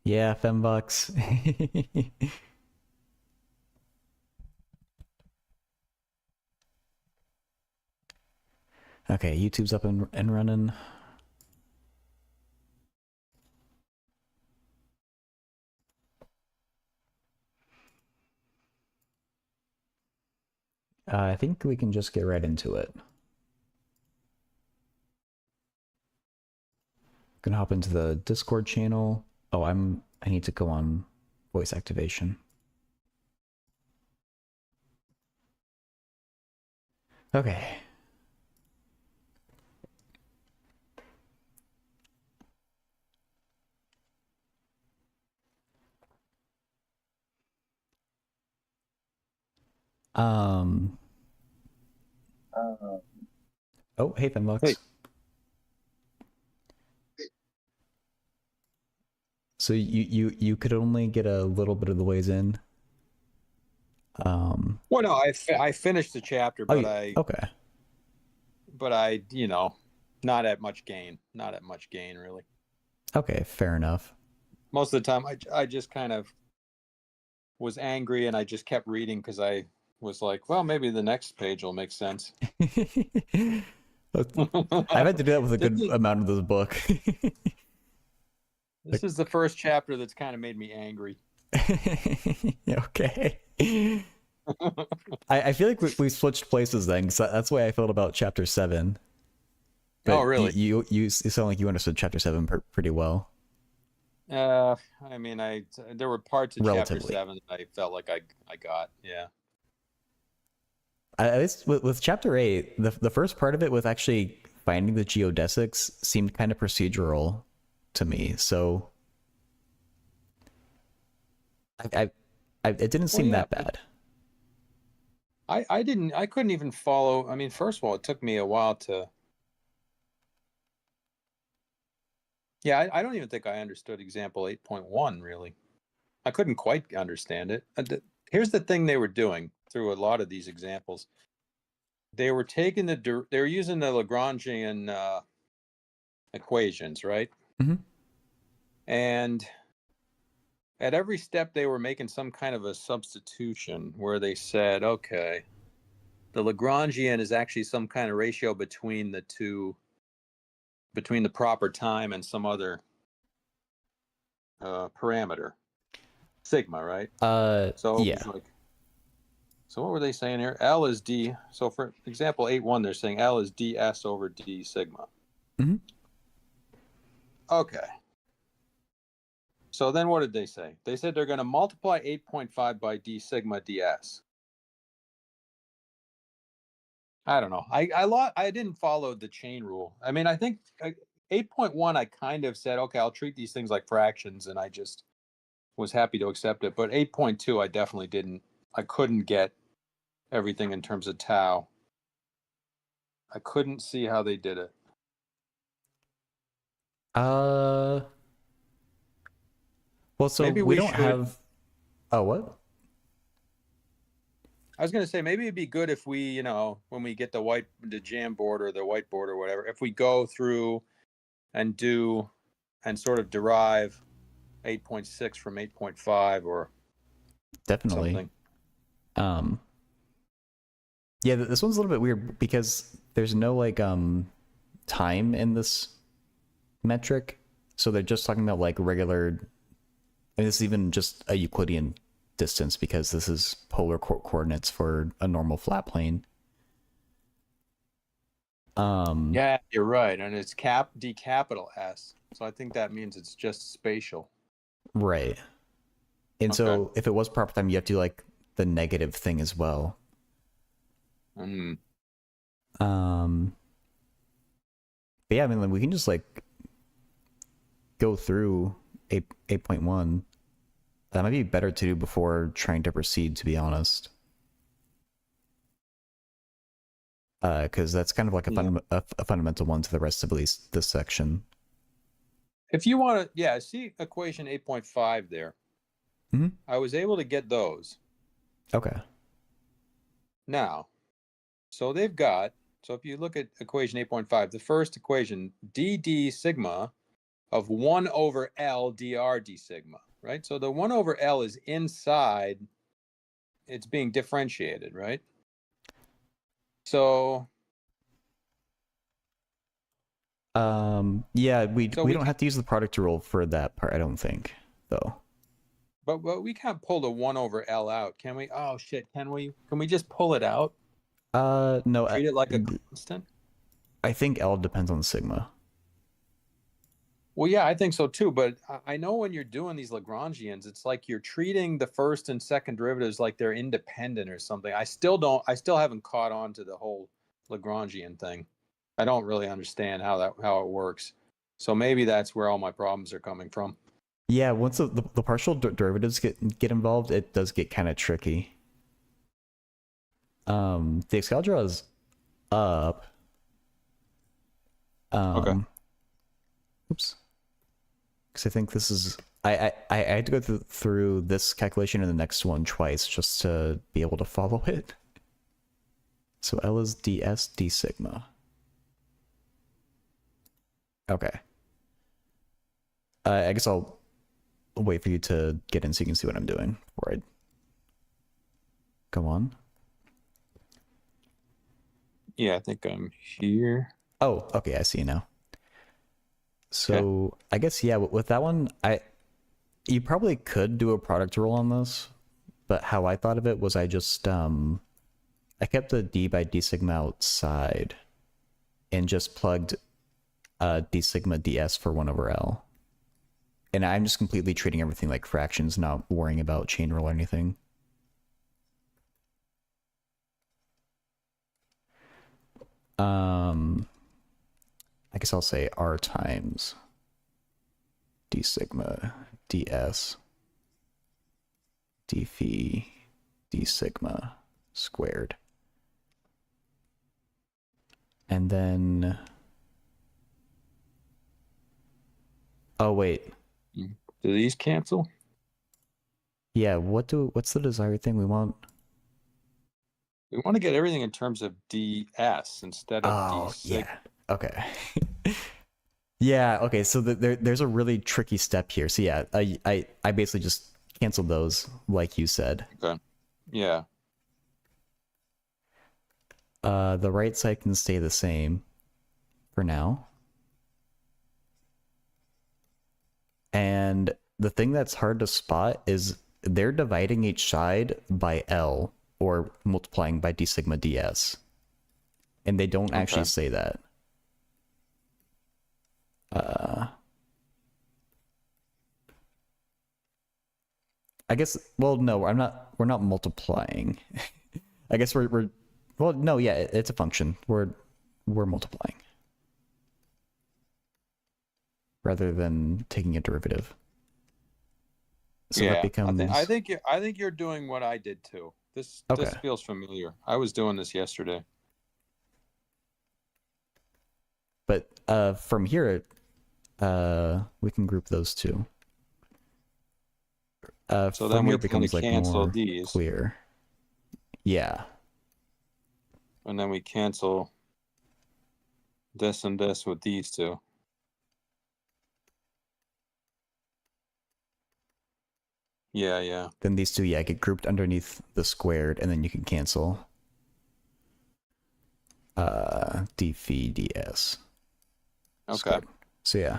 Yeah, fembucks. Okay, YouTube's up and running. I think we can just get right into it. Gonna hop into the Discord channel. Oh, I need to go on voice activation. Okay. Um. Oh, hey, Hey, Fembucks. So you could only get a little bit of the ways in. Um. well, no, I finished the chapter, Oh, but yeah. I Okay. but I you know, not at much gain, not at much gain really. Okay. Fair enough. Most of the time, I just kind of was angry and I just kept reading because I was like, well, maybe the next page will make sense. I've had to do that with a this good is amount of this book. this Like, is the first chapter that's kind of made me angry. okay. I feel like we switched places then, because that's the way I felt about chapter 7. Oh, But really? you sound like you understood chapter 7 pretty well, I mean, I there were parts of chapter relatively. 7 that I felt like I got. Yeah. At least with chapter 8, the first part of it with actually finding the geodesics seemed kind of procedural to me. So I, I, it didn't Well, seem yeah. that bad. I couldn't even follow. I mean, first of all, it took me a while to. Yeah, I don't even think I understood example 8.1 really. I couldn't quite understand it. Here's the thing they were doing through a lot of these examples. They were taking they were using the Lagrangian equations, right? Hmm. And at every step they were making some kind of a substitution where they said, okay, the Lagrangian is actually some kind of ratio between the two, between the proper time and some other parameter, sigma, right? So it Yeah. was like, so what were they saying here? L is D. So for example, 8.1, they're saying L is ds over d sigma. Hmm. Okay. So then what did they say? They said they're going to multiply 8.5 by d sigma ds. I don't know. I didn't follow the chain rule. I mean, I think 8.1 I kind of said, okay, I'll treat these things like fractions and I just was happy to accept it. But 8.2 I definitely didn't. I couldn't get everything in terms of tau. I couldn't see how they did it. Uh, well, so Maybe we we don't should. have. Oh, what? I was going to say maybe it'd be good if we, when we get the Jamboard or the whiteboard or whatever, if we go through and do and sort of derive 8.6 from 8.5 or Definitely. something. Um, yeah, this one's a little bit weird because there's no like time in this metric, so they're just talking about like regular. And this is even just a Euclidean distance because this is polar coordinates for a normal flat plane. Um, Yeah, you're right, and it's D capital S. So I think that means it's just spatial. right. And Okay. so if it was proper time, you have to do like the negative thing as well. Mm. Um, but yeah, I mean, like, we can just like go through 8.1. That might be better to do before trying to proceed, to be honest. Because that's kind of like Yeah. a fundamental one to the rest of at least this section. If you want to, yeah, see equation 8.5 there. Mm-hmm. I was able to get those. Okay. Now, so they've got, so if you look at equation 8.5, the first equation, dd sigma of 1 over L dr d sigma, right? So the 1 over L is inside, it's being differentiated, right? So yeah, we we don't have to use the product rule for that part, I don't think, though. but we can't pull the 1 over L out, can we? Oh shit, can we just pull it out? No, Treat it like a constant? I think L depends on sigma. Well, yeah, I think so too. But I know when you're doing these Lagrangians, it's like you're treating the first and second derivatives like they're independent or something. I still haven't caught on to the whole Lagrangian thing. I don't really understand how it works. So maybe that's where all my problems are coming from. Yeah, once the partial derivatives get involved, it does get kind of tricky. The Excalibur is up. Okay. Oops. Because I think this is I had to go through this calculation and the next one twice just to be able to follow it. So L is ds d sigma. Okay. I guess I'll wait for you to get in so you can see what I'm doing before I go on. Yeah, I think I'm here. Oh, okay, I see you now. So I guess, yeah, with that one, you probably could do a product rule on this, but how I thought of it was I just I kept the d by d sigma outside and just plugged d sigma ds for 1 over L. And I'm just completely treating everything like fractions, not worrying about chain rule or anything. I guess I'll say r times d sigma ds d phi d sigma squared. And then, oh wait, Do these cancel? yeah, what's the desired thing we want? We want to get everything in terms of ds instead of d Oh sigma. yeah, okay. Yeah, okay, so there's a really tricky step here. So yeah, I basically just canceled those like you said. Okay. Yeah. The right side can stay the same for now. And the thing that's hard to spot is they're dividing each side by L or multiplying by d sigma ds. And they don't actually say that. I guess, well, no, we're not multiplying. I guess we're well, no, yeah, it's a function. We're multiplying rather than taking a derivative. So yeah, that becomes I think you're doing what I did too. This feels familiar. I was doing this yesterday. But from here, we can group those two. So then here it becomes like more these. Clear. Yeah. And then we cancel this and this with these two. Yeah, yeah. Then these two, yeah, get grouped underneath the squared, and then you can cancel d phi ds. Okay. Squared. So yeah.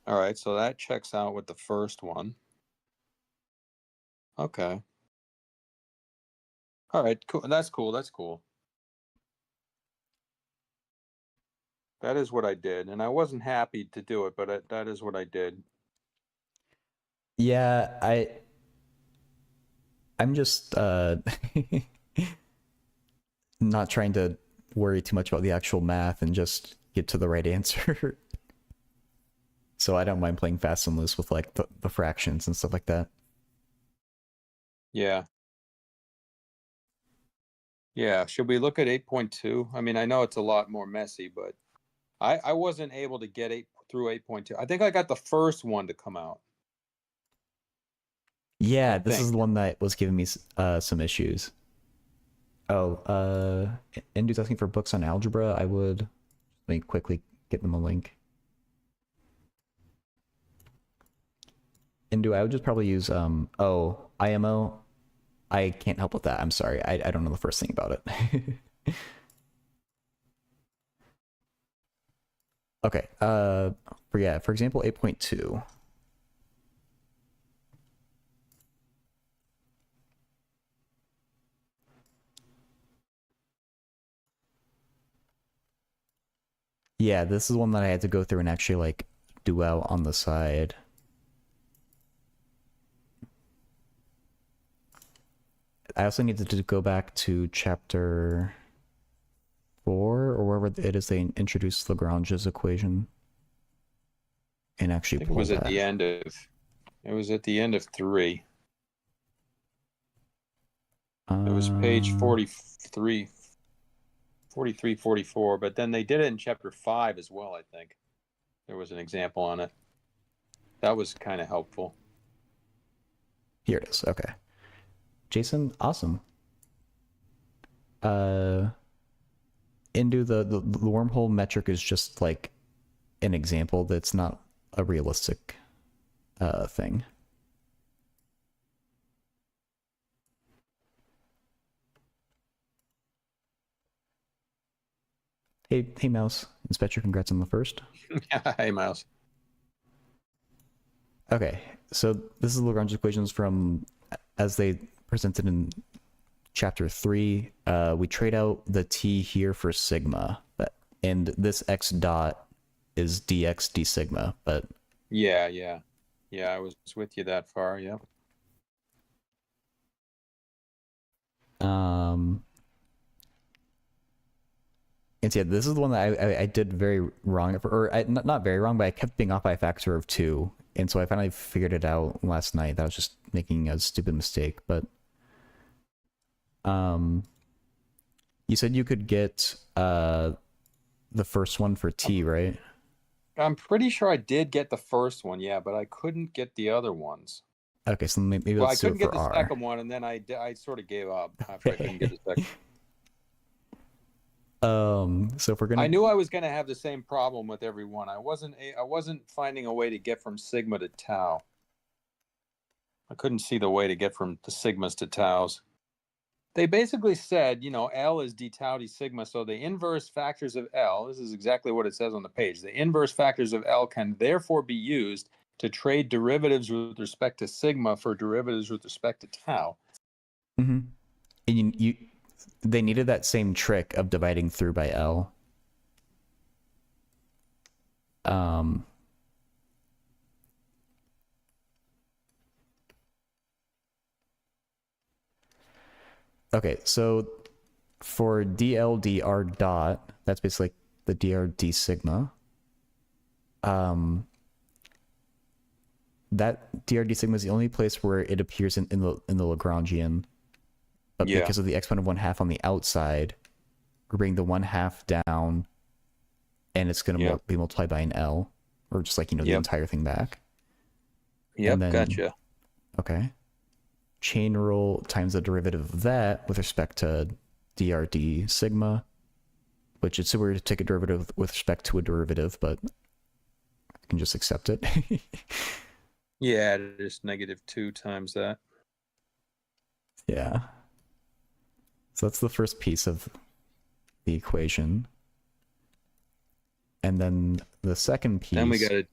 All right, so that checks out with the first one. Okay. All right, cool. That's cool. That's cool. That is what I did, and I wasn't happy to do it, but that is what I did. Yeah, I'm just not trying to worry too much about the actual math and just get to the right answer. So I don't mind playing fast and loose with like the fractions and stuff like that. Yeah. Yeah. Should we look at 8.2? I mean, I know it's a lot more messy, but I wasn't able to get 8 through 8.2. I think I got the first one to come out. Yeah, this is the one that was giving me some issues. Oh, Indu's asking for books on algebra. I would Let me quickly get them a link. And I would just probably use IMO. I can't help with that. I'm sorry. I don't know the first thing about it. Okay. For example, 8.2. Yeah, this is one that I had to go through and actually like do out on the side. I also needed to go back to chapter 4 or wherever it is they introduce Lagrange's equation and I actually think it pull was at that. the end of. It was at the end of 3. It was page 43, 43, 44. But then they did it in chapter 5 as well. I think there was an example on it. That was kind of helpful. Here it is. Okay. Jason, awesome. Into the wormhole metric is just like an example that's not a realistic thing. Hey, Mouse. Inspector, congrats on the first. Hey, Miles. Okay, so this is Lagrange equations from as they presented in chapter 3. We trade out the t here for sigma, and this x dot is dx d sigma, but Yeah. I was with you that far. Yeah. And so yeah, this is the one that I did very wrong, or not very wrong, but I kept being off by a factor of 2, and so I finally figured it out last night. That was just making a stupid mistake, but you said you could get the first one for t, right? I'm pretty sure I did get the first one. Yeah, but I couldn't get the other ones. Okay, so maybe Well, I let's do couldn't it get for the r. second one, and then I sort of gave up after I couldn't get the Okay. second. So if we're I gonna, knew I was going to have the same problem with every one. I wasn't finding a way to get from sigma to tau. I couldn't see the way to get from the sigmas to taus. They basically said, L is d tau d sigma, so the inverse factors of L, this is exactly what it says on the page. The inverse factors of L can therefore be used to trade derivatives with respect to sigma for derivatives with respect to tau. mm-hmm. And they needed that same trick of dividing through by L. Okay, so for dl dr dot, that's basically the dr d sigma. That dr d sigma is the only place where it appears in the Lagrangian, but Yeah. because of the exponent of 1/2 on the outside, we're bringing the 1/2 down, and it's going to Yep. be multiplied by an L, or just like the Yep. entire thing back. And Yep. then Gotcha. okay, chain rule times the derivative of that with respect to drd sigma, which it's weird to take a derivative with respect to a derivative, but I can just accept it. Yeah, just -2 times that. Yeah. So that's the first piece of the equation. And then the second Then we got piece, to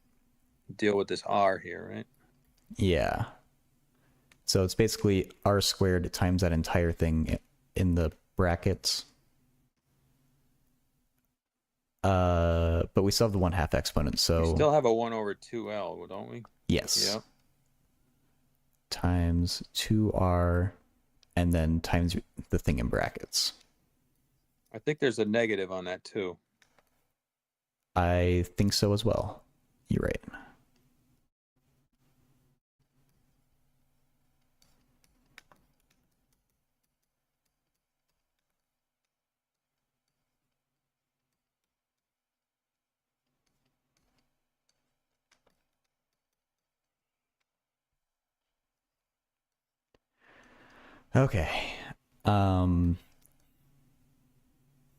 deal with this R here, right? yeah. So it's basically r squared times that entire thing in the brackets. But we still have the 1/2 exponent, so We still have a 1 over 2L, don't we? yes. Yep. Times 2r, and then times the thing in brackets. I think there's a negative on that too. I think so as well. You're right. Okay. I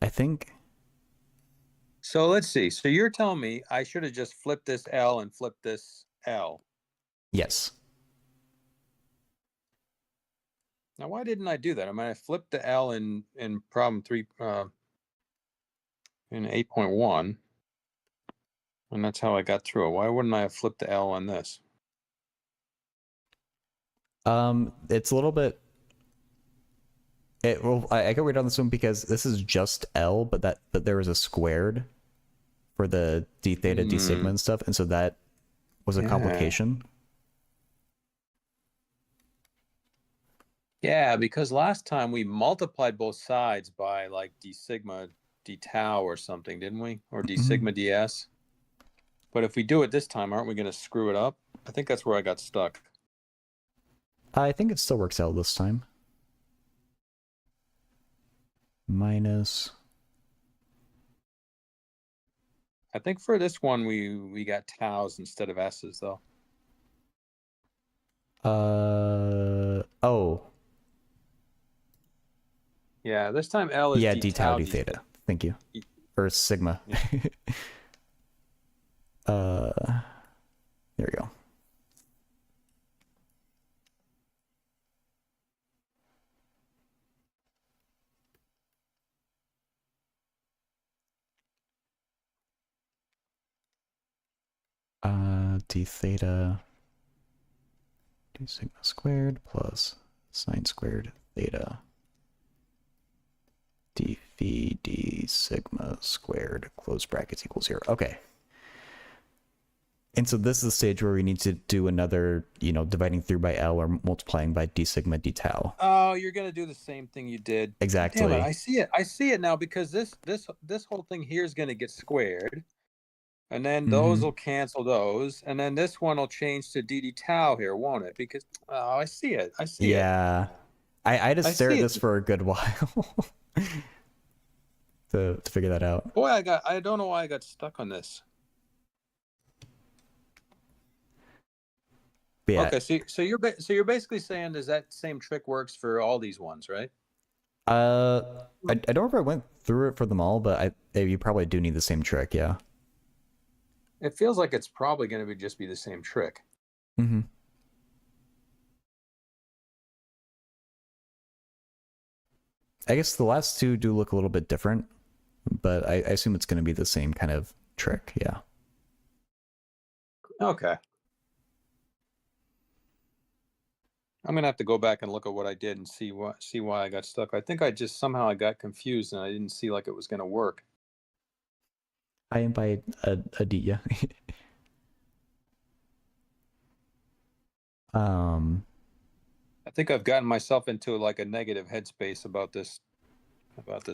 think So let's see. So you're telling me I should have just flipped this L and flipped this L. Yes. Now, why didn't I do that? I mean, I flipped the L in problem 3 in 8.1, and that's how I got through it. Why wouldn't I have flipped the L on this? It's a little bit. I got weird on this one because this is just L, but there was a squared for the d theta, d sigma and stuff, and so that was a complication. Yeah, because last time we multiplied both sides by like d sigma d tau or something, didn't we? Or d sigma ds. But if we do it this time, aren't we going to screw it up? I think that's where I got stuck. I think it still works out this time. Minus. I think for this one we got taus instead of s's though. Oh. Yeah, this time L is yeah, d tau d theta. Thank you. Or sigma. Yeah. There we go. D theta d sigma squared plus sine squared theta d phi d sigma squared close brackets equals 0. Okay. And so this is the stage where we need to do another, dividing through by L or multiplying by d sigma d tau. Oh, you're gonna do the same thing you did. Exactly. Damn it, I see it. I see it now because this whole thing here is gonna get squared. And then those will cancel those, and then this one will change to d tau here, won't it? Because I see it. I see it. Yeah, I had to stare at this for a good while to figure that out. Boy, I don't know why I got stuck on this. Yeah. Okay, so you're basically saying is that same trick works for all these ones, right? I don't know if I went through it for them all, but you probably do need the same trick, yeah. It feels like it's probably going to just be the same trick. Mm-hmm. I guess the last two do look a little bit different, but I assume it's going to be the same kind of trick, yeah. Okay. I'm gonna have to go back and look at what I did and see why I got stuck. I think I just somehow I got confused and I didn't see like it was gonna work. I invite Aditya. I think I've gotten myself into like a negative headspace about this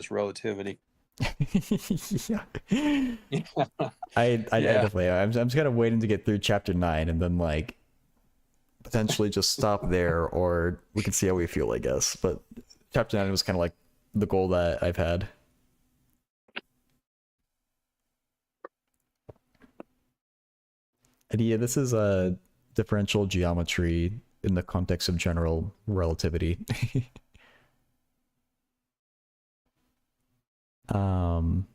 relativity. Yeah. I definitely I'm just kind of waiting to get through chapter 9 and then like potentially just stop there, or we can see how we feel, I guess. But chapter 9 was kind of like the goal that I've had. And yeah, this is a differential geometry in the context of general relativity. And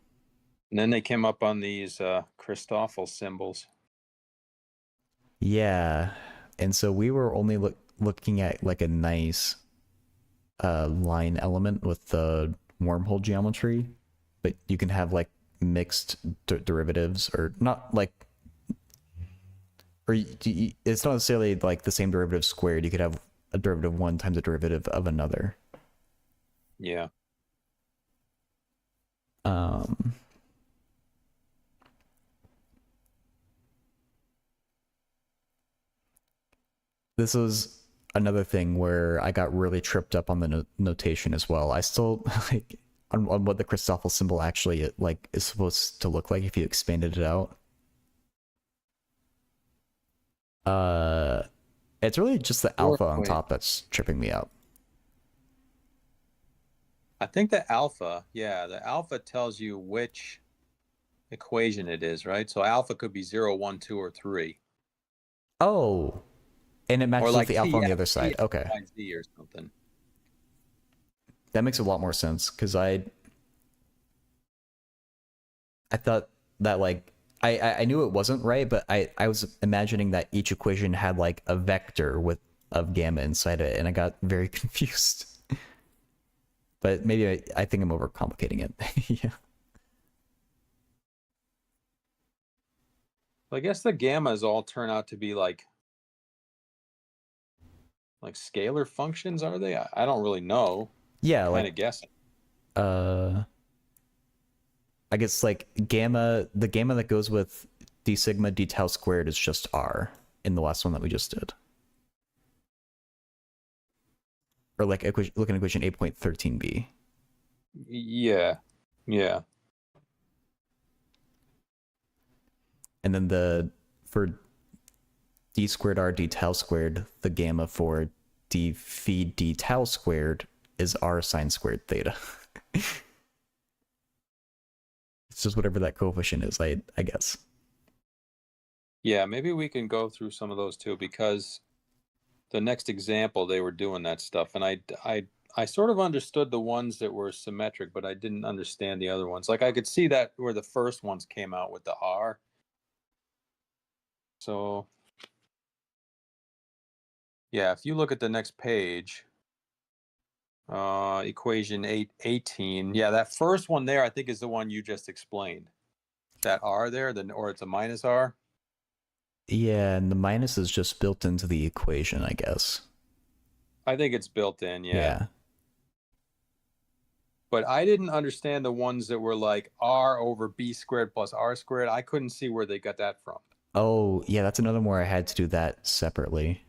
then they came up on these Christoffel symbols. Yeah, and so we were only looking at like a nice line element with the wormhole geometry, but you can have like mixed derivatives, or not like, or it's not necessarily like the same derivative squared. You could have a derivative of one times a derivative of another. Yeah. This was another thing where I got really tripped up on the notation as well. I still like on what the Christoffel symbol actually like is supposed to look like if you expanded it out. It's really just the alpha on top that's tripping me up. I think the alpha tells you which equation it is, right? So alpha could be 0, 1, 2, or 3. Oh, and it matches like with the alpha on the other side. Okay. Z or something. That makes a lot more sense, because I I thought that like I knew it wasn't right, but I was imagining that each equation had like a vector with of gamma inside it, and I got very confused. But maybe I think I'm overcomplicating it. Yeah. I guess the gammas all turn out to be like scalar functions, are they? I don't really know. Yeah, Kind like of guessing. uh I guess like gamma, the gamma that goes with d sigma d tau squared is just r in the last one that we just did. Or like look at equation 8.13b. Yeah. Yeah. And then the for d squared r d tau squared, the gamma for d phi d tau squared is r sine squared theta. It's just whatever that coefficient is, I guess. Yeah, maybe we can go through some of those too, because the next example they were doing that stuff, and I sort of understood the ones that were symmetric, but I didn't understand the other ones. Like I could see that where the first ones came out with the R. So yeah, if you look at the next page, equation 818, yeah, that first one there I think is the one you just explained. That R there, then or it's a minus R. Yeah, and the minus is just built into the equation, I guess. I think it's built in, yeah. Yeah. But I didn't understand the ones that were like R over B squared plus R squared. I couldn't see where they got that from. Oh, yeah, that's another one where I had to do that separately.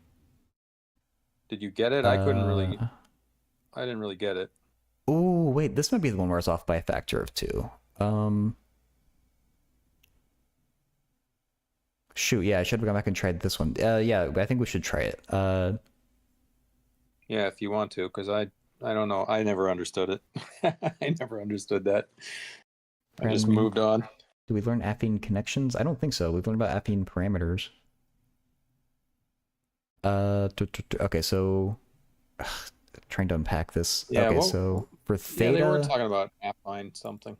Did you get it? Uh, I didn't really get it. oh, wait, this might be the one where it's off by a factor of 2. Shoot, yeah, I should have gone back and tried this one. Yeah, I think we should try it. Yeah, if you want to, because I don't know. I never understood it. I never understood that. I just moved on. Do we learn affine connections? I don't think so. We've learned about affine parameters. Okay, so trying to unpack this. Yeah, okay, well, so for theta, yeah, they were talking about affine something.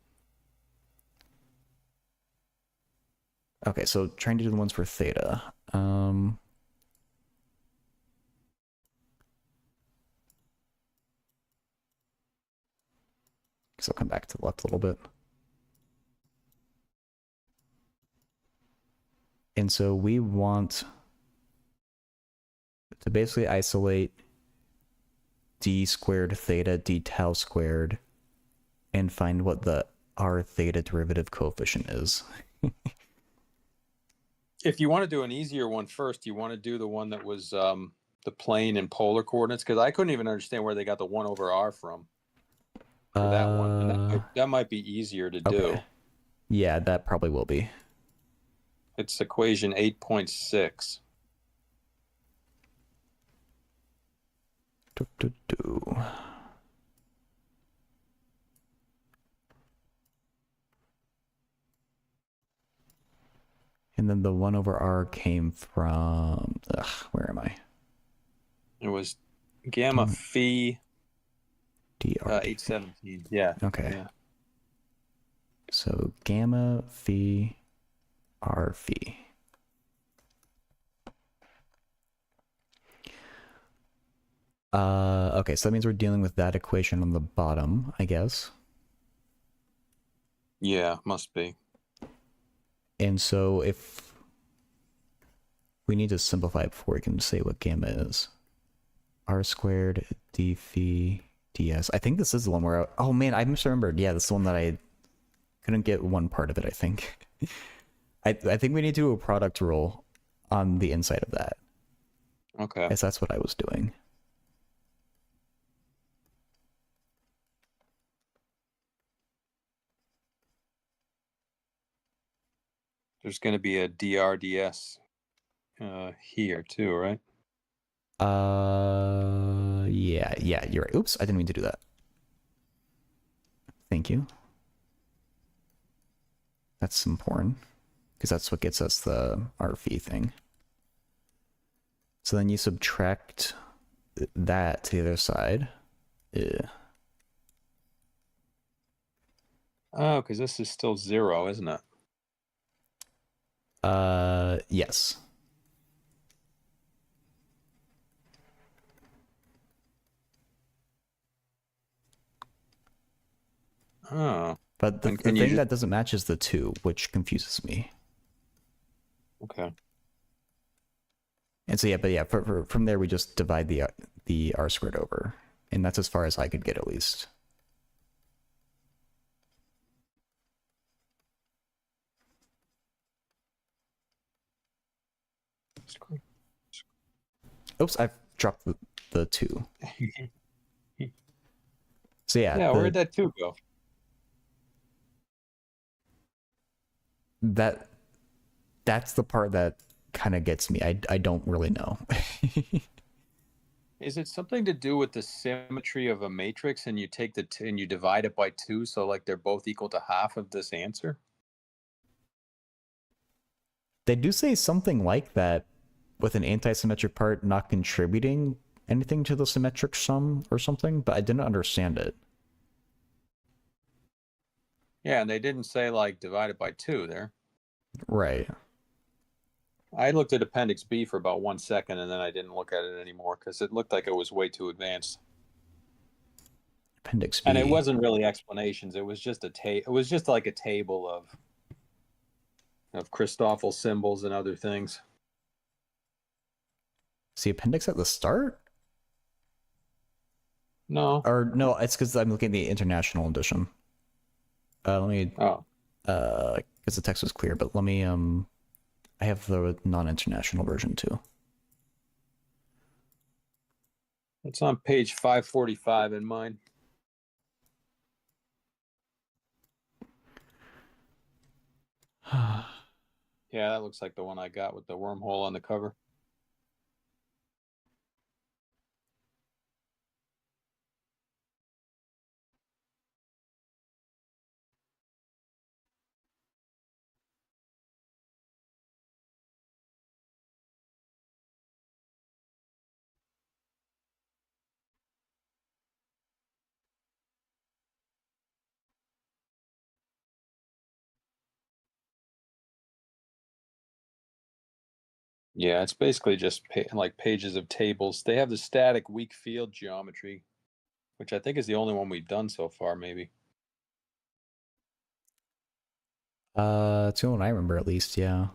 Okay, so trying to do the ones for theta. So I'll come back to the left a little bit. And so we want to basically isolate d squared theta d tau squared and find what the r theta derivative coefficient is. If you want to do an easier one first, you want to do the one that was the plane and polar coordinates, because I couldn't even understand where they got the 1 over r from for that one. And that might be easier to do. Yeah, that probably will be. It's equation 8.6. And then the 1 over r came from, where am I? It was gamma phi dr 817. Yeah. Okay. Yeah. So gamma phi r phi. Okay, so that means we're dealing with that equation on the bottom, I guess. Yeah, must be. And so if we need to simplify it before we can say what gamma is. R squared d phi ds. I think this is the one where oh man, I misremembered. Yeah, this is the one that I couldn't get one part of it, I think. I think we need to do a product rule on the inside of that. Okay. Yes, that's what I was doing. There's going to be a DRDS here too, right? Yeah, you're right. Oops, I didn't mean to do that. Thank you. That's important, because that's what gets us the R phi thing. So then you subtract that to the other side. Oh, because this is still 0, isn't it? Yes. Oh, But the and you thing just that doesn't match is the 2, which confuses me. okay. And so yeah, but yeah, from there we just divide the r squared over, and that's as far as I could get at least. Oops, I've dropped the 2. So yeah, Yeah, where'd that 2 go? that's the part that kind of gets me. I don't really know. Is it something to do with the symmetry of a matrix, and you take the 2 and you divide it by 2, so like they're both equal to half of this answer? They do say something like that, with an anti-symmetric part not contributing anything to the symmetric sum or something, but I didn't understand it. Yeah, and they didn't say like divide it by 2 there. Right. I looked at Appendix B for about 1 second, and then I didn't look at it anymore because it looked like it was way too advanced. Appendix And it B. wasn't really explanations. It was just it was just like a table of Christoffel symbols and other things. Is the appendix at the start? No. Or no, it's because I'm looking at the international edition. Let me Oh. because the text was clear, but let me I have the non-international version too. It's on page 545 in mine. Yeah, that looks like the one I got with the wormhole on the cover. Yeah, it's basically just like pages of tables. They have the static weak field geometry, which I think is the only one we've done so far, maybe. It's the one I remember at least, yeah.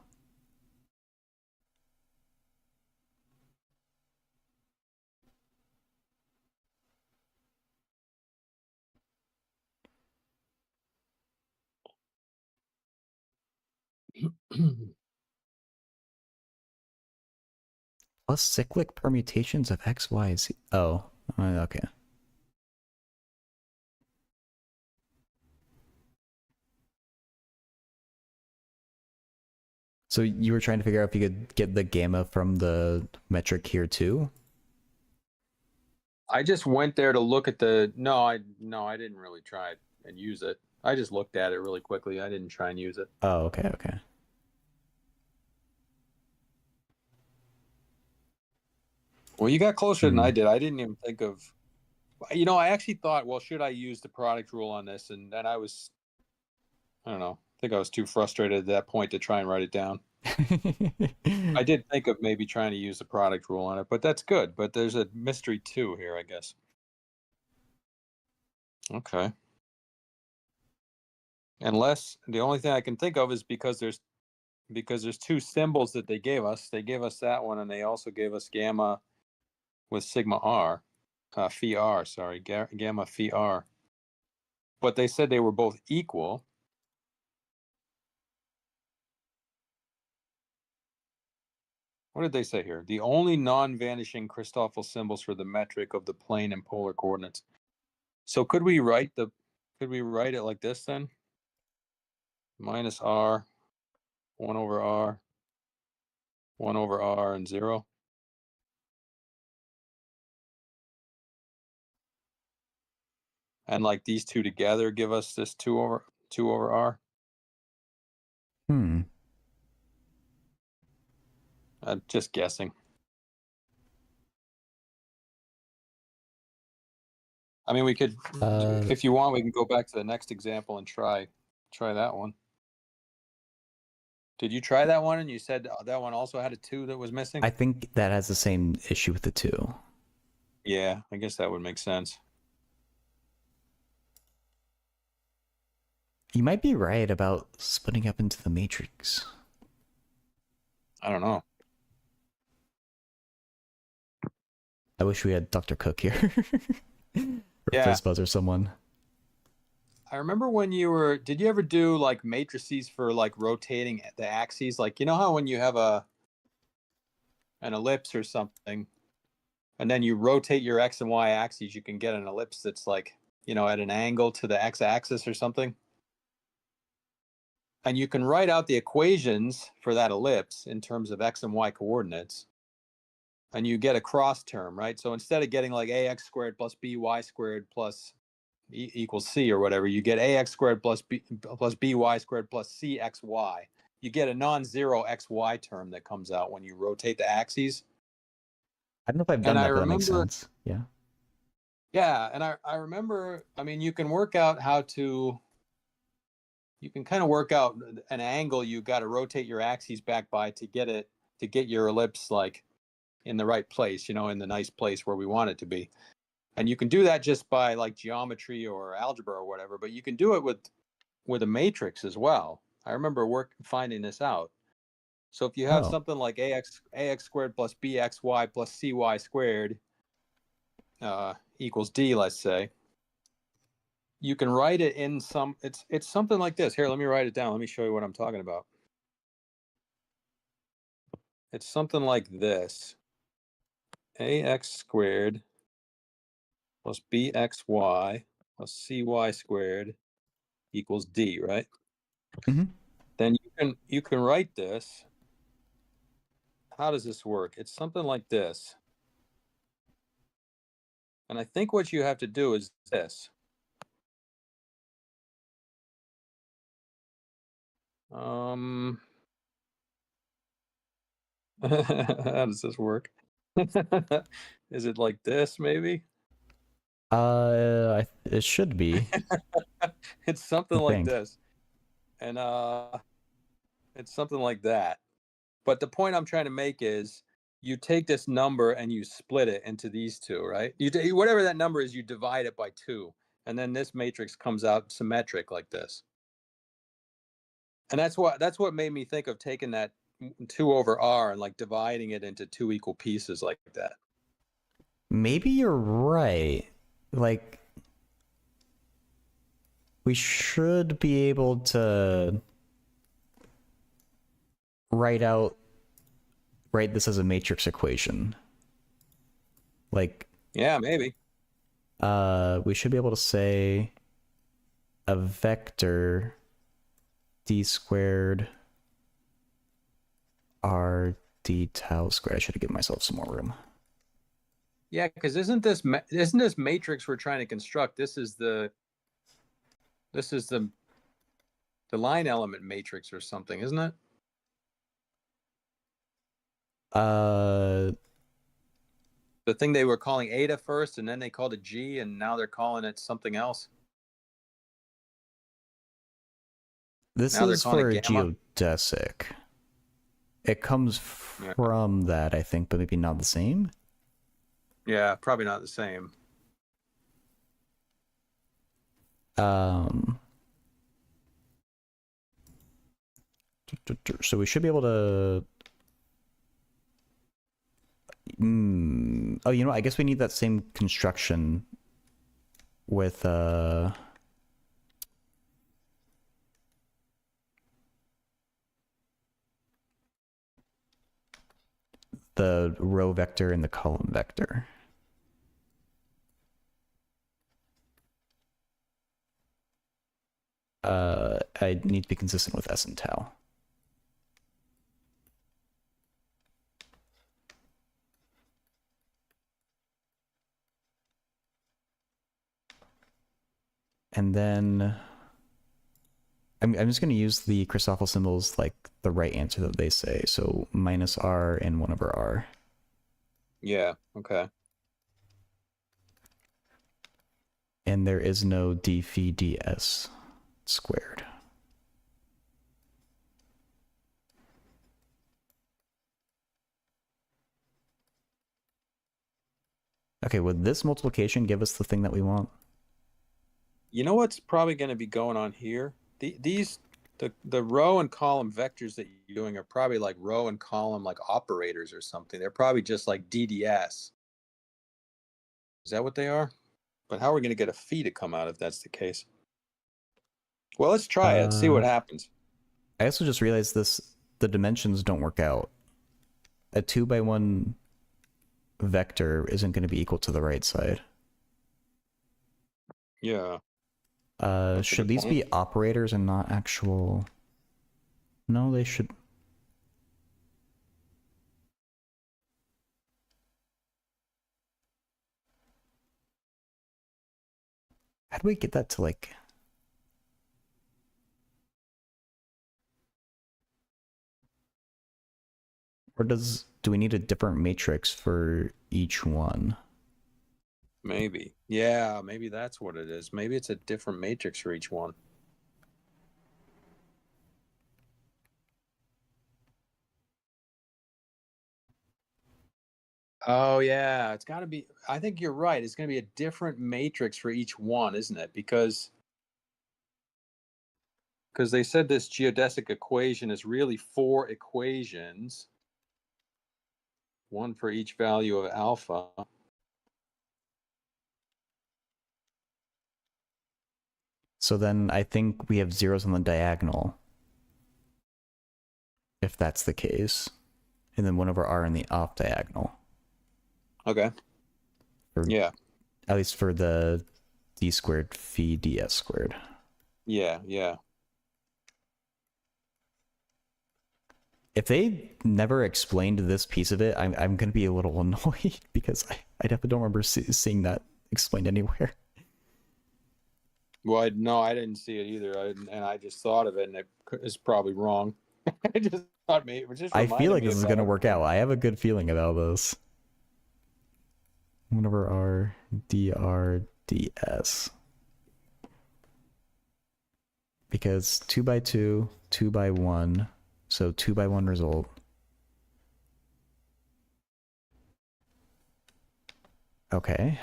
Plus cyclic permutations of X, Y, Z. Oh, okay. So you were trying to figure out if you could get the gamma from the metric here too? I just went there to look at the I didn't really try it and use it. I just looked at it really quickly. I didn't try and use it. Oh, okay, okay. Well, you got closer than I did. I didn't even think of I actually thought, well, should I use the product rule on this? And then I don't know. I think I was too frustrated at that point to try and write it down. I did think of maybe trying to use the product rule on it, but that's good. But there's a mystery too here, I guess. Okay. Unless the only thing I can think of is because there's 2 symbols that they gave us. They gave us that one, and they also gave us gamma with sigma r, phi r. Sorry, gamma phi r. But they said they were both equal. What did they say here? The only non-vanishing Christoffel symbols for the metric of the plane and polar coordinates. So could we write it like this then? Minus r, 1 over r, 1 over r, and 0. And like these two together give us this 2 over r. Hmm. I'm just guessing. I mean, we could, Uh, if you want, we can go back to the next example and try that one. Did you try that one? And you said that one also had a 2 that was missing? I think that has the same issue with the 2. Yeah, I guess that would make sense. You might be right about splitting up into the matrix. I don't know. I wish we had Dr. Cook here. Or Yeah. Fizzbuzz or someone. I remember when did you ever do like matrices for like rotating the axes? Like, you know how when you have an ellipse or something, and then you rotate your X and Y axes, you can get an ellipse that's like, at an angle to the X axis or something. And you can write out the equations for that ellipse in terms of X and Y coordinates. And you get a cross term, right? So instead of getting like ax squared plus by squared plus equals c or whatever, you get ax squared plus by squared plus cxy. You get a non-zero xy term that comes out when you rotate the axes. I don't know if I've done that, but that makes sense. Yeah. Yeah, and I remember, I mean, you can work out you can kind of work out an angle you got to rotate your axes back by to get your ellipse like in the right place, in the nice place where we want it to be. And you can do that just by like geometry or algebra or whatever, but you can do it with a matrix as well. I remember finding this out. So if you have something like ax squared plus bxy plus cy squared equals d, let's say, you can write it in it's something like this. Here, let me write it down. Let me show you what I'm talking about. It's something like this. Ax squared plus bxy plus cy squared equals d, right? Mm-hmm. Then you can write this. How does this work? It's something like this. And I think what you have to do is this. How does this work? Is it like this, maybe? It should be. It's something I like think. this. And it's something like that. But the point I'm trying to make is you take this number and you split it into these two, right? Whatever that number is, you divide it by 2. And then this matrix comes out symmetric like this. And that's what made me think of taking that 2 over r and like dividing it into 2 equal pieces like that. Maybe you're right. Like, we should be able to write this as a matrix equation. Like, Yeah, maybe. we should be able to say a vector d squared r d tau squared. I should have given myself some more room. Yeah, because isn't this matrix we're trying to construct? This is the line element matrix or something, isn't it? The thing they were calling eta first, and then they called it G, and now they're calling it something else. This is for geodesic. It comes from that, I think, but maybe not the same. Yeah, probably not the same. So we should be able to. Oh, I guess we need that same construction with the row vector and the column vector. I need to be consistent with S and tau. And then I'm just going to use the Christoffel symbols like the right answer that they say. So minus r and 1 over r. Yeah, okay. And there is no d phi ds squared. Okay, would this multiplication give us the thing that we want? You know what's probably going to be going on here? The row and column vectors that you're doing are probably like row and column like operators or something. They're probably just like DDS. Is that what they are? But how are we going to get a phi to come out if that's the case? Well, let's try it. See what happens. I also just realized the dimensions don't work out. A 2x1 vector isn't going to be equal to the right side. Yeah. Should these be operators and not actual? No, they should. How do we get that to like? Or do we need a different matrix for each one? Maybe. Yeah, maybe that's what it is. Maybe it's a different matrix for each one. Oh yeah, it's got to be. I think you're right. It's going to be a different matrix for each one, isn't it? Because they said this geodesic equation is really 4 equations, one for each value of alpha. So then I think we have zeros on the diagonal. If that's the case. And then 1 over r in the off diagonal. Okay. Yeah. At least for the d squared phi ds squared. Yeah, yeah. If they never explained this piece of it, I'm going to be a little annoyed because I definitely don't remember seeing that explained anywhere. Well, no, I didn't see it either, and I just thought of it, and it is probably wrong. I just thought maybe it just. I feel like this is going to it. work out. I have a good feeling about this. 1 over r dr ds. Because 2 by 2, 2 by 1, so 2 by 1 result. Okay.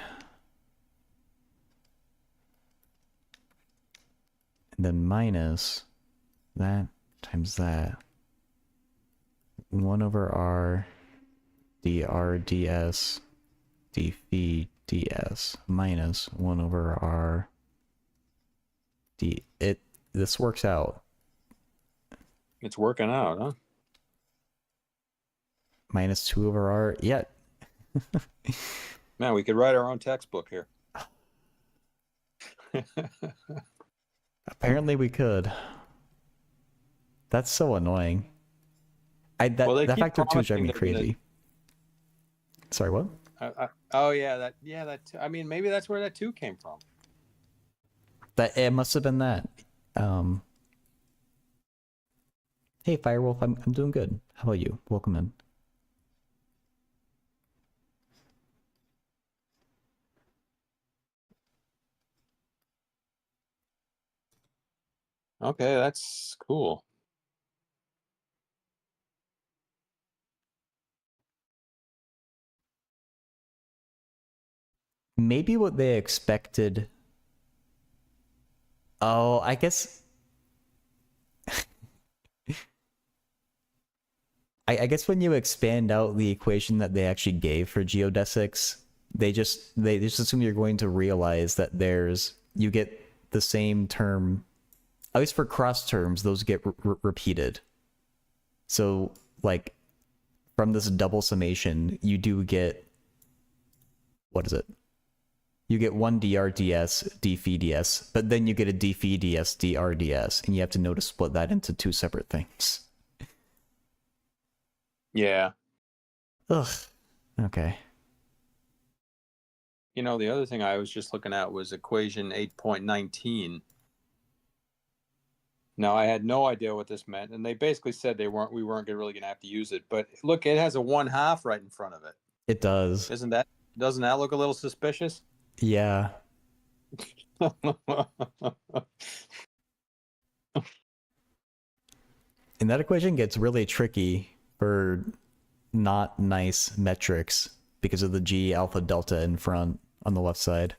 And then minus that times that. 1 over r dr ds d phi ds minus 1 over r d. This works out. It's working out, huh? Minus 2 over r. Yeah. Man, we could write our own textbook here. Apparently we could. That's so annoying. That factor 2 is driving me crazy. Sorry, what? Oh yeah, that. I mean, maybe that's where that 2 came from. That it must have been that. Hey Firewolf, I'm doing good. How about you? Welcome in. Okay, that's cool. Maybe what they expected. Oh, I guess. I guess when you expand out the equation that they actually gave for geodesics, they just assume you're going to realize that you get the same term, at least for cross terms, those get repeated. So like from this double summation, you do get, what is it? You get 1 dr ds d phi ds, but then you get a d phi ds dr ds, and you have to know to split that into 2 separate things. Yeah. Ugh. Okay. You know, the other thing I was just looking at was equation 8.19. Now, I had no idea what this meant, and they basically said we weren't really going to have to use it. But look, it has a 1/2 right in front of it. It does. Doesn't that look a little suspicious? Yeah. And that equation gets really tricky for not nice metrics because of the G alpha delta in front on the left side.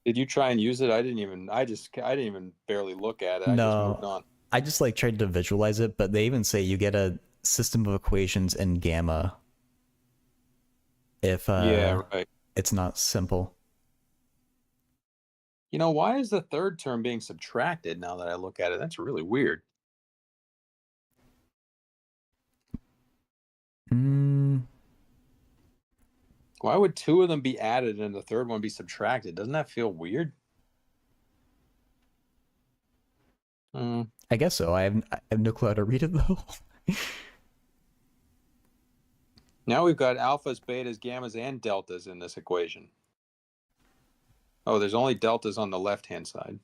Did you try and use it? I didn't even barely look at it. I just moved No, on. I just like tried to visualize it, but they even say you get a system of equations in gamma if Yeah, right. it's not simple. Why is the third term being subtracted now that I look at it? That's really weird. Mm, Why would two of them be added and the third one be subtracted? Doesn't that feel weird? Mm. I guess so. I have no clue how to read it though. Now we've got alphas, betas, gammas, and deltas in this equation. Oh, there's only deltas on the left-hand side.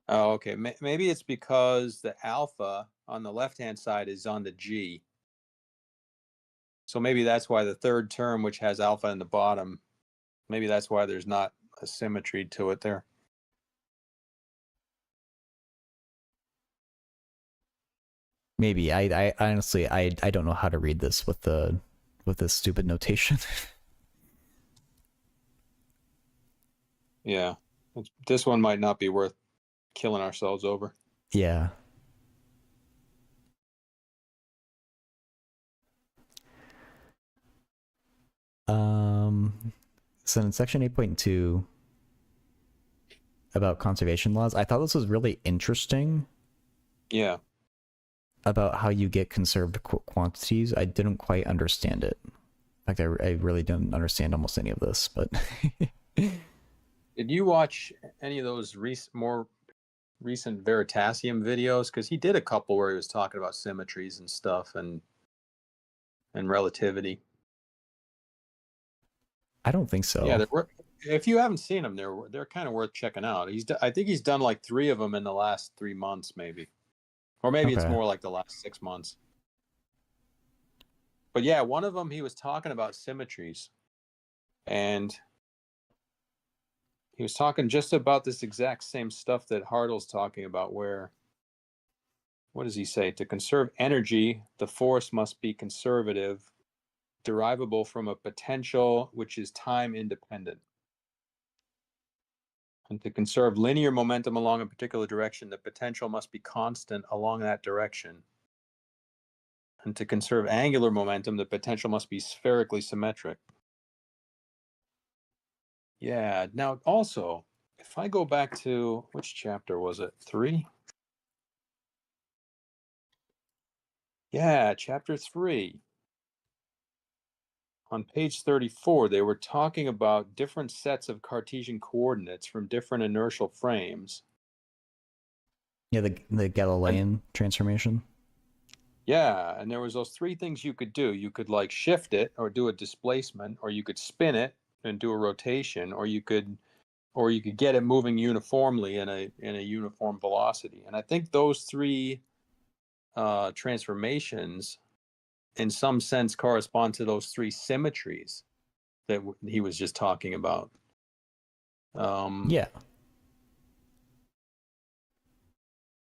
Oh, okay. Maybe it's because the alpha on the left-hand side is on the G. So maybe that's why the third term, which has alpha in the bottom, maybe that's why there's not a symmetry to it there. Maybe I honestly I don't know how to read this with this stupid notation. Yeah. This one might not be worth killing ourselves over. Yeah. So in section 8.2 about conservation laws, I thought this was really interesting Yeah. about how you get conserved quantities. I didn't quite understand it. In fact, I really didn't understand almost any of this, but Did you watch any of those more recent Veritasium videos? Because he did a couple where he was talking about symmetries and stuff and relativity. I don't think Yeah, so. if you haven't seen them, they're kind of worth checking out. I think he's done like 3 of them in the last 3 months, maybe, or maybe it's Okay. more like the last 6 months. But yeah, one of them he was talking about symmetries, and he was talking just about this exact same stuff that Hartle's talking about. Where what does he say? To conserve energy, the force must be conservative, derivable from a potential which is time independent. And to conserve linear momentum along a particular direction, the potential must be constant along that direction. And to conserve angular momentum, the potential must be spherically symmetric. Yeah. Now, also, if I go back to which chapter was it? 3? Yeah, chapter 3. On page 34, they were talking about different sets of Cartesian coordinates from different inertial frames. Yeah, the And Galilean transformation. yeah, and there was those 3 things you could do. You could like shift it or do a displacement, or you could spin it and do a rotation, or you could get it moving uniformly in a uniform velocity. And I think those 3 transformations, in some sense, correspond to those 3 symmetries that he was just talking about. Um, Yeah,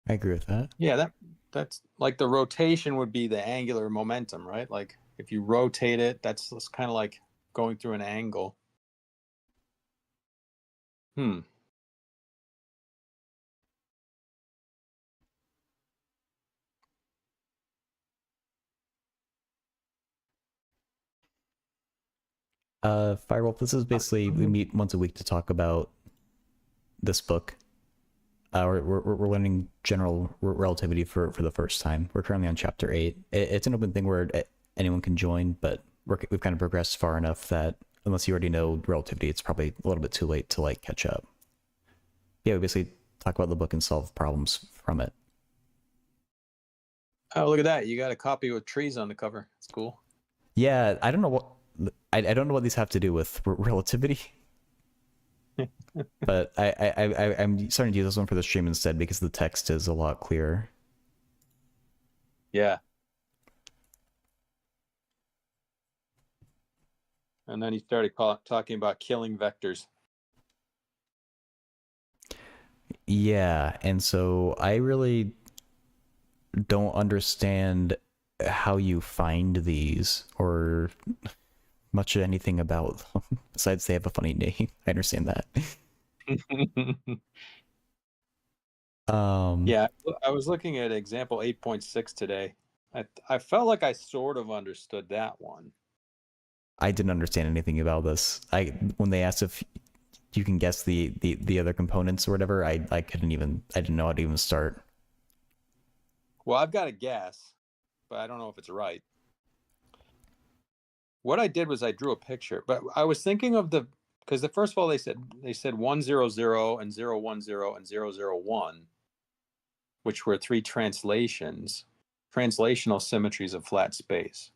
I agree with that. yeah, that's like the rotation would be the angular momentum, right? Like if you rotate it, that's kind of like going through an angle. Hmm. Firewolf, this is basically we meet once a week to talk about this book. We're learning general relativity for the first time. We're currently on chapter 8. It's an open thing where anyone can join, but we've kind of progressed far enough that unless you already know relativity, it's probably a little bit too late to like catch up. Yeah, we basically talk about the book and solve problems from it. Oh, look at that! You got a copy with trees on the cover. It's cool. Yeah, I don't know what I don't know what these have to do with relativity, but I'm starting to use this one for the stream instead because the text is a lot clearer. Yeah. And then he started talking about killing vectors. Yeah, and so I really don't understand how you find these or much of anything about them besides they have a funny name. I understand that. Yeah, I was looking at example 8.6 today. I felt like I sort of understood that one. I didn't understand anything about this. When they asked if you can guess the other components or whatever, I didn't know how to even start. Well, I've got a guess, but I don't know if it's right. What I did was I drew a picture, but I was thinking of because first of all they said 100 and 010 and 001, which were three translational symmetries of flat space.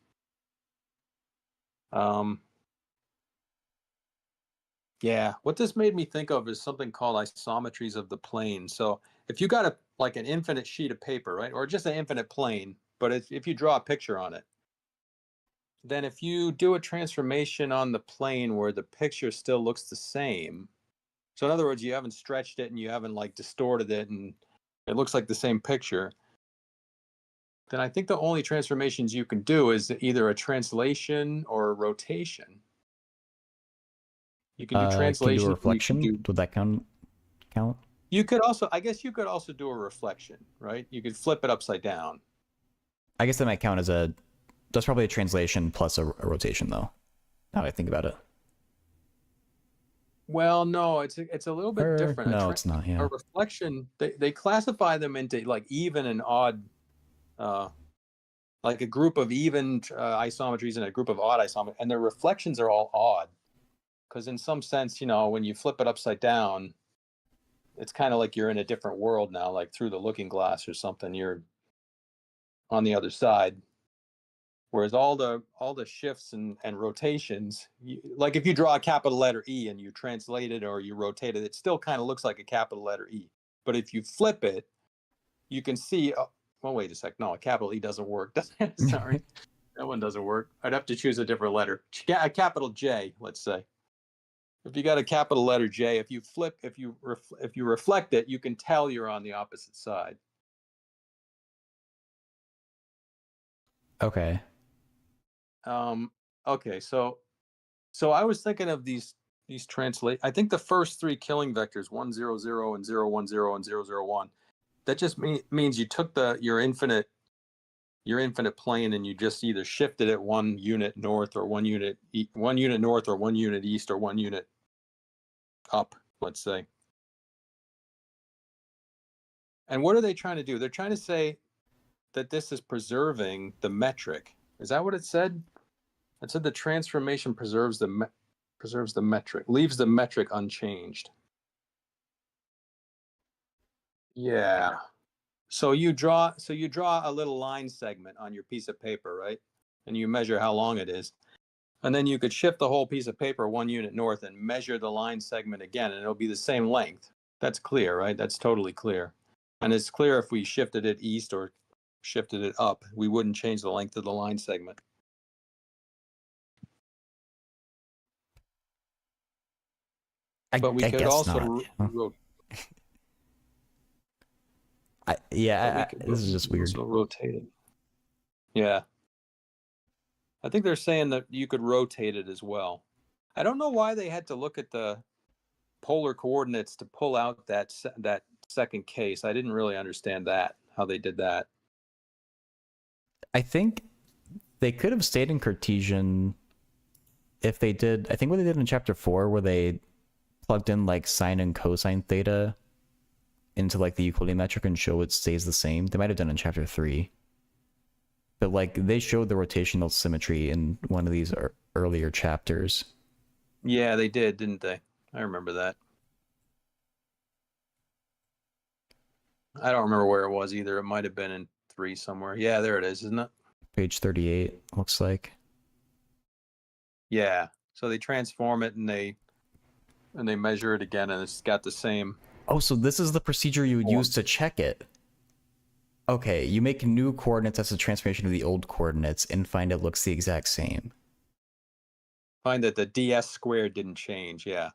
Yeah, what this made me think of is something called isometries of the plane. So if you got like an infinite sheet of paper, right, or just an infinite plane, but if you draw a picture on it, then if you do a transformation on the plane where the picture still looks the same, so in other words, you haven't stretched it and you haven't like distorted it and it looks like the same picture, then I think the only transformations you can do is either a translation or a rotation. You can do Can you do a translation, or you can reflection? do. Would that count? You could also, I guess, you could also do a reflection, right? You could flip it upside down. I guess that might count as that's probably a translation plus a rotation though. Now I think about it. Well, no, it's a little bit different. No, it's not. A Yeah. reflection, they classify them into like even and odd, uh, like a group of even isometries and a group of odd isometries, and their reflections are all odd. Because in some sense, when you flip it upside down, it's kind of like you're in a different world now, like through the looking glass or something. You're on the other side. Whereas all the shifts and rotations, like if you draw a capital letter E and you translate it or you rotate it, it still kind of looks like a capital letter E. But if you flip it, you can see. Oh, well, wait a sec. No, a capital E doesn't work. Sorry, that one doesn't work. I'd have to choose a different letter. A capital J, let's say. If you got a capital letter J, if you reflect it, you can tell you're on the opposite side. Okay. Okay, so I was thinking of these translate. I think the first three killing vectors, 100 and 010 and 001, that just means you took your infinite plane and you just either shifted it 1 unit north or 1 unit north or 1 unit east or 1 unit up, let's say. And what are they trying to do? They're trying to say that this is preserving the metric. Is that what it said? It said the transformation preserves the metric, leaves the metric unchanged. Yeah. So you draw a little line segment on your piece of paper, right? And you measure how long it is. And then you could shift the whole piece of paper 1 unit north and measure the line segment again, and it'll be the same length. That's clear, right? That's totally clear. And it's clear if we shifted it east or shifted it up, we wouldn't change the length of the line segment. But we could guess also not. This is just weird. Also rotate it. Yeah. I think they're saying that you could rotate it as well. I don't know why they had to look at the polar coordinates to pull out that second case. I didn't really understand how they did that. I think they could have stayed in Cartesian if they did. I think what they did in chapter 4, where they plugged in like sine and cosine theta into like the Euclidean metric and show it stays the same. They might have done in chapter 3. But like they showed the rotational symmetry in one of these earlier chapters. Yeah, they did, didn't they? I remember that. I don't remember where it was either. It might have been in 3 somewhere. Yeah, there it is, isn't it? Page 38 looks like. Yeah. So they transform it and they measure it again, and it's got the same. Oh, so this is the procedure you would use to check it. Okay, you make new coordinates as a transformation of the old coordinates and find it looks the exact same. find that the ds squared didn't change. Yeah.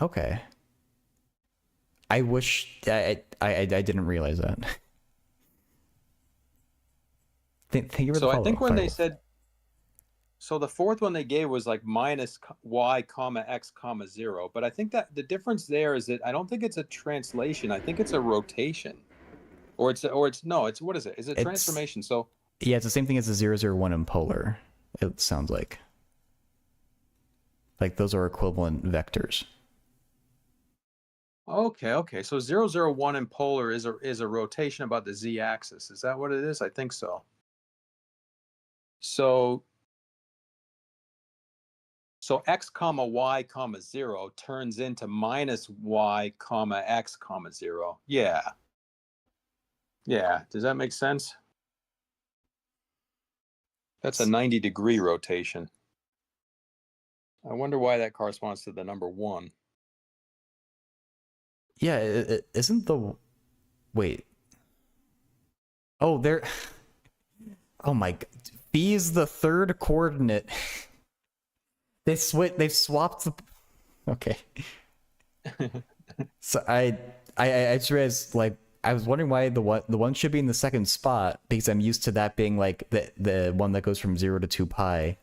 Okay. I wish I didn't realize that. Thank you for the So I follow, think when they Firewolf. said, so the fourth one they gave was like minus y comma x comma 0, but I think that the difference there is that I don't think it's a translation. I think it's a rotation, or it's no, it's, what is it? Is it It's transformation? So yeah, it's the same thing as the 001 in polar. It sounds like those are equivalent vectors. okay, so 001 in polar is a rotation about the z-axis. Is that what it is? I think so. So x comma y comma 0 turns into minus y comma x comma 0. Yeah. Does that make sense? That's a 90-degree rotation. I wonder why that corresponds to the number 1. Yeah, it isn't the wait. Oh, there. Oh my god. B is the third coordinate. They've swapped the. Okay. So I just realized, like, I was wondering why the one should be in the second spot, because I'm used to that being like the one that goes from 0 to 2 pi.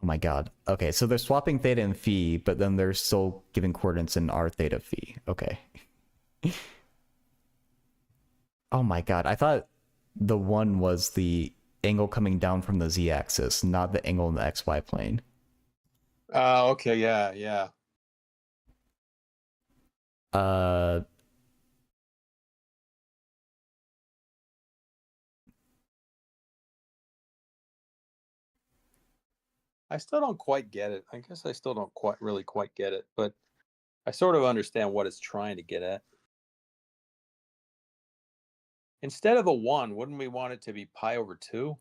Oh my god. Okay, so they're swapping theta and phi, but then they're still giving coordinates in r theta phi. Okay. Oh my god. I thought the one was the angle coming down from the z-axis, not the angle in the xy plane. Okay, yeah. Uh, I still don't quite get it. I guess I still don't really quite get it, but I sort of understand what it's trying to get at. Instead of a 1, wouldn't we want it to be pi over 2?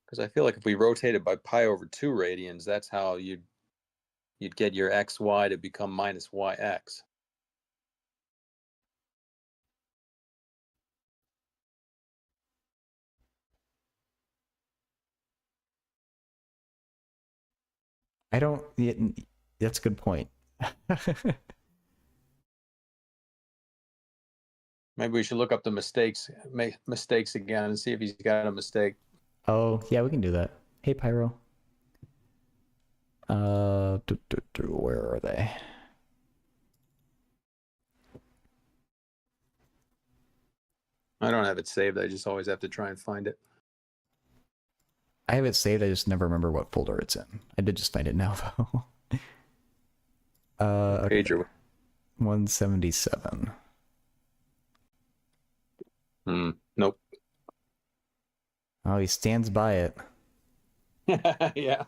Because I feel like if we rotated by pi over 2 radians, that's how you'd get your xy to become minus yx. I don't. Yeah, that's a good point. Maybe we should look up the mistakes again and see if he's got a mistake. Oh yeah, we can do that. Hey Pyro. Where are they? I don't have it saved. I just always have to try and find it. I have it saved. I just never remember what folder it's in. I did just find it now though. Okay. 177. Nope. Oh, he stands by it. Yeah.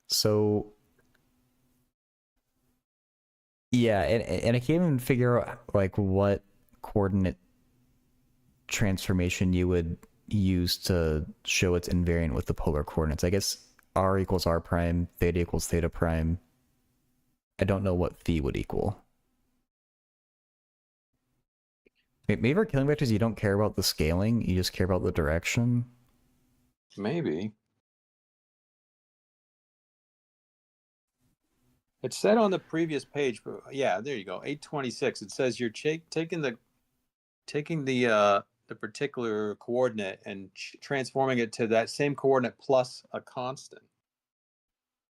So yeah, and I can't even figure out like what coordinate transformation you would use to show it's invariant with the polar coordinates. I guess r equals r prime, theta equals theta prime. I don't know what phi would equal. Maybe for killing vectors, you don't care about the scaling, you just care about the direction. Maybe. It said on the previous page, yeah, there you go, 826. It says you're taking the particular coordinate and transforming it to that same coordinate plus a constant.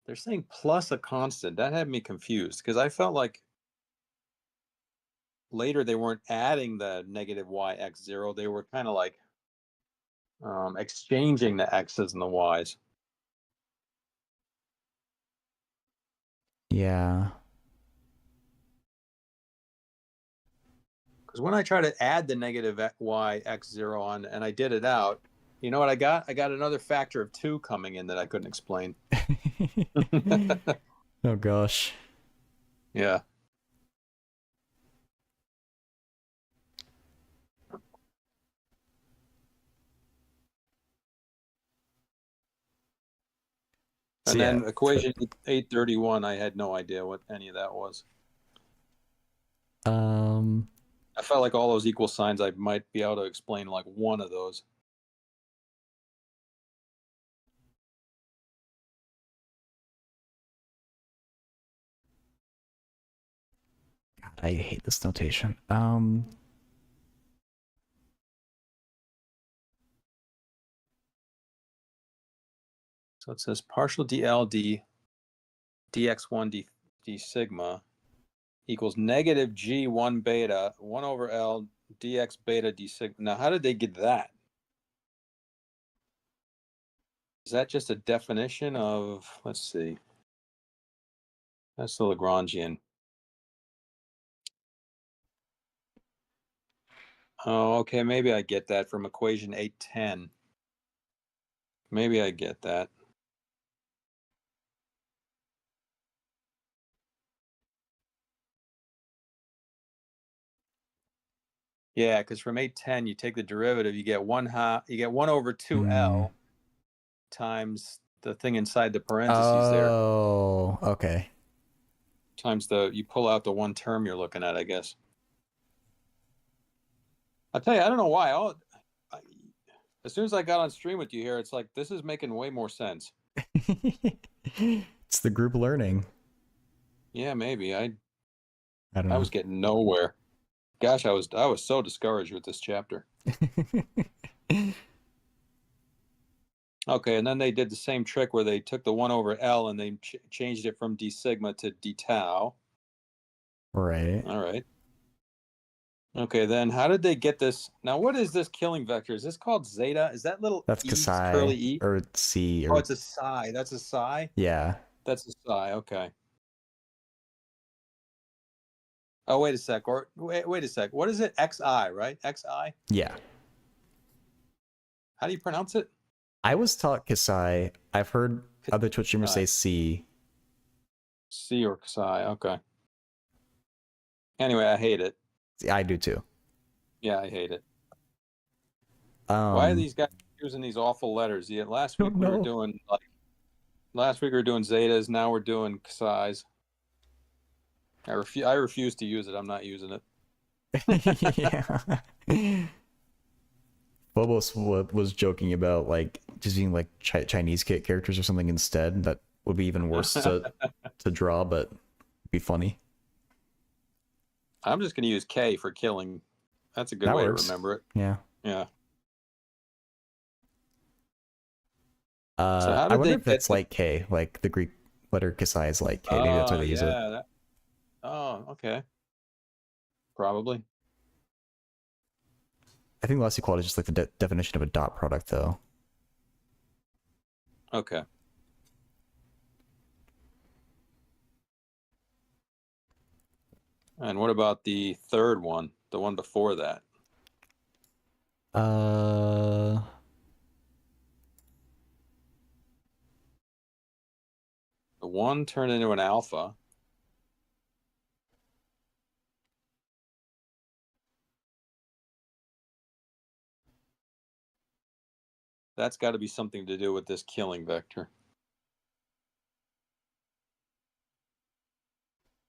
They're saying plus a constant. That had me confused because I felt like later they weren't adding the negative yx0. They were kind of like exchanging the x's and the y's. Yeah. Because when I try to add the negative yx0 on and I did it out, you know what I got? I got another factor of 2 coming in that I couldn't explain. Oh gosh. Yeah. So And yeah, then equation 831, I had no idea what any of that was. um, I felt like all those equal signs, I might be able to explain like one of those. God, I hate this notation. So it says partial dl dx1 d sigma equals negative g1 beta 1 over l dx beta d sigma. Now, how did they get that? Is that just a definition of, let's see, that's the Lagrangian. Oh, okay, maybe I get that from equation 810. Maybe I get that. Yeah, because from 810 you take the derivative, you get you get 1 over 2l times the thing inside the parentheses there, Oh, okay. times you pull out the one term you're looking at, I guess. I'll tell you, I don't know why. I, as soon as I got on stream with you here, it's like this is making way more sense. It's the group learning. Yeah, maybe. I don't I know. was getting nowhere. Gosh, I was so discouraged with this chapter. Okay, and then they did the same trick where they took the 1 over L and they changed it from d sigma to d tau. Right. All right. Okay, then how did they get this? Now, what is this killing vector? Is this called zeta? Is that little That's e curly Kasai e? or C Oh, or it's a psi. That's a psi? yeah. That's a psi. Okay. Oh, wait a sec. Or wait a sec. What is it? Xi, right? Xi? Yeah. How do you pronounce it? I was taught Kasai. I've heard other Twitch streamers say Xi. C. C or psi. Okay. Anyway, I hate it. I do too. Yeah, I hate it. Why are Um, these guys using these awful letters? Yeah, I don't know. last week we were doing zetas. Now we're doing psis. I refuse to use it. I'm not using it. Yeah. Phobos was joking about like just being like Chinese characters or something instead. That would be even worse to draw, but be funny. I'm just going to use K for killing. That's a good That way to works. remember it. Yeah. Yeah. So how I did wonder they if get that's the? like K, like the Greek letter Kasai is like K. Maybe that's why Oh they use it. yeah. Oh, okay. Probably. I think loss equality is just like the definition of a dot product, though. Okay. And what about the third one? The one before that? Uh, The one turned into an alpha. That's got to be something to do with this killing vector.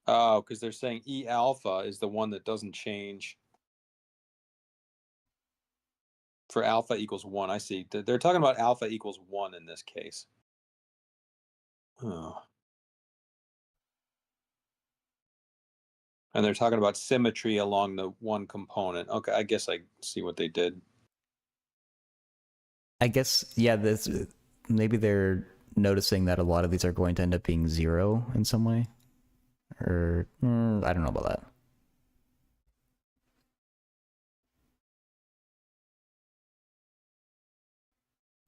Oh, because they're saying E alpha is the one that doesn't change for alpha equals 1. I see. They're talking about alpha equals 1 in this case. Oh. And they're talking about symmetry along the one component. Okay, I guess I see what they did. I guess yeah. This maybe they're noticing that a lot of these are going to end up being 0 in some way, or I don't know about that.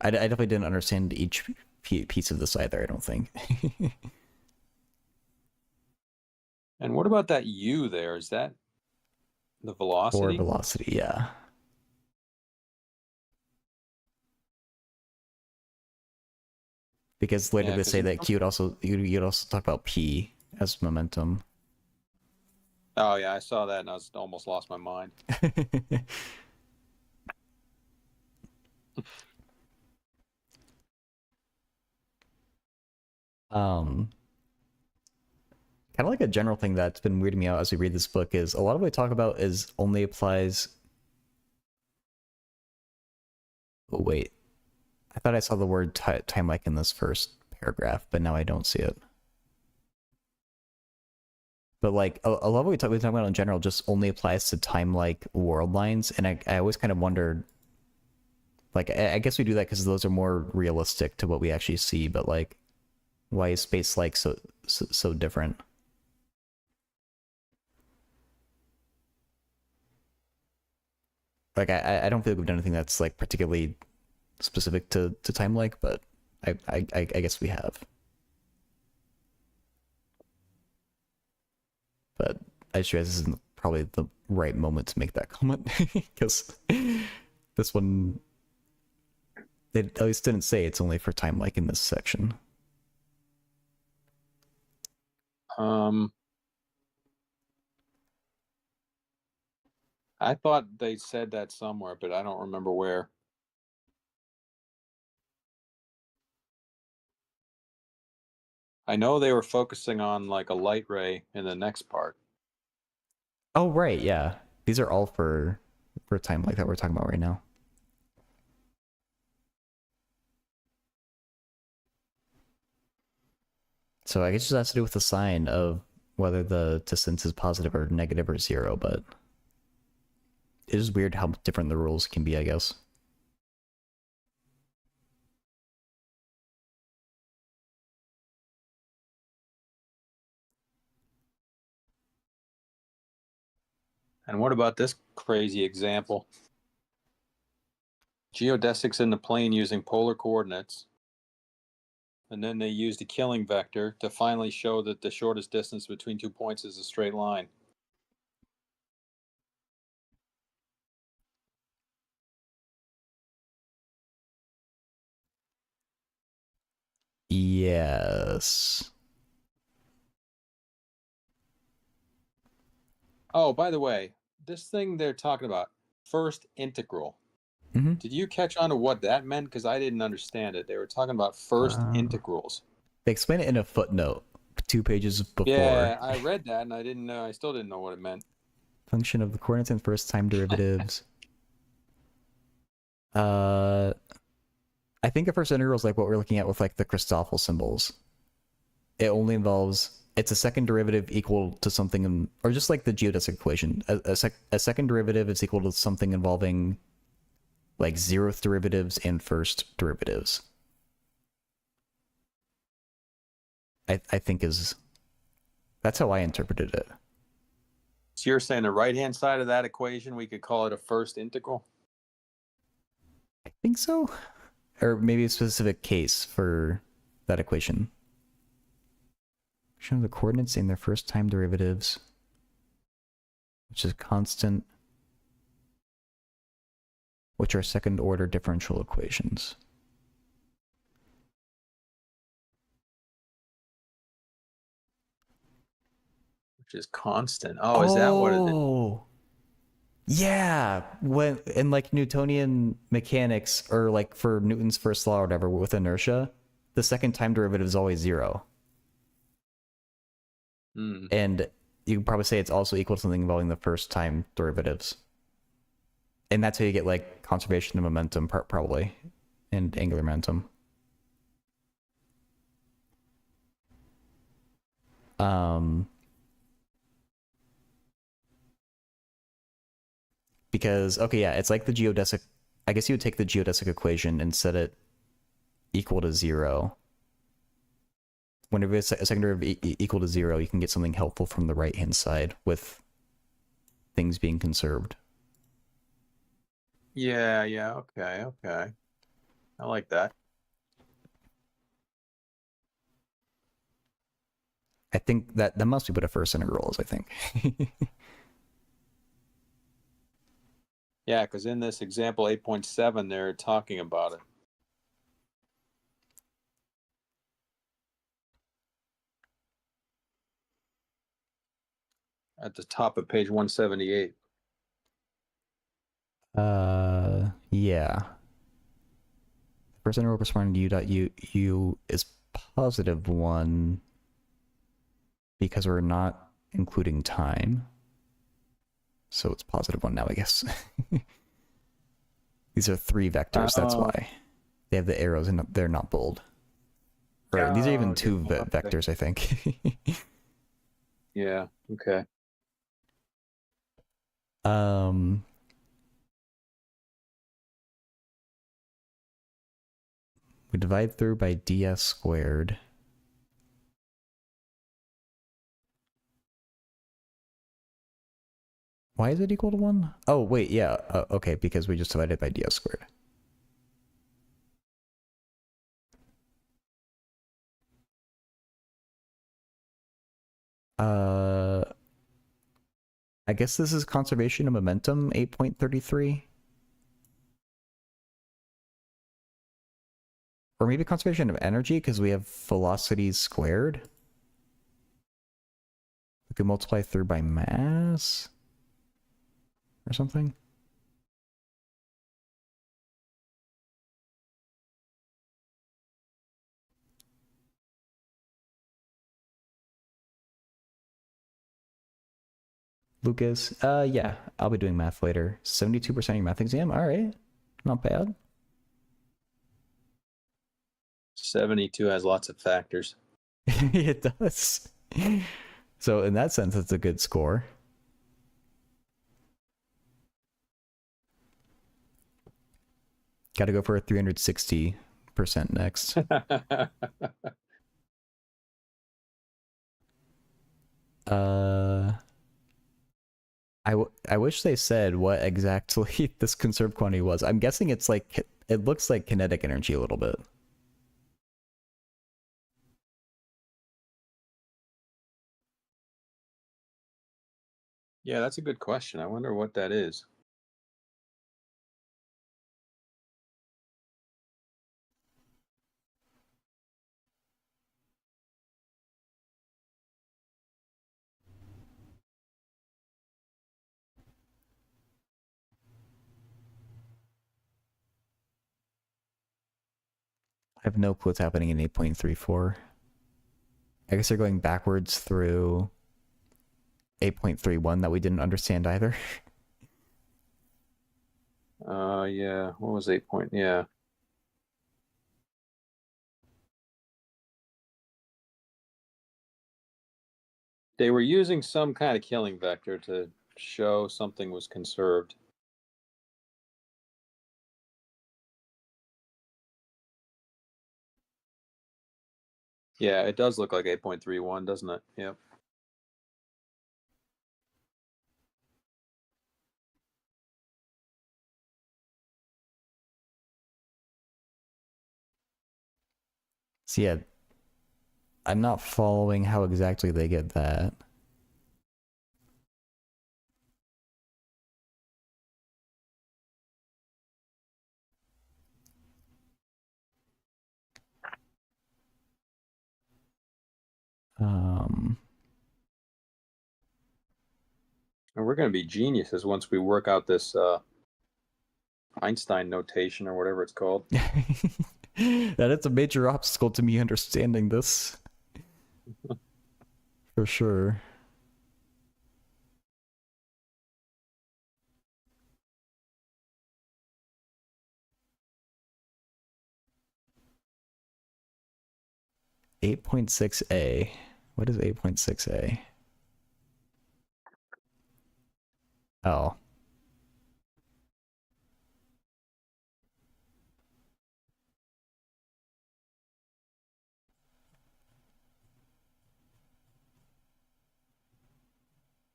I definitely didn't understand each piece of this either. I don't think. And what about that U there? Is that the Or velocity? velocity, yeah. Because later Yeah, they because say that Q would also you'd also talk about P as momentum. oh yeah, I saw that and I was almost lost my mind. um, kind of like a general thing that's been weirding me out as we read this book is a lot of what we talk about is only applies. Oh wait, I thought I saw the word time like in this first paragraph, but now I don't see it. But like a lot of what we talk about in general just only applies to time like world lines, and I always kind of wondered, like I guess we do that because those are more realistic to what we actually see, but like why is space like so different? Like I don't feel like we've done anything that's like particularly specific to time like, but I guess we have. But I just realize this isn't probably the right moment to make that comment because this one they at least didn't say it's only for time like in this section. Um, I thought they said that somewhere, but I don't remember where. I know they were focusing on like a light ray in the next part. Oh right, yeah. These are all for time like that we're talking about right now. So I guess it just has to do with the sign of whether the distance is positive or negative or zero, but it is weird how different the rules can be, I guess. And what about this crazy example? Geodesics in the plane using polar coordinates. And then they used a killing vector to finally show that the shortest distance between 2 points is a straight line. Yes. Oh, by the way, this thing they're talking about, first integral. Mm-hmm. Did you catch on to what that meant? Because I didn't understand it. They were talking about first integrals. They explain it in a footnote 2 pages before. Yeah, I read that and I didn't know. I still didn't know what it meant. Function of the coordinates and first time derivatives. Uh, I think a first integral is like what we're looking at with like the Christoffel symbols. It only involves it's a second derivative equal to something, or just like the geodesic equation. A second derivative is equal to something involving like zeroth derivatives and first derivatives. I think is that's how I interpreted it. So you're saying the right-hand side of that equation, we could call it a first integral? I think so, or maybe a specific case for that equation. Show the coordinates in their first time derivatives, which is constant, which are second order differential equations. Which is constant. Oh, is that what it is? Oh, yeah. When in like Newtonian mechanics or like for Newton's first law or whatever with inertia, the second time derivative is always zero. Hmm. And you can probably say it's also equal to something involving the first time derivatives. And that's how you get like conservation of momentum, probably, and angular momentum. Um, because okay, yeah, it's like the geodesic. I guess you would take the geodesic equation and set it equal to zero. Whenever it's a second derivative equal to zero, you can get something helpful from the right hand side with things being conserved. Yeah, yeah, okay, okay. I like that. I think that must be what a first integral is. I think. Yeah, because in this example 8.7, they're talking about it. at the top of page 178. Yeah. First interval corresponding to u is positive 1 because we're not including time. So it's positive 1 now, I guess. These are 3 vectors, that's why. They have the arrows and they're not bold. Or these are even 2 vectors, I think. Yeah, okay. We divide through by ds squared. Why is it equal to 1? Oh, wait, yeah. Okay, because we just divided by ds squared. I guess this is conservation of momentum 8.33. Or maybe conservation of energy because we have velocities squared. We could multiply through by mass or something. Lucas, yeah, I'll be doing math later. 72% of your math exam, all right, not bad. 72 has lots of factors. It does. So in that sense, it's a good score. Got to go for a 360% next. I wish they said what exactly this conserved quantity was. I'm guessing it's like, it looks like kinetic energy a little bit. Yeah, that's a good question. I wonder what that is. I have no clue what's happening in 8.34. I guess they're going backwards through 8.31 that we didn't understand either. Yeah, what was 8 point? Yeah. They were using some kind of killing vector to show something was conserved. Yeah, it does look like 8.31, doesn't it? Yep. So yeah, I'm not following how exactly they get that. And we're going to be geniuses once we work out this Einstein notation or whatever it's called. That is a major obstacle to me understanding this. For sure. (8.6a). What is 8.6a? Oh.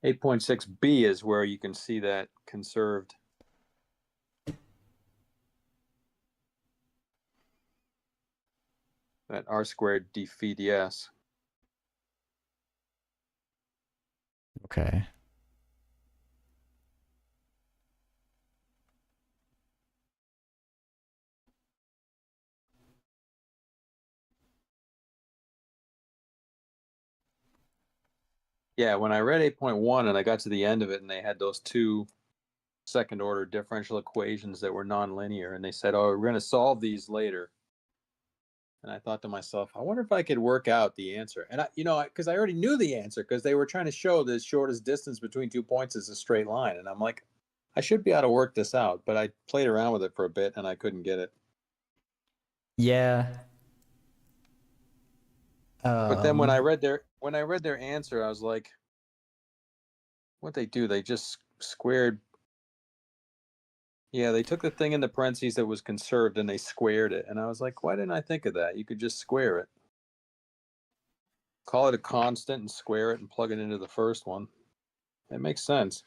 Eight 8.6b is where you can see that conserved. That r squared d phi ds. Okay. Yeah, when I read 8.1 and I got to the end of it and they had those two second order differential equations that were nonlinear and they said, oh, we're going to solve these later. And I thought to myself, I wonder if I could work out the answer. And because I already knew the answer because they were trying to show the shortest distance between 2 points is a straight line. And I'm like, I should be able to work this out. But I played around with it for a bit and I couldn't get it. Yeah. But then when Um, I read their answer, I was like, what they do? They just squared. Yeah, they took the thing in the parentheses that was conserved and they squared it. And I was like, why didn't I think of that? You could just square it. Call it a constant and square it and plug it into the first one. It makes sense.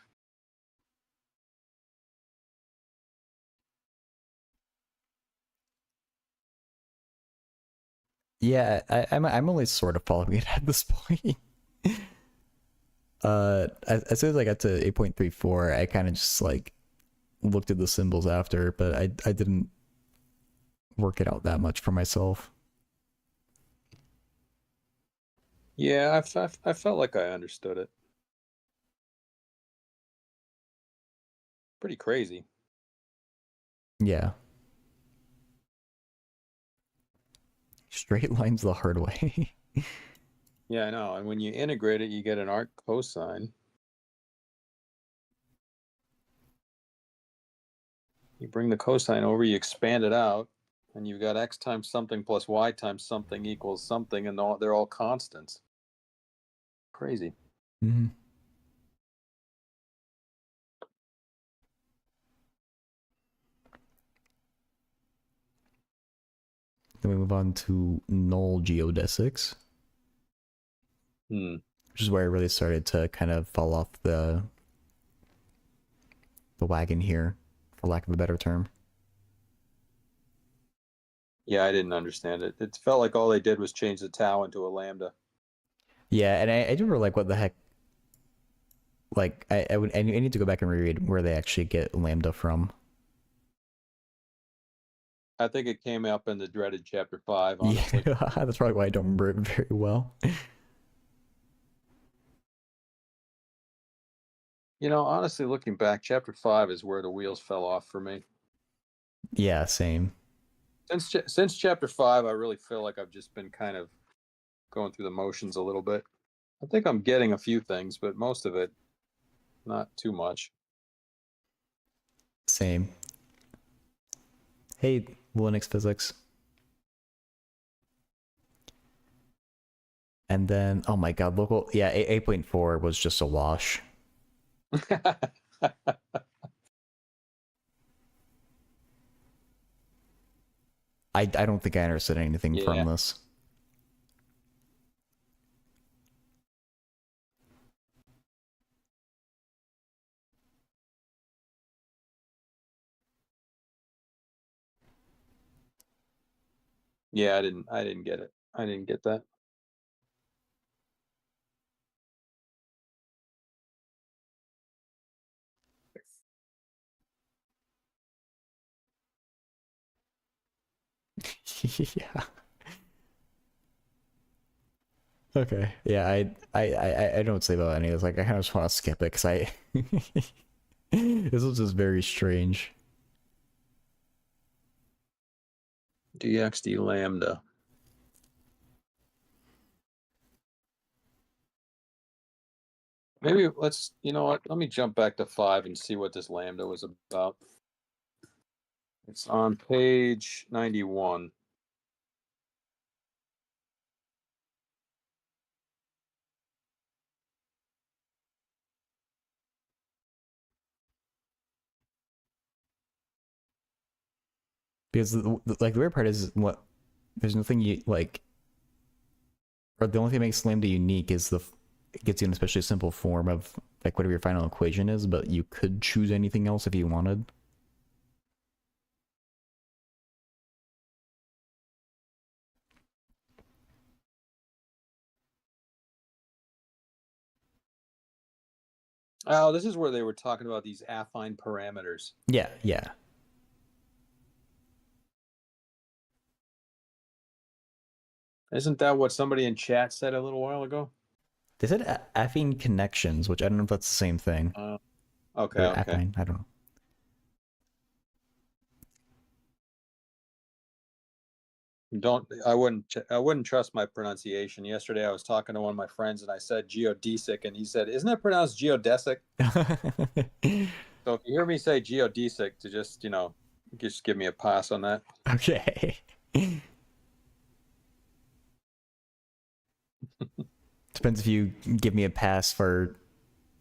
yeah, I'm only sort of following it at this point. As soon as I got to 8.34, I kind of just like looked at the symbols after, but I didn't work it out that much for myself. Yeah, I felt like I understood it. Pretty crazy. Yeah. Straight lines the hard way. Yeah, I know. And when you integrate it, you get an arc cosine. You bring the cosine over, you expand it out, and you've got x times something plus y times something equals something, and they're all constants. Crazy. Mm-hmm. Then we move on to null geodesics, Hmm. which is where I really started to kind of fall off the wagon here, for lack of a better term. Yeah, I didn't understand it. It felt like all they did was change the tau into a lambda. Yeah, and I do remember like what the heck. Like I need to go back and reread where they actually get lambda from. I think it came up in the dreaded chapter 5, Yeah, honestly. that's probably why I don't remember it very well. Honestly, looking back, chapter 5 is where the wheels fell off for me. Yeah, same. Since chapter 5, I really feel like I've just been kind of going through the motions a little bit. I think I'm getting a few things, but most of it, not too much. Same. Hey, Linux physics. And then, oh my god, local. Yeah, 8.4 was just a wash. I don't think I understood anything from Yeah. this. Yeah, I didn't get it. I didn't get that. Yeah. Okay. Yeah, I don't say about any of this. Like, I kind of just want to skip it because I. This was just very strange. dxd lambda. Maybe you know what? Let me jump back to 5 and see what this lambda was about. It's on page 91. Because like the weird part is what there's nothing you like, or the only thing that makes lambda unique is it gets you an especially simple form of like whatever your final equation is, but you could choose anything else if you wanted. Oh, this is where they were talking about these affine parameters. Yeah, yeah. Isn't that what somebody in chat said a little while ago? They said affine connections, which I don't know if that's the same thing. Okay, Or okay. affine, I don't know. I wouldn't trust my pronunciation. Yesterday I was talking to one of my friends and I said geodesic and he said, "Isn't it pronounced geodesic?" So if you hear me say geodesic, to just give me a pass on that. Okay. Depends if you give me a pass for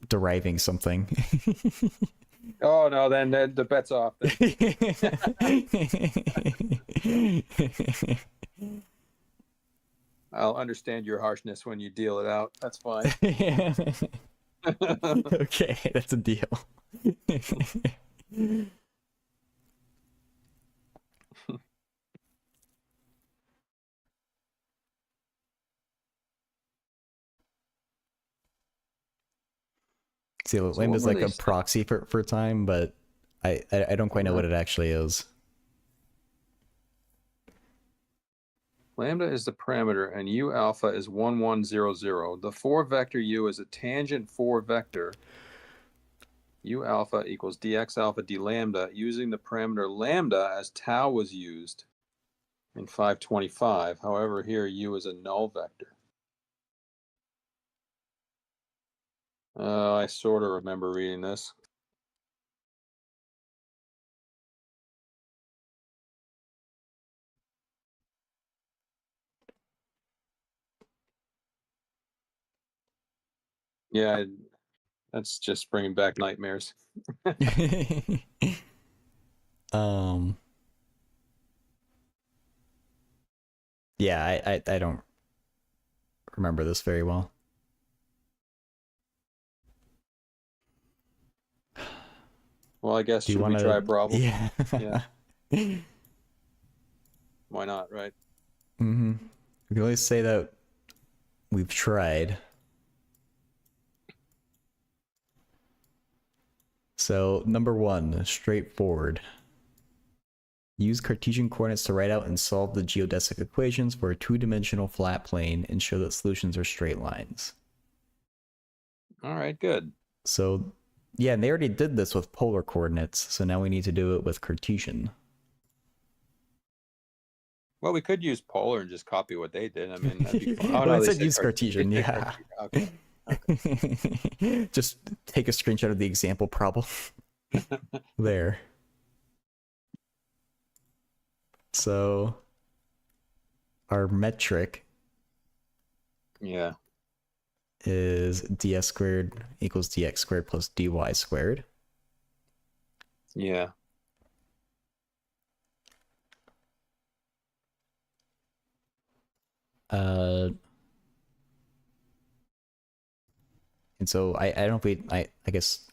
deriving something. Oh no, then the bet's off then. I'll understand your harshness when you deal it out. That's fine. Okay, that's a deal. See, So lambda what is were like they a saying? proxy for time, but I don't quite know Uh-huh. what it actually is. Lambda is the parameter and U alpha is 1100. The 4 vector U is a tangent 4 vector. U alpha equals dx alpha d lambda using the parameter lambda as tau was used in 525. However, here U is a null vector. I sort of remember reading this. Yeah, that's just bringing back nightmares. um yeah, I don't remember this very well. Well, I guess Do you should want we try to? a problem? Yeah. Yeah, why not, right? Mm-hmm. We can always say that we've tried. So number one, straightforward. Use Cartesian coordinates to write out and solve the geodesic equations for a two-dimensional flat plane and show that solutions are straight lines. All right, good. So yeah, and they already did this with polar coordinates, so now we need to do it with Cartesian. Well, we could use polar and just copy what they did. I mean, that'd be fun. Oh Well, no, it they said said use Cartesian, yeah. Okay. Okay. Just take a screenshot of the example problem there. So our metric Yeah. is ds squared equals dx squared plus dy squared. Yeah. And so I don't know if we, I guess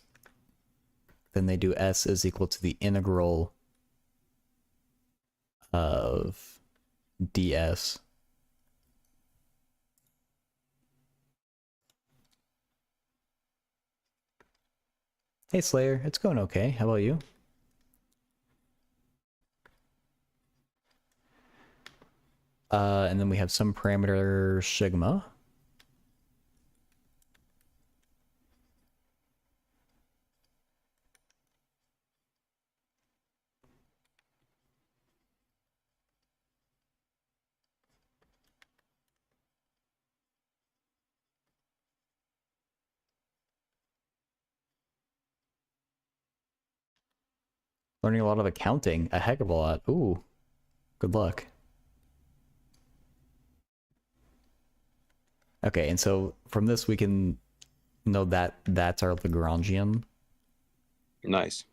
then they do s is equal to the integral of ds. Hey Slayer, it's going okay. How about you? And then we have some parameter sigma. Learning a lot of accounting, a heck of a lot. Ooh, good luck. Okay, and so from this we can know that that's our Lagrangian. Nice.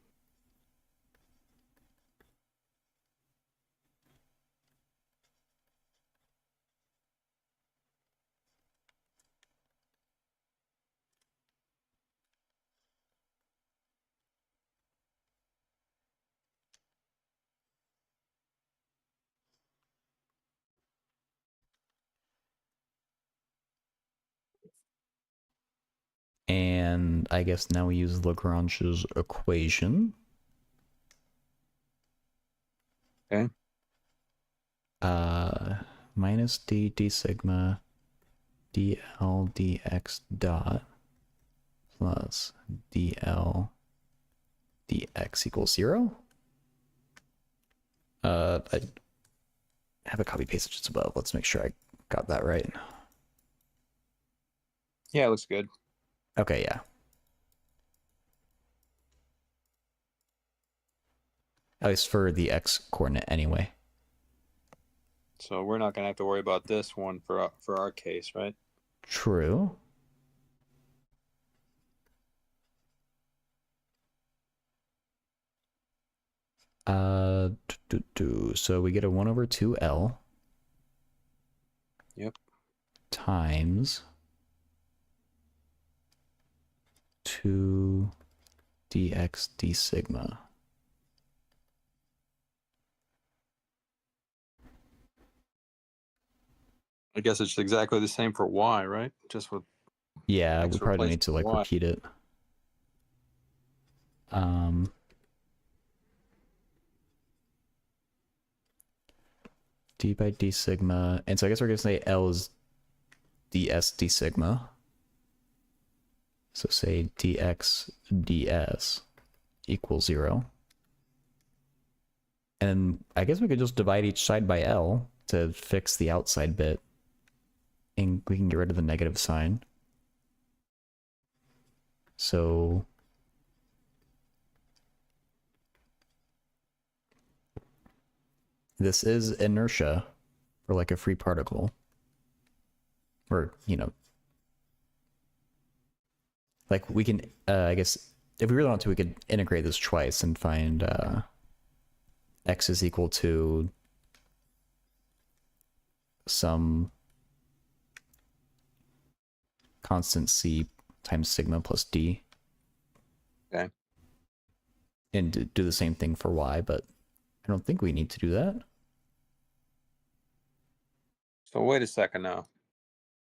And I guess now we use Lagrange's equation. Okay. Minus d sigma dl dx dot plus dl dx equals 0. I have a copy paste just above. Let's make sure I got that right. Yeah, it looks good. Okay, yeah. At least for the x coordinate anyway. So we're not going to have to worry about this one for our case, right? True. So we get a 1 over 2L. Yep. Times 2 dx d sigma. I guess it's exactly the same for y, right? Just with Yeah, we x probably don't replaced need to with like y. repeat it. D by d sigma. And so I guess we're going to say L is ds d sigma. So say dx ds equals 0. And I guess we could just divide each side by L to fix the outside bit. And we can get rid of the negative sign. So this is inertia for like a free particle. Or, you know, like we can, I guess, if we really want to, we could integrate this twice and find x is equal to some constant c times sigma plus d. Okay. And do the same thing for y, but I don't think we need to do that. So wait a second now.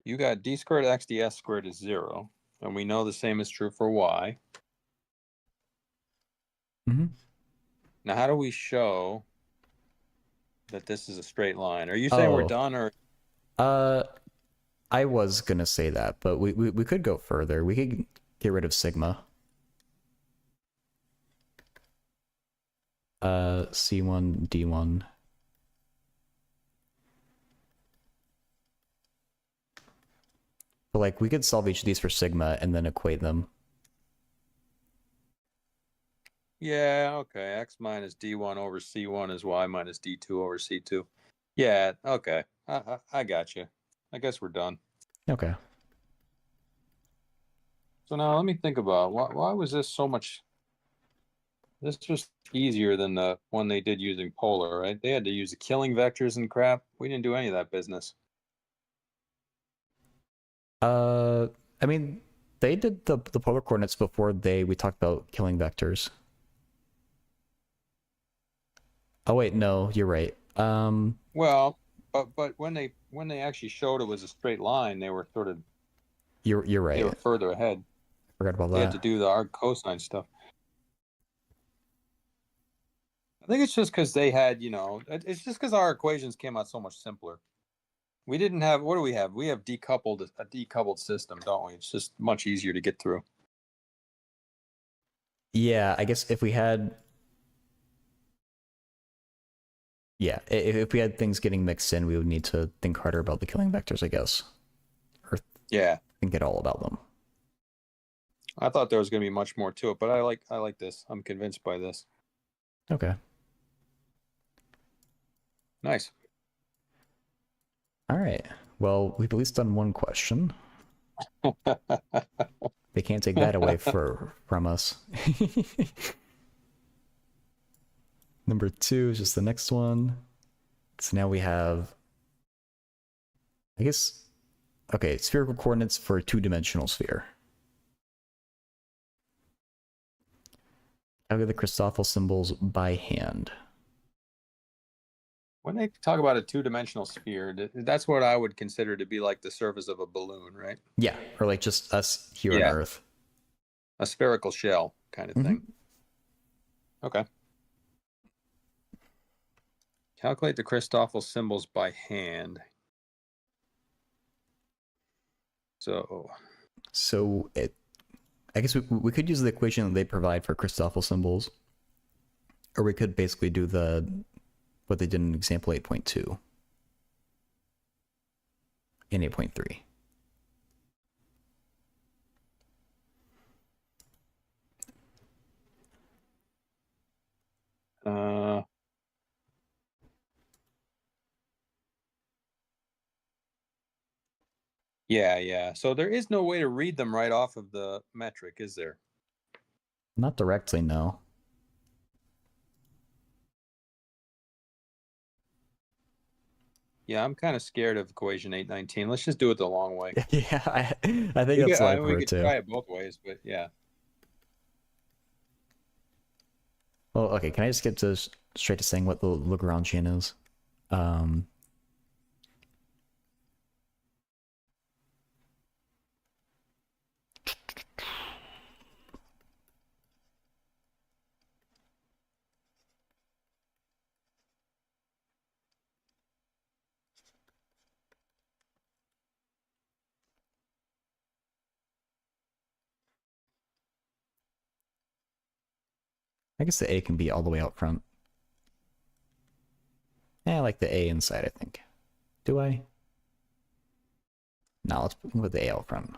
You got d squared x ds squared is 0. And we know the same is true for y. Mm-hmm. Now, how do we show that this is a straight line? Are you saying we're Oh, done or? I was gonna say that, but we could go further. We could get rid of sigma. C1, D1. But like we could solve each of these for sigma and then equate them. Yeah, okay. X minus d1 over c1 is y minus d2 over c2. Yeah, okay. I got you. I guess we're done. Okay. So now let me think about why was this so much. This was easier than the one they did using polar, right? They had to use the killing vectors and crap. We didn't do any of that business. I mean, they did the polar coordinates before we talked about killing vectors. Oh wait, no, you're right. Well, but when they actually showed it was a straight line, they were sort of you're they right. were further ahead. Forgot about They had to that. do the arc cosine stuff. I think it's just because they had, it's just because our equations came out so much simpler. We didn't have, what do we have? We have a decoupled system, don't we? It's just much easier to get through. Yeah, I guess if we had, yeah, if we had things getting mixed in, we would need to think harder about the killing vectors, I guess, or Yeah, think at all about them. I thought there was going to be much more to it, but I like this. I'm convinced by this. Okay. Nice. All right. Well, we've at least done one question. They can't take that away from us. Number 2 is just the next one. So now we have, I guess, okay, spherical coordinates for a 2-dimensional sphere. Calculate the Christoffel symbols by hand. When they talk about a two-dimensional sphere, that's what I would consider to be like the surface of a balloon, right? Yeah, or like just us here on Yeah. Earth. A spherical shell kind of thing. Okay. Calculate the Christoffel symbols by hand. So I guess we could use the equation that they provide for Christoffel symbols, or we could basically do what they did in example 8.2 and 8.3. Yeah. So there is no way to read them right off of the metric, is there? Not directly, no. Yeah, I'm kind of scared of equation 819. Let's just do it the long way. Yeah, I think that's what I We prefer could too. try it both ways, but yeah. Well, okay, can I just get to straight to saying what the Lagrangian is? Um, I guess the A can be all the way out front. Yeah, I like the A inside, I think. Do I? No, let's put the A out front.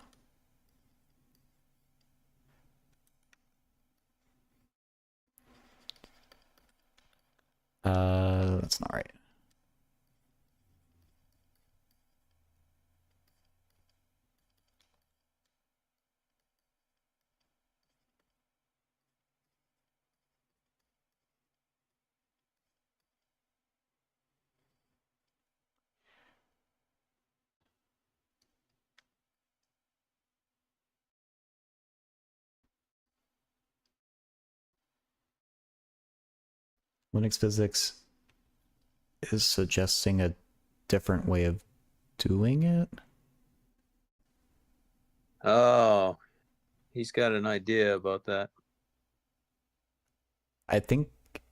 That's not right. Linux physics is suggesting a different way of doing it. Oh, he's got an idea about that. I think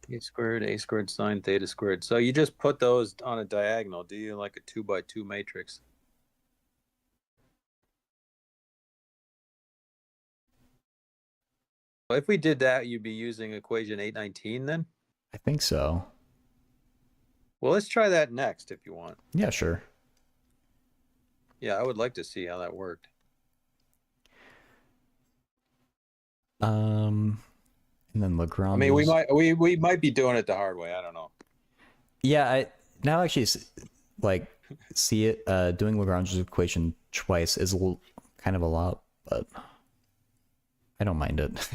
A squared sine theta squared. So you just put those on a diagonal, do you, like a 2 by 2 matrix? Well, if we did that, you'd be using equation 819 then? I think so. Well, let's try that next if you want. Yeah, sure. Yeah, I would like to see how that worked. And then Lagrange. I mean, we might be doing it the hard way. I don't know. Yeah, I now actually like see it. Doing Lagrange's equation twice is kind of a lot, but I don't mind it.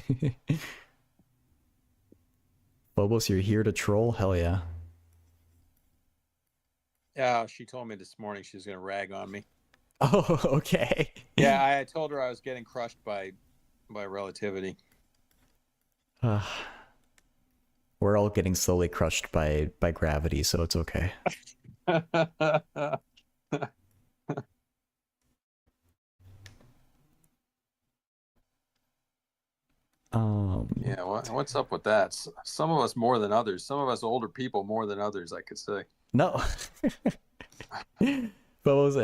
Phobos, you're here to troll? Hell yeah. Yeah, she told me this morning she was going to rag on me. Oh, okay. Yeah, I told her I was getting crushed by relativity. We're all getting slowly crushed by gravity, so it's okay. Yeah, what's up with that? Some of us more than others. Some of us older people more than others, I could say. No. Phobos,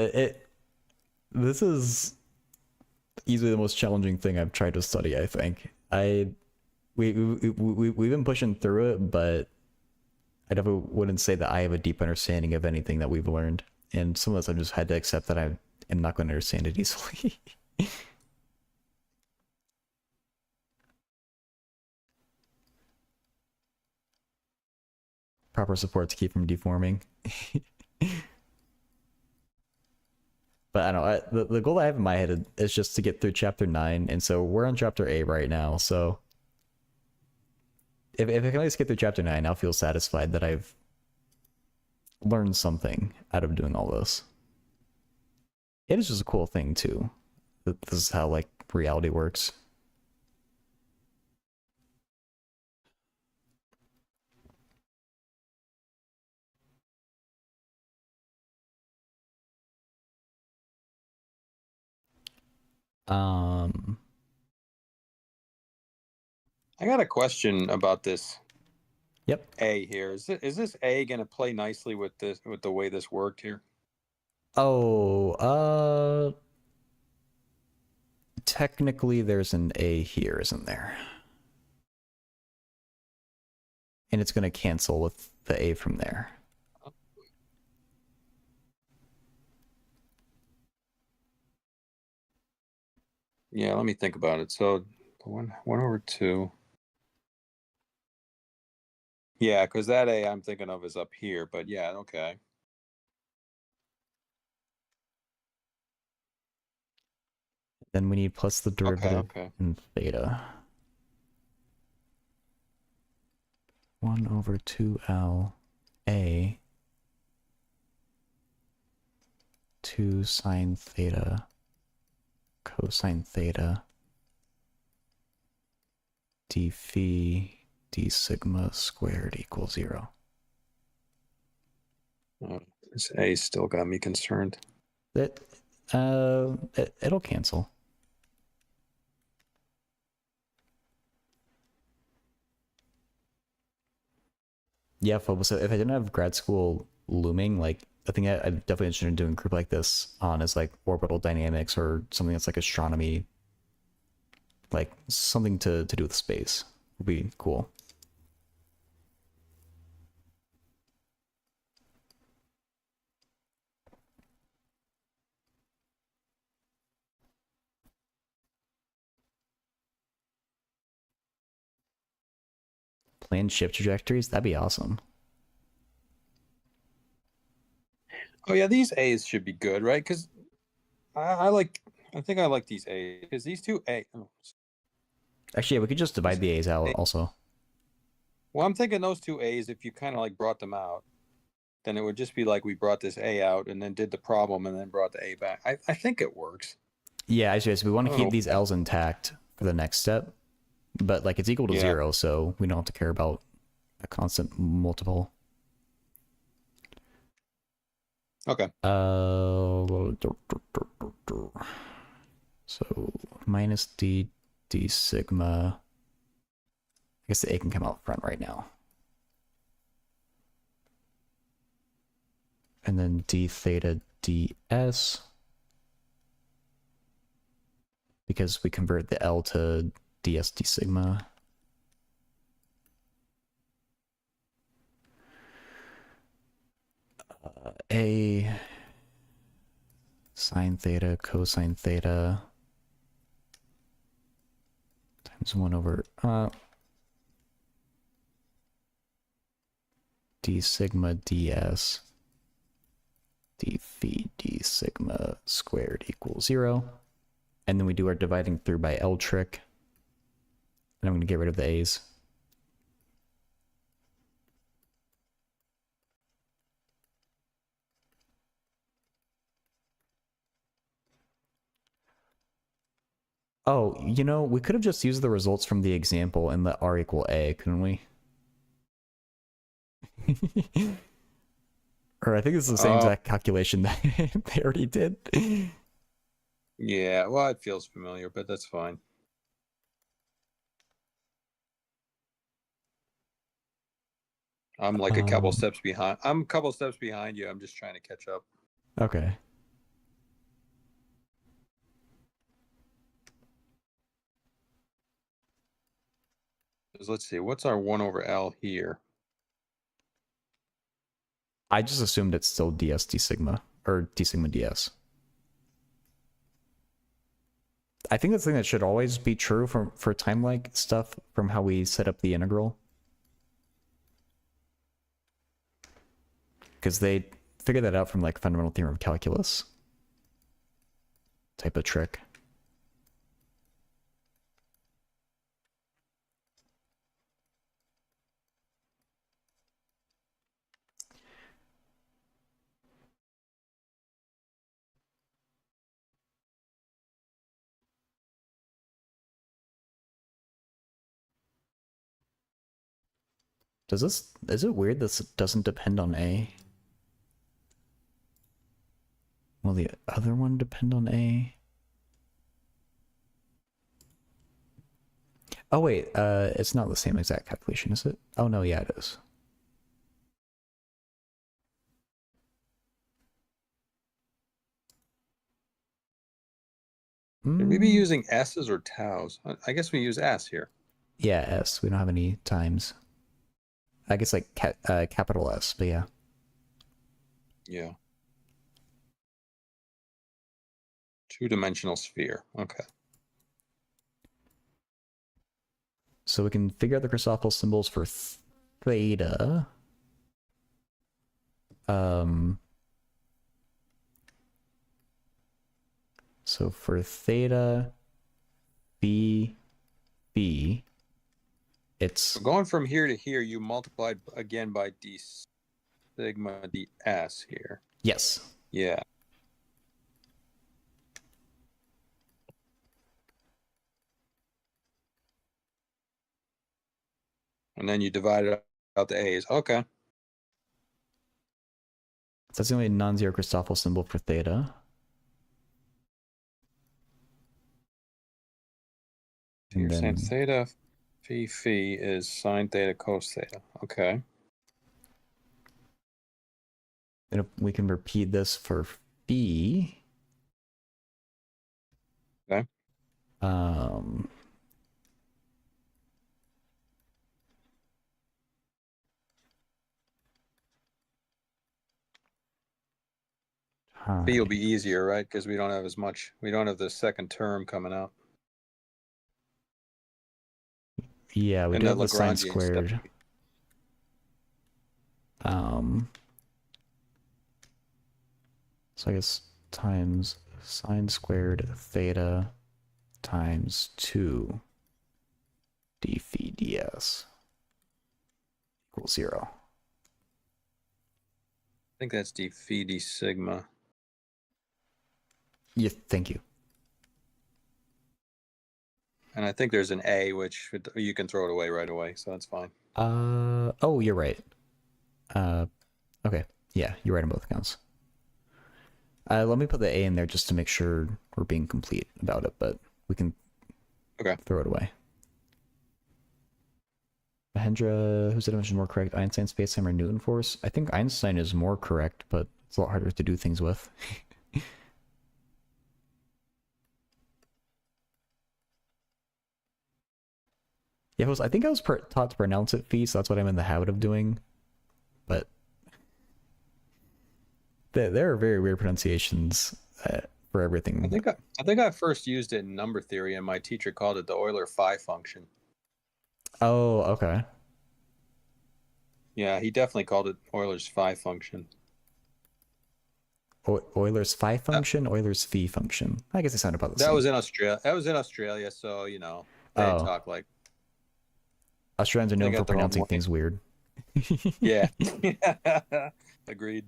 this is easily the most challenging thing I've tried to study, I think. We've been pushing through it, but I definitely wouldn't say that I have a deep understanding of anything that we've learned. And some of this I've just had to accept that I am not going to understand it easily. Proper support to keep from deforming. But I don't know, the goal I have in my head is just to get through chapter 9, and so we're on chapter 8 right now, so if I can at least get through chapter 9, I'll feel satisfied that I've learned something out of doing all this. It is just a cool thing too. This is how like reality works. Um I got a question about this yep. A here. Is this A going to play nicely with the way this worked here? Oh, technically there's an A here, isn't there? And it's going to cancel with the A from there. Yeah, let me think about it. So 1/2. Yeah, because that A I'm thinking of is up here, but yeah, okay. Then we need plus the derivative Okay. in theta. 1/2L A 2 sine theta cosine theta d phi d sigma squared equals 0. This A still got me concerned. It'll cancel. Yeah, folks, so if I didn't have grad school looming, like, I think I'm definitely interested in doing a group like this on is like orbital dynamics or something that's like astronomy, like something to do with space would be cool. Planned shift trajectories, that'd be awesome. Oh yeah, these A's should be good, right? Because I think I like these A's because these two A. Oh, Actually, yeah, we could just divide the A's out A. also. Well, I'm thinking those two A's, if you kind of like brought them out, then it would just be like we brought this A out and then did the problem and then brought the A back. I think it works. Yeah, actually, so we want I to don't keep know. these L's intact for the next step, but like it's equal to Yeah. 0, so we don't have to care about a constant multiple. Okay. So minus d sigma. I guess the A can come out front right now. And then d theta ds. Because we convert the L to ds d sigma. A sine theta cosine theta times 1 over d sigma ds d phi d sigma squared equals 0. And then we do our dividing through by L trick. And I'm going to get rid of the A's. Oh, you know, we could have just used the results from the example and let R equal A, couldn't we? Or I think it's the same exact calculation that they already did. Yeah, well, it feels familiar, but that's fine. I'm like a couple steps behind. I'm a couple steps behind you. I'm just trying to catch up. Okay. Let's see. What's our 1/L here? I just assumed it's still ds d sigma, or d sigma ds. I think that's the thing that should always be true for time-like stuff from how we set up the integral. Because they figured that out from like fundamental theorem of calculus type of trick. Is it weird this doesn't depend on A? Will the other one depend on A? Oh wait, it's not the same exact calculation, is it? Oh no, yeah, it is. Should we be Mm, using S's or taus? I guess we use S here. yeah, S. We don't have any times. I guess like capital S, but yeah. Yeah. Two-dimensional sphere. Okay. So we can figure out the Christoffel symbols for theta. So for theta, B, it's So going from here to here, you multiplied again by d sigma ds here. yes. Yeah. And then you divided out the a's. Okay. So that's the only non-zero Christoffel symbol for theta. So And you're saying then theta phi is sine theta cos theta. Okay. then we can repeat this for phi. Okay. Um, Phi will be easier, right? Because we don't have as much. We don't have the second term coming out. yeah, we And do the have the sine Lagrangian stuff. squared. So I guess times sine squared theta times 2 d phi ds equals 0. I think that's d phi d sigma. Yeah, thank you. And I think there's an a, which you can throw it away right away, so that's fine. Oh, you're right. Okay. Yeah, you're right on both accounts. Let me put the A in there just to make sure we're being complete about it, but we can throw it away. Mahendra, whose dimension is more correct, Einstein spacetime or Newton force? I think Einstein is more correct, but it's a lot harder to do things with. Yeah, I think I was taught to pronounce it phi, so that's what I'm in the habit of doing. But there are very weird pronunciations for everything. I think I first used it in number theory, and my teacher called it the Euler phi function. Oh, okay. Yeah, he definitely called it Euler's phi function. Euler's phi function, Euler's phi function. I guess they sound about the That same. was in Australia. That was in Australia, so they talk like Australians are they known for got their own pronouncing way. things weird. Yeah. Agreed.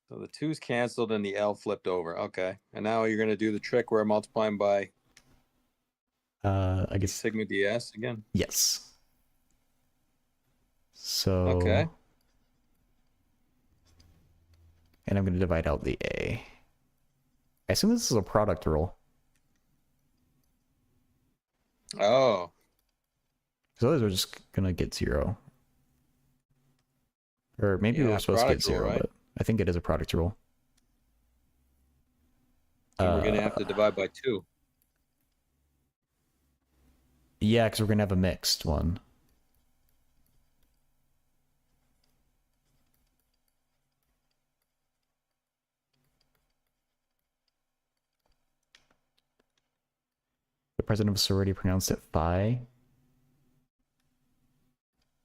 So the 2's canceled and the L flipped over. Okay. And now you're going to do the trick where multiplying by I guess sigma ds again. Yes. So okay. And I'm going to divide out the A. I assume this is a product rule. Oh. So those are just going to get 0. Or maybe we're supposed to get 0, right? but I think it is a product rule. And we're going to have to divide by 2. Yeah, because we're going to have a mixed one. The president of a sorority pronounced it phi.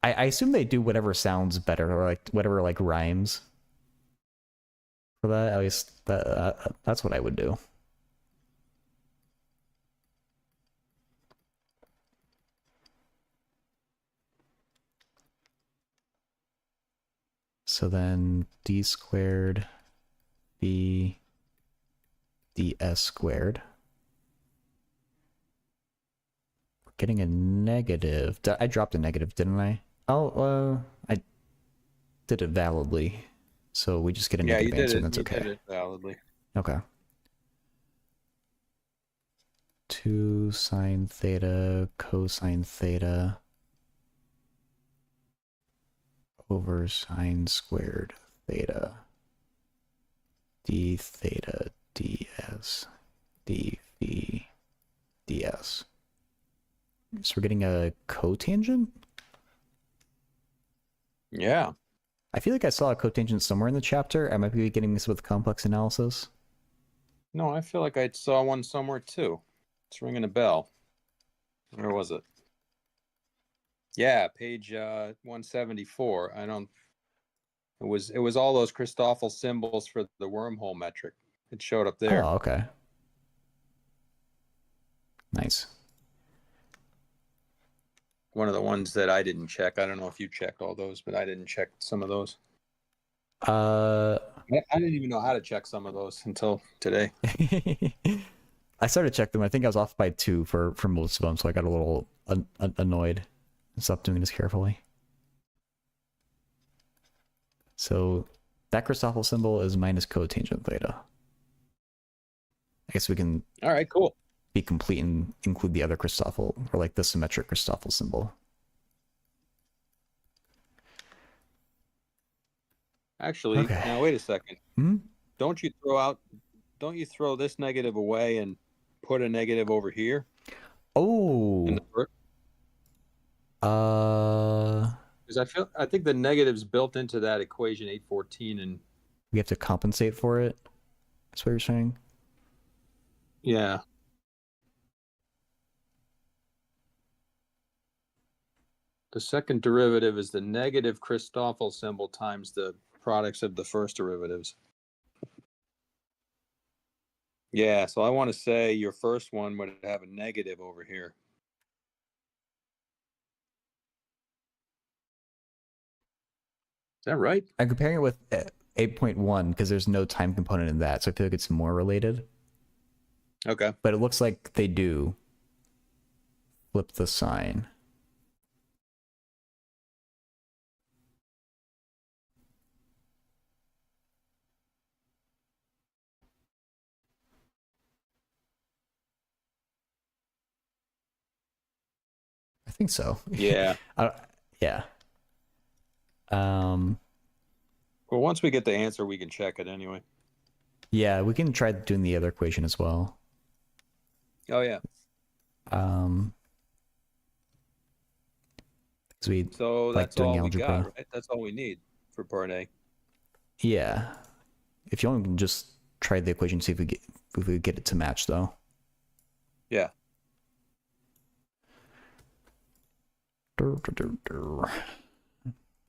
I assume they do whatever sounds better, or like whatever like rhymes for that. At least that's what I would do. So then d squared b ds squared. We're getting a negative. I dropped a negative, didn't I? Oh, I did it validly. So we just get a negative answer, and that's okay. You did it validly. Okay. 2 sine theta cosine theta over sine squared theta. d theta ds d phi ds. So we're getting a cotangent? Yeah. I feel like I saw a cotangent somewhere in the chapter. I might be getting this with complex analysis. No, I feel like I saw one somewhere too. It's ringing a bell. Where was it? Yeah, page 174. I don't. It was all those Christoffel symbols for the wormhole metric. It showed up there. Oh, okay. Nice. One of the ones that I didn't check. I don't know if you checked all those, but I didn't check some of those. Uh, I didn't even know how to check some of those until today. I started to check them. I think I was off by 2 for most of them, so I got a little annoyed and stopped doing this carefully. So that Christoffel symbol is minus cotangent theta. I guess we can All right, cool. be complete and include the other Christoffel, or like the symmetric Christoffel symbol. Actually, Okay. now wait a second. Hmm? Don't you throw this negative away and put a negative over here? Oh. Because I think the negative's built into that equation 814, and we have to compensate for it. That's what you're saying? yeah. The second derivative is the negative Christoffel symbol times the products of the first derivatives. Yeah, so I want to say your first one would have a negative over here. Is that right? I'm comparing it with 8.1 because there's no time component in that, so I feel like it's more related. Okay. But it looks like they do flip the sign. I think so. Yeah. Yeah. Well, once we get the answer, we can check it anyway. Yeah, we can try doing the other equation as well. Oh yeah. So like that's doing all algebra. we got, right? That's all we need for part A. Yeah. If you want, we can just try the equation, see if we get it to match though. Yeah.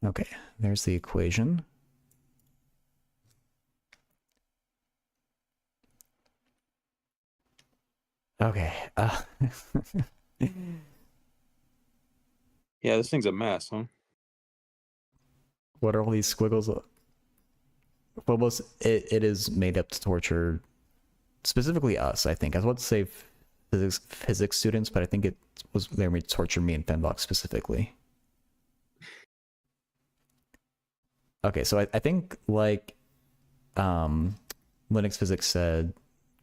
Okay, there's the equation. Okay. Yeah, this thing's a mess, huh? What are all these squiggles? Well, it is made up to torture specifically us, I think. I was about to say physics students, but I think it was they were made to torture me and Fenbox specifically. Okay, so I think like Linux physics said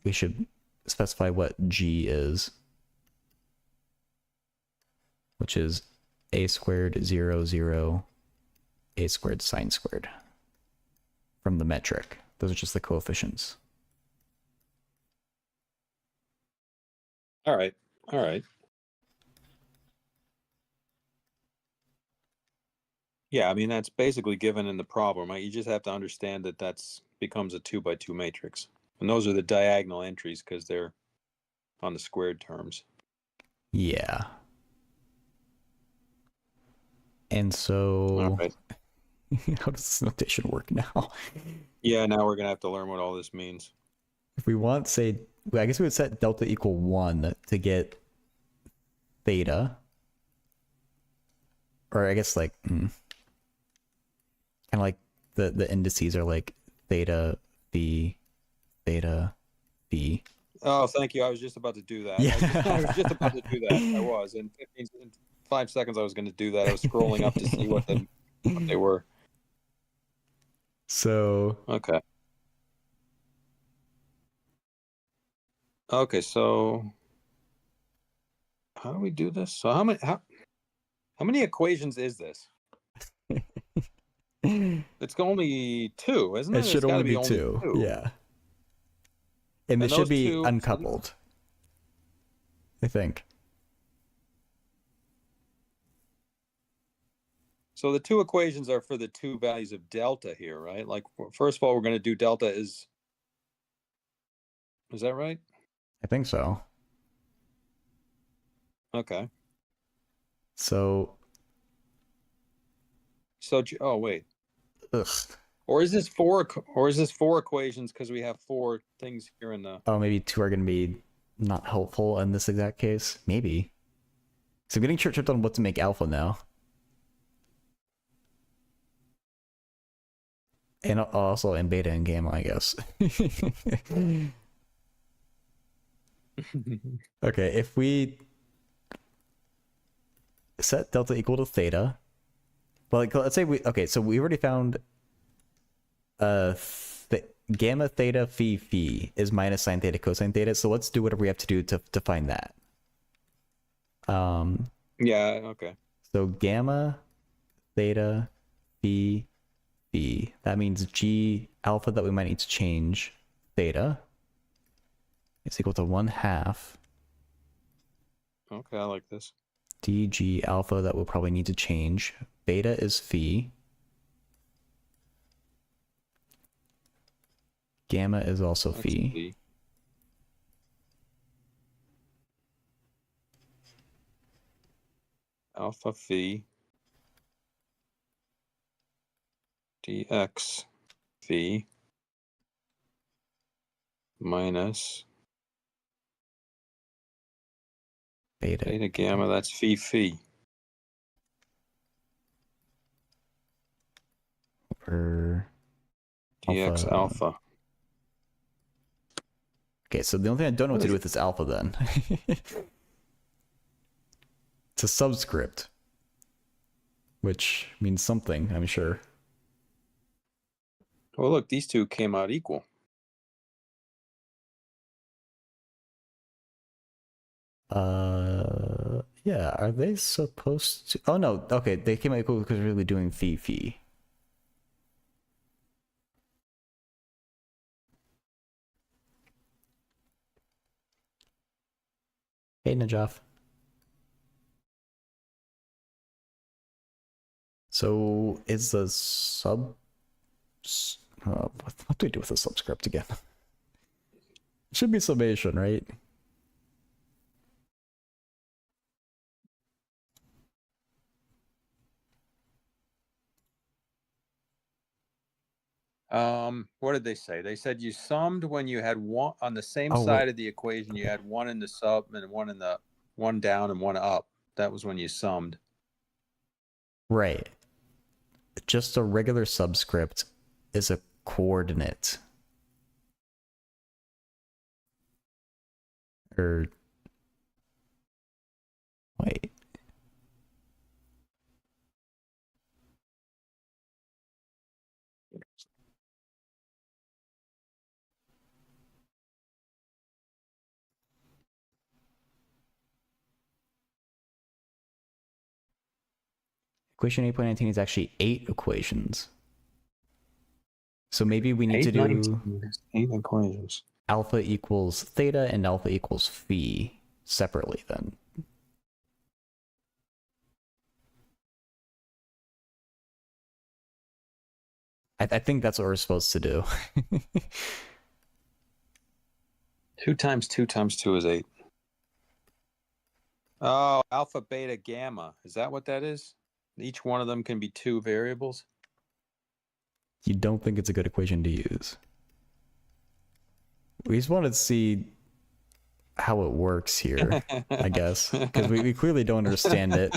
we should specify what G is, which is a squared 0 0 a squared sine squared from the metric. Those are just the coefficients. All right. All right. Yeah, I mean that's basically given in the problem, right? You just have to understand that that's becomes a 2 by 2 matrix, and those are the diagonal entries because they're on the squared terms. Yeah. And so, All right. how does this notation work now? Yeah, now we're gonna have to learn what all this means. If we want, say, I guess we would set delta equal 1 to get theta. Or I guess like, kind of like the indices are like theta, phi, theta, phi. Oh, thank you. I was just about to do that. Yeah. I was just about to do that. I was. In 5 seconds, I was going to do that. I was scrolling up to see what they were. So. Okay. Okay, so how do we do this? So how many equations is this? It's only 2, isn't it? It should It's got only to be be only 2. 2. Yeah. And And this should those be two, uncoupled, I think. so the two equations are for the two values of delta here, right? Like, first of all, we're going to do delta is that right? I think so. Okay. So, So, oh, wait. ugh. Or is this four equations because we have four things here in the... Oh, maybe two are going to be not helpful in this exact case. Maybe. So I'm getting tripped on what to make alpha now. And also in beta and gamma, I guess. Okay, if we set delta equal to theta, well, like, let's say so we already found gamma theta phi phi is minus sine theta cosine theta, so let's do whatever we have to do to find that. Yeah, okay. So gamma theta phi phi, that means g alpha that we might need to change theta is equal to 1/2 Okay, I like this. dg alpha that we'll probably need to change. Beta is phi. Gamma is also That's phi. B. Alpha phi dx phi minus Beta gamma, that's phi phi. over Dx alpha. Okay, so the only thing I don't know what to do with this alpha then. It's a subscript, which means something, I'm sure. Well, look, these two came out equal. Yeah, are they supposed to? Oh no, okay, they came out equal because we're really doing phi phi. Hey, Najaf. So is the what do we do with the subscript again? It should be summation, right? What did they say? They said you summed when you had one on the same Oh wait, side of the equation. You had one in the sub and one down and one up. That was when you summed. right. Just a regular subscript is a coordinate. Or wait. Equation 8.19 is actually 8 equations. So maybe we need to do 8 equations. alpha equals theta and alpha equals phi separately then. I think that's what we're supposed to do. 2 times 2 times 2 is 8. Oh, alpha, beta, gamma. Is that what that is? Each one of them can be 2 variables? You don't think it's a good equation to use. We just wanted to see how it works here, I guess, because we clearly don't understand it.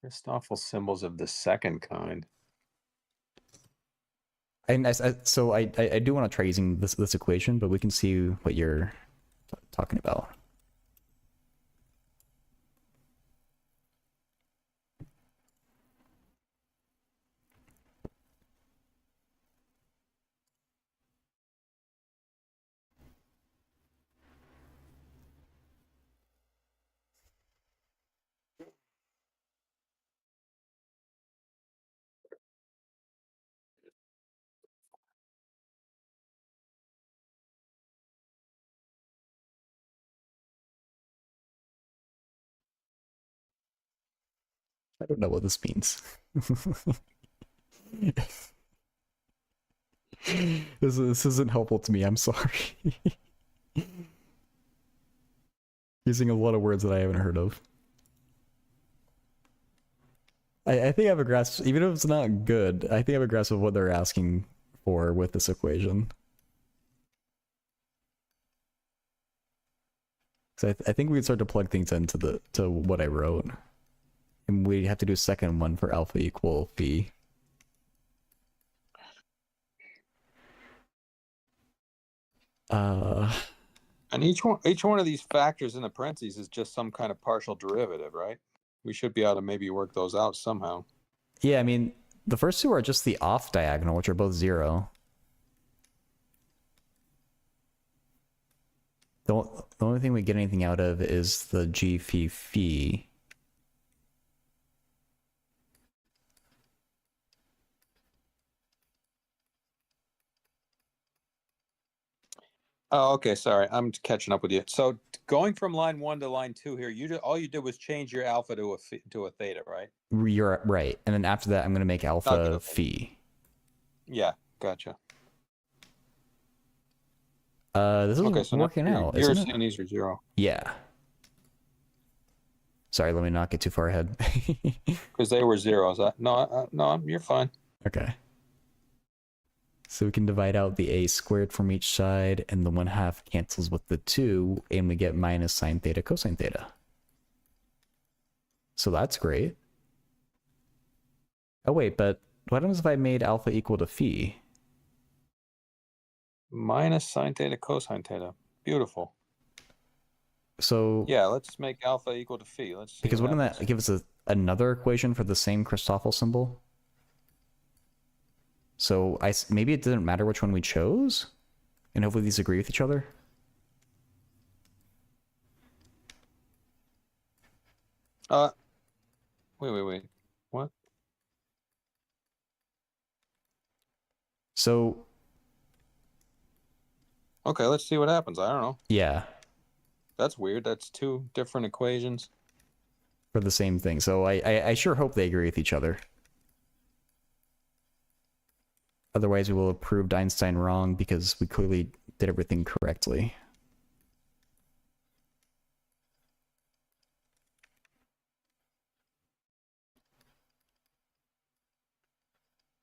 Aristotle symbols of the second kind. So I do want to try using this equation, but we can see what you're talking about. I don't know what this means. This isn't helpful to me. I'm sorry. Using a lot of words that I haven't heard of. I think I have a grasp, even if it's not good, I think I have a grasp of what they're asking for with this equation. So I think we can start to plug things into to what I wrote. And we have to do a second one for alpha equal phi. And each one of these factors in the parentheses is just some kind of partial derivative, right? We should be able to maybe work those out somehow. Yeah, I mean, the first two are just the off diagonal, which are both 0. The only thing we get anything out of is the g phi phi. Oh, okay. Sorry, I'm catching up with you. So going from line 1 to line 2 here, all you did was change your alpha to a theta, right? You're right. And then after that, I'm going to make alpha phi. Yeah, gotcha. This is working out. You're saying these are 0. Yeah. Sorry, let me not get too far ahead. Because they were zeros. No, you're fine. Okay. So we can divide out the a squared from each side, and the 1/2 cancels with the 2, and we get minus sine theta cosine theta. So that's great. Oh wait, but what happens if I made alpha equal to phi? Minus sine theta cosine theta. Beautiful. So yeah, let's make alpha equal to phi. Let's see. Because wouldn't that give us another equation for the same Christoffel symbol? So maybe it didn't matter which one we chose, and hopefully these agree with each other. Wait. What? So. Okay, let's see what happens. I don't know. Yeah. That's weird. That's two different equations for the same thing. So I sure hope they agree with each other. Otherwise, we will have proved Einstein wrong because we clearly did everything correctly.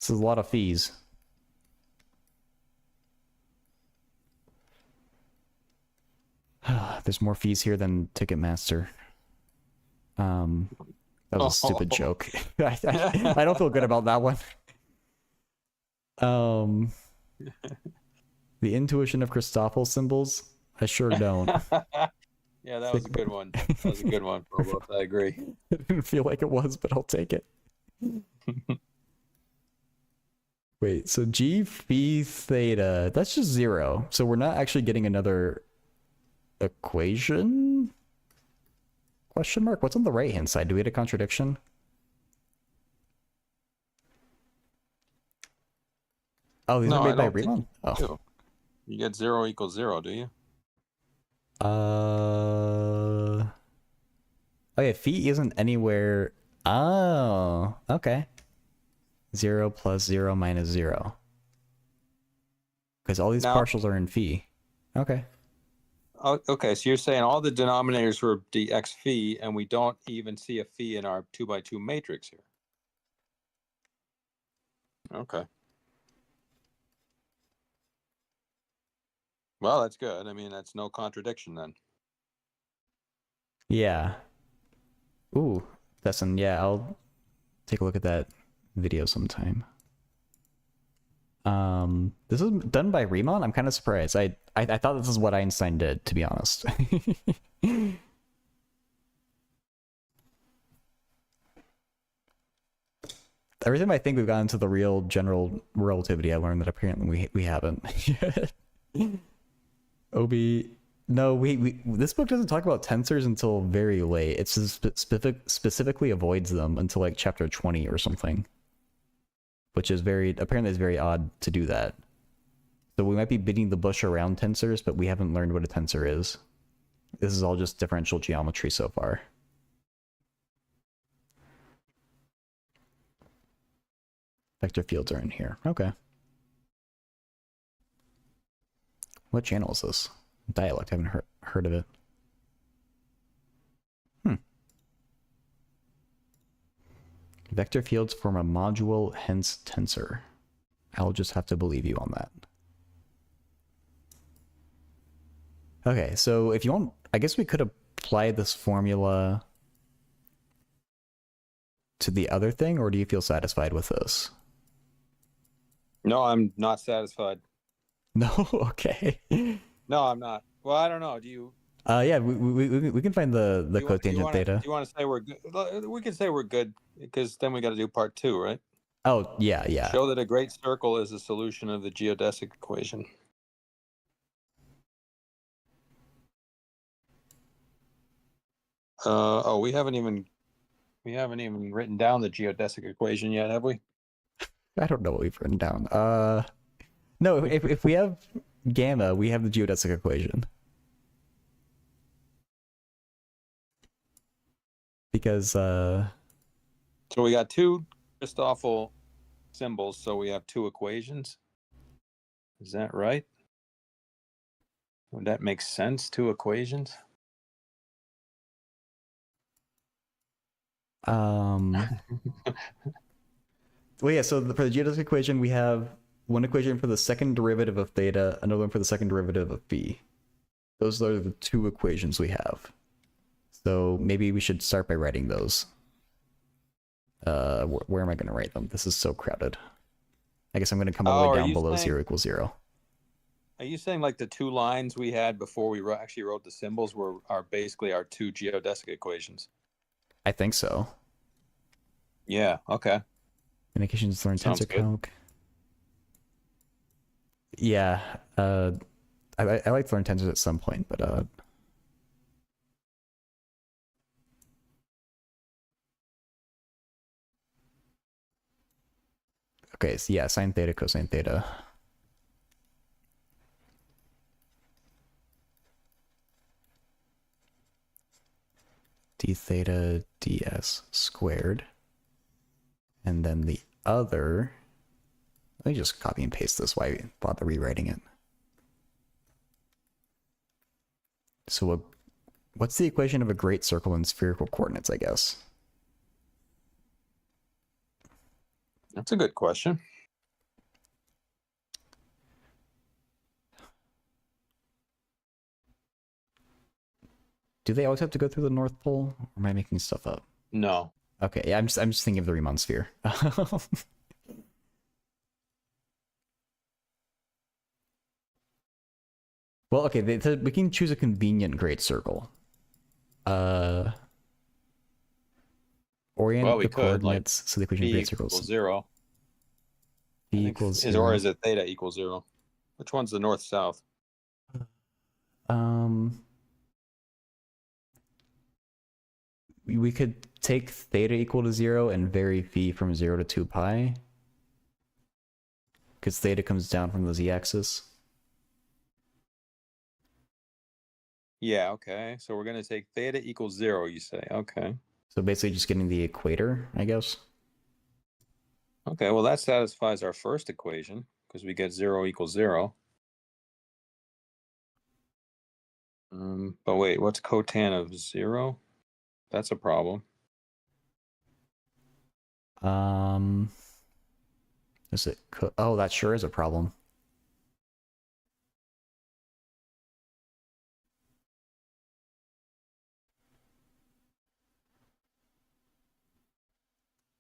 This is a lot of fees. There's more fees here than Ticketmaster. That was a stupid joke. I don't feel good about that one. The intuition of Christoffel symbols? I sure don't. Yeah, that was a good one. That was a good one, Phobos. I agree. It didn't feel like it was, but I'll take it. Wait, so G phi theta, that's just 0. So we're not actually getting another equation? Question mark? What's on the right-hand side? Do we get a contradiction? Oh, these are made by Riemann? Oh. You get 0 equals 0, do you? Oh yeah, phi isn't anywhere. Oh, okay. 0 plus 0 minus 0. Because all these partials are in phi. Okay. Oh, okay, so you're saying all the denominators were dx phi, and we don't even see a phi in our 2x2 matrix here. Okay. Well, that's good. I mean, that's no contradiction then. Yeah. Ooh, Tessin, yeah, I'll take a look at that video sometime. This is done by Riemann? I'm kind of surprised. I thought this is what Einstein did, to be honest. Every time I think we've gotten to the real general relativity, I learned that apparently we haven't. Obi, no, this book doesn't talk about tensors until very late. It specifically avoids them until like chapter 20 or something, which is apparently it's very odd to do that. So we might be beating the bush around tensors, but we haven't learned what a tensor is. This is all just differential geometry so far. Vector fields are in here. Okay. What channel is this? Dialect. I haven't heard of it. Vector fields form a module, hence tensor. I'll just have to believe you on that. Okay, so if you want, I guess we could apply this formula to the other thing, or do you feel satisfied with this? No, I'm not satisfied. No? Okay. No, I'm not. Well, I don't know. Do you? Yeah, we can find the cotangent theta. Do you want to say we're good? We can say we're good because then we got to do part 2, right? Oh, yeah. Show that a great circle is a solution of the geodesic equation. Oh, we haven't even written down the geodesic equation yet, have we? I don't know what we've written down. No, if we have gamma, we have the geodesic equation. Because so we got 2 Christoffel symbols, so we have 2 equations. Is that right? Would that make sense? 2 equations? Well, yeah, so for the geodesic equation, we have one equation for the second derivative of theta, another one for the second derivative of phi. Those are the 2 equations we have. So maybe we should start by writing those. Where am I going to write them? This is so crowded. I guess I'm going to come all the way down below 0 equals 0. Are you saying like the 2 lines we had before we actually wrote the symbols are basically our 2 geodesic equations? I think so. Yeah, okay. Indications learn tensor calc. Yeah, I like to learn tensors at some point, but okay, so yeah, sine theta, cosine theta. D theta ds squared. And then the other, let me just copy and paste this. Why bother rewriting it? So what's the equation of a great circle in spherical coordinates, I guess? That's a good question. Do they always have to go through the North Pole? Or am I making stuff up? No. Okay, yeah, I'm just thinking of the Riemann sphere. Well, okay, we can choose a convenient great circle. Orient the coordinates so the equation of great circles. Equals 0. B equals 0. Or is it theta equals 0? Which one's the north-south? We could take theta equal to 0 and vary phi from 0 to 2 pi. Because theta comes down from the z-axis. Yeah, okay. So we're going to take theta equals 0, you say. Okay. So basically just getting the equator, I guess. Okay, well that satisfies our first equation because we get 0 equals 0. But wait, what's cotan of 0? That's a problem. Is it? Oh, that sure is a problem.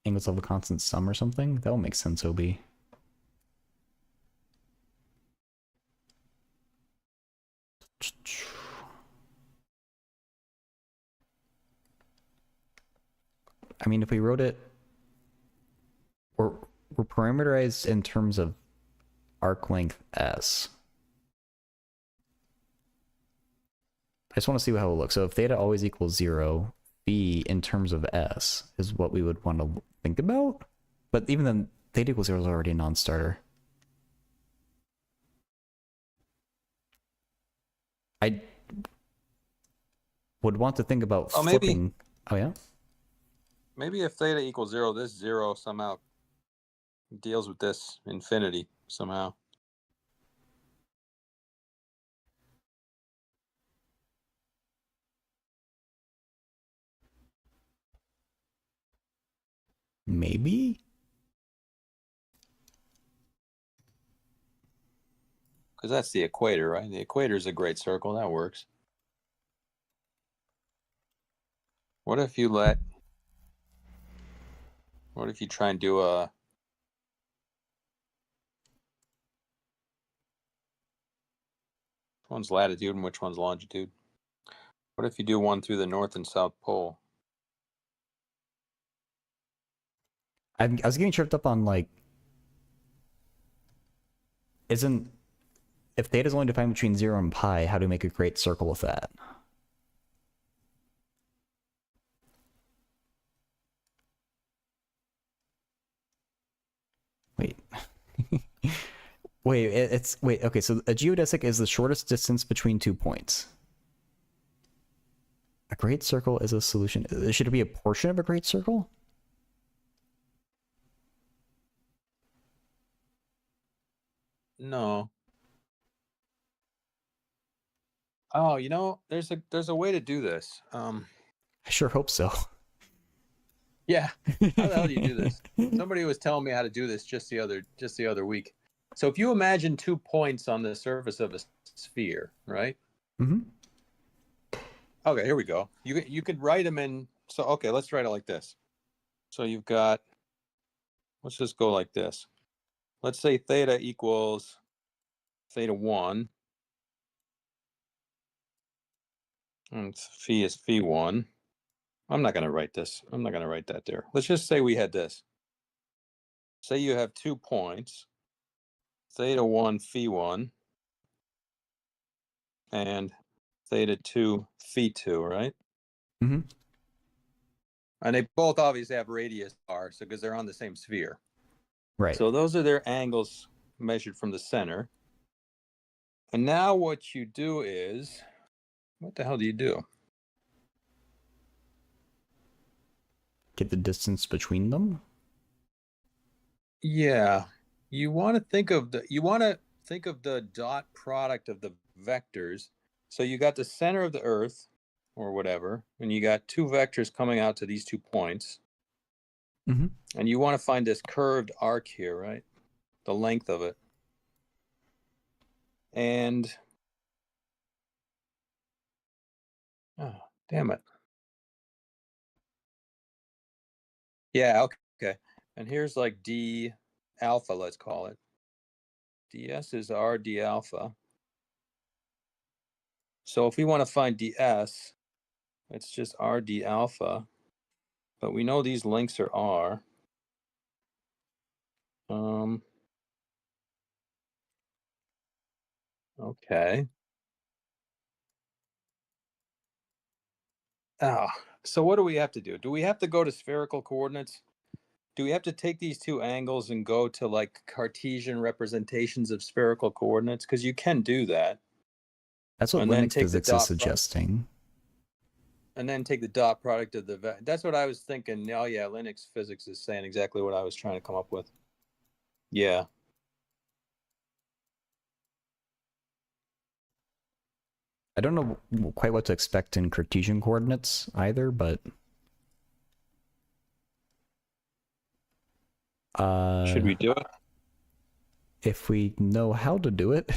Angles of a constant sum or something? That will make sense, OB. I mean, if we wrote it, we're parameterized in terms of arc length S. I just want to see how it looks. So if theta always equals 0, B in terms of S is what we would want to think about. But even then, theta equals 0 is already a non-starter. I would want to think about flipping. Maybe. Oh, yeah? Maybe if theta equals 0, this 0 somehow It deals with this infinity somehow. Maybe? Because that's the equator, right? The equator is a great circle. That works. What if you try and do a... Which one's latitude and which one's longitude? What if you do one through the North and South Pole? I was getting tripped up on, like, isn't... If theta is only defined between 0 and pi, how do we make a great circle with that? Wait. Wait, okay, so a geodesic is the shortest distance between 2 points. A great circle is a solution. Should it be a portion of a great circle? No. Oh, there's a way to do this. I sure hope so. Yeah. How the hell do you do this? Somebody was telling me how to do this just the other week. So if you imagine 2 points on the surface of a sphere, right? Mm-hmm. Okay, here we go. You could write them in. So okay, let's write it like this. So you've got. Let's just go like this. Let's say theta equals theta 1, and phi is phi 1. I'm not going to write this. I'm not going to write that there. Let's just say we had this. Say you have 2 points, theta 1, phi 1, and theta 2, phi 2, right? Mm-hmm. And they both obviously have radius r, so because they're on the same sphere. Right. So those are their angles measured from the center. And now what you do is, what the hell do you do? Get the distance between them? Yeah. You want to think of the dot product of the vectors. So you got the center of the Earth or whatever, and you got 2 vectors coming out to these 2 points. Mm-hmm. And you want to find this curved arc here, right? The length of it. And oh, damn it. Yeah, okay. And here's like d alpha, let's call it. ds is r d alpha. So if we want to find ds, it's just r d alpha. But we know these lengths are r. Okay. So what do we have to do? Do we have to go to spherical coordinates? Do we have to take these 2 angles and go to like Cartesian representations of spherical coordinates? Because you can do that. That's what And then Linux take the physics is dot suggesting. And then take the dot product of the that's what I was thinking. Oh yeah, Linux physics is saying exactly what I was trying to come up with. Yeah. I don't know quite what to expect in Cartesian coordinates either, but Should we do it? if we know how to do it.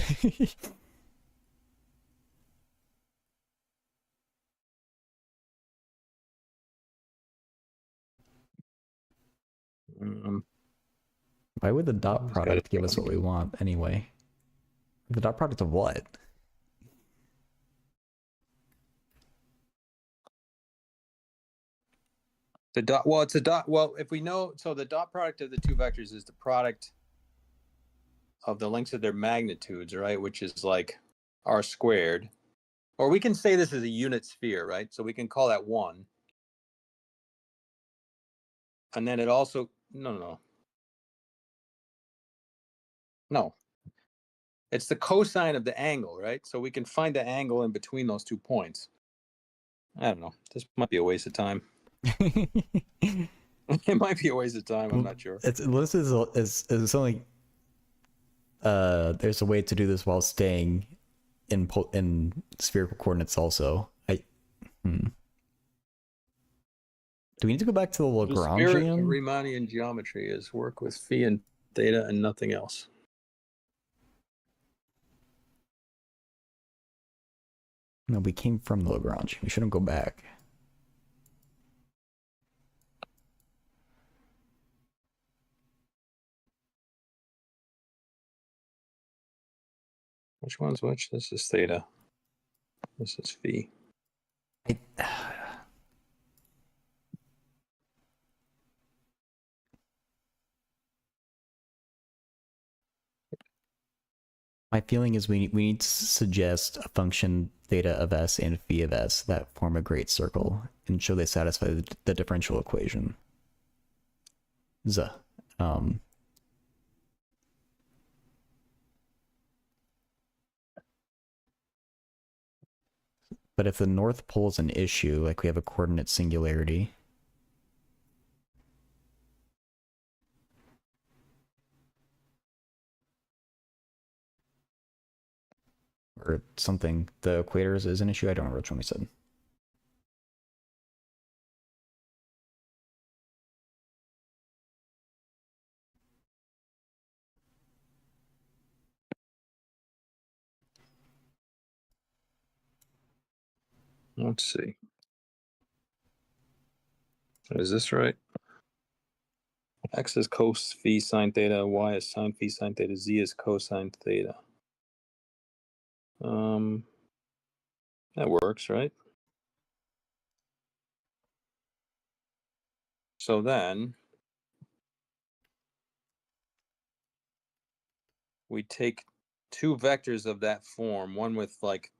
Why would the dot product give us what we want anyway? The dot product of what? The dot. Well, it's a dot. Well, if we know, so the dot product of the 2 vectors is the product of the lengths of their magnitudes, right? Which is like r squared. Or we can say this is a unit sphere, right? So we can call that 1. And then it also no. It's the cosine of the angle, right? So we can find the angle in between those 2 points. I don't know. This might be a waste of time. It might be a waste of time. I'm not sure. This is only there's a way to do this while staying in spherical coordinates also. Do we need to go back to the The spirit of Lagrangian? Riemannian geometry is work with phi and theta and nothing else. No, we came from the Lagrange. We shouldn't go back. Which one's which? This is theta. This is phi. My feeling is we need to suggest a function theta of s and phi of s that form a great circle and show they satisfy the differential equation. But if the North Pole is an issue, like we have a coordinate singularity, or something, the equator is an issue. I don't remember which one we said. Let's see. Is this right? X is cos phi sine theta, y is sine phi sine theta, z is cosine theta. That works, right? So then we take two vectors of that form, one with like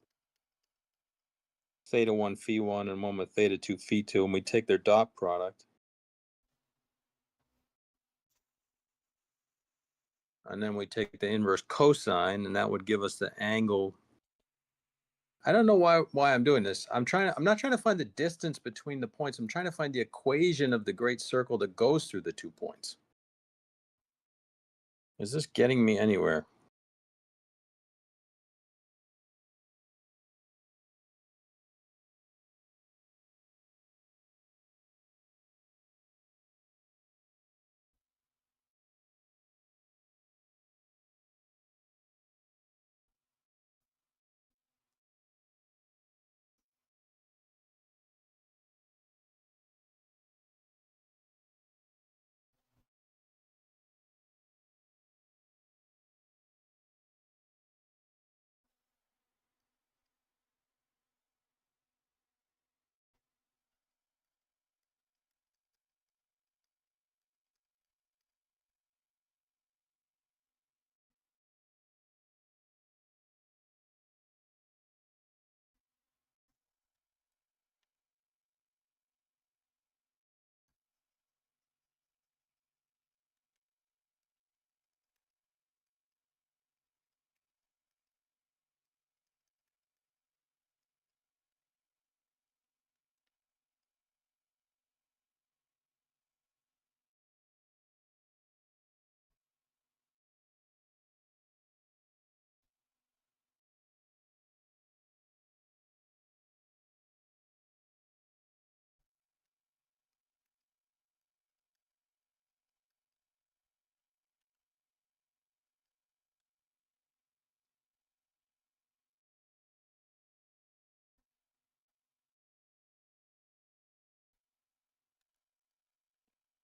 theta 1 phi 1 and one with theta 2 phi 2, and we take their dot product. And then we take the inverse cosine, and that would give us the angle. I don't know why I'm doing this. I'm not trying to find the distance between the points. I'm trying to find the equation of the great circle that goes through the 2 points. Is this getting me anywhere?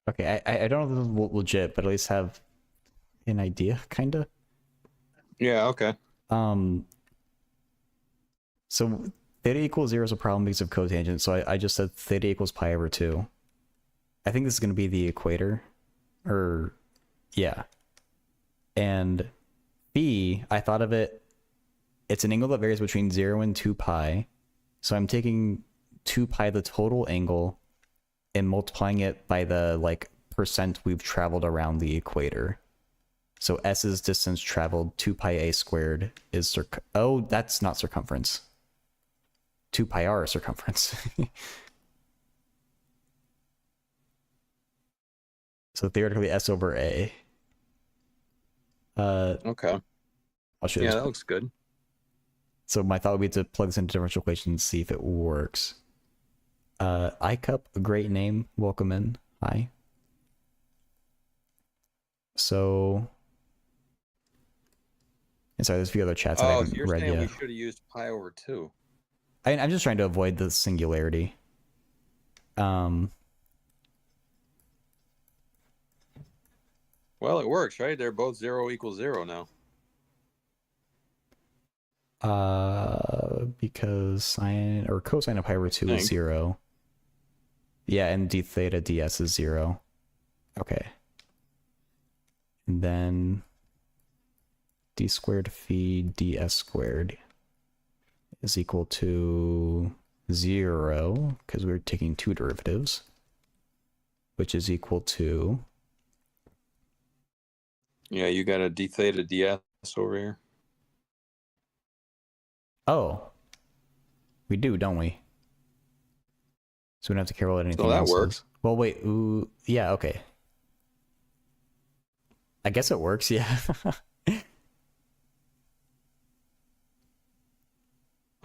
Okay, I don't know if this is legit, but at least have an idea, kind of. Yeah, okay. So theta equals 0 is a problem because of cotangent, so I just said theta equals pi over 2. I think this is going to be the equator, or yeah. And phi, I thought of it, it's an angle that varies between 0 and 2 pi. So I'm taking 2 pi, the total angle, and multiplying it by the like percent we've traveled around the equator. So s's distance traveled 2 pi a squared is oh, that's not circumference. 2 pi r is circumference. So theoretically S over A. Okay. I'll show Yeah, this. that looks good. So my thought would be to plug this into differential equation and see if it works. iCup, a great name. Welcome in. Hi. So, and sorry, there's a few other chats that I Oh, so haven't you're read saying we yet. should have used pi over 2. I'm just trying to avoid the singularity. Well, it works, right? They're both 0 equals 0 now. Because sine or cosine of pi over 2 is Think. 0. Yeah, and d theta ds is 0. Okay. And then d squared phi ds squared is equal to 0, because we're taking two derivatives, which is equal to... Yeah, you got a d theta ds over here. Oh, we do, don't we? So we don't have to care what anything So that else works. is. Well, wait. Ooh, yeah, okay. I guess it works, yeah.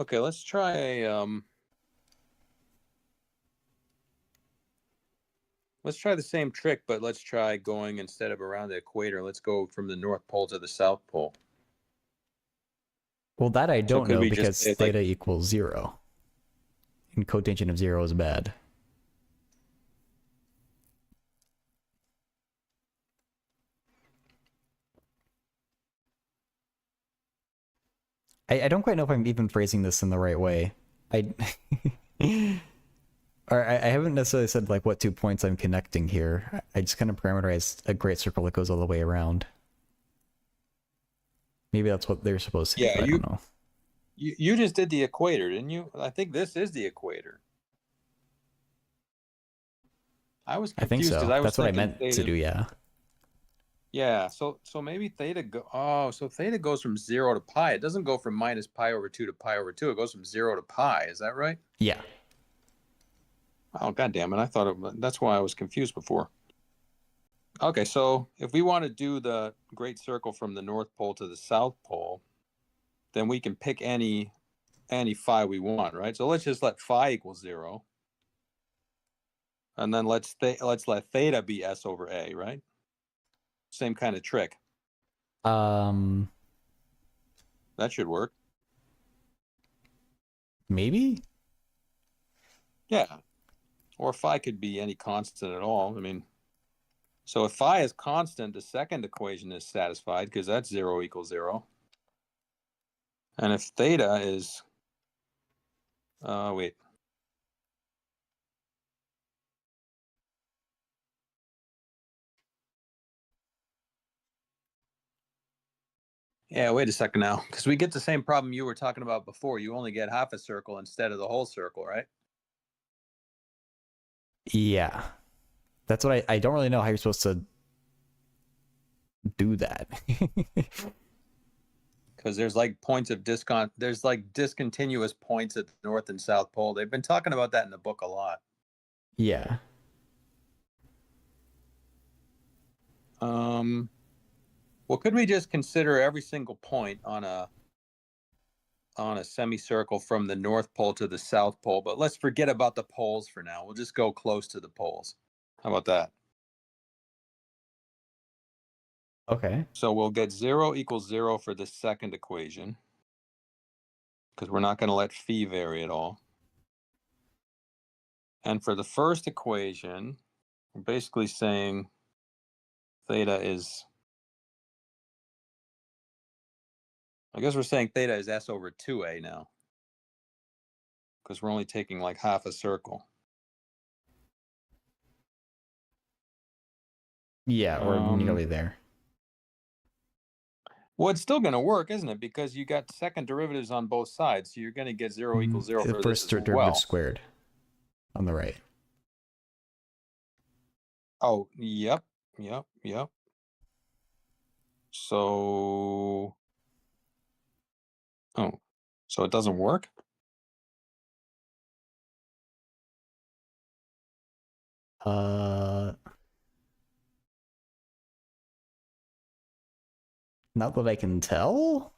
Okay, let's try let's try the same trick, but let's try going instead of around the equator. Let's go from the North Pole to the South Pole. Well, that I So don't could know we just because say like, theta equals 0. And cotangent of 0 is bad. I don't quite know if I'm even phrasing this in the right way. I or I haven't necessarily said like what 2 points I'm connecting here. I just kind of parameterize a great circle that goes all the way around. Maybe that's what they're supposed to do, yeah, but I don't know. you just did the equator, didn't you? I think this is the equator. I was I think confused because so. I was That's what I thinking meant to theta. do, yeah. Yeah, so maybe theta go. Oh, so theta goes from 0 to pi. It doesn't go from minus pi over 2 to pi over 2. It goes from 0 to pi. Is that right? Yeah. Oh, God damn it! I thought that's why I was confused before. Okay, so if we want to do the great circle from the North Pole to the South Pole, then we can pick any phi we want, right? So let's just let phi equal 0, and then let's let theta be s over a, right? Same kind of trick. Um That should work. Maybe? Yeah. Or phi could be any constant at all. I mean, so if phi is constant, the second equation is satisfied because that's 0 equals 0. And if theta is, wait. Yeah, wait a second now, because we get the same problem you were talking about before. You only get half a circle instead of the whole circle, right? Yeah. That's what I don't really know how you're supposed to do that. Because there's like points of there's like discontinuous points at the North and South Pole. They've been talking about that in the book a lot. Yeah. Well, could we just consider every single point on a semicircle from the North Pole to the South Pole, but let's forget about the poles for now. We'll just go close to the poles. How about that? Okay. So we'll get 0 equals 0 for the second equation, because we're not going to let phi vary at all. And for the first equation, we're basically saying theta is, I guess we're saying theta is s over 2a now, because we're only taking like half a circle. Yeah, or nearly there. Well, it's still going to work, isn't it? Because you got second derivatives on both sides, so you're going to get 0 equals 0 The for this first as derivative well. squared on the right. Oh, yep. So, oh, so it doesn't work? Uh Not that I can tell.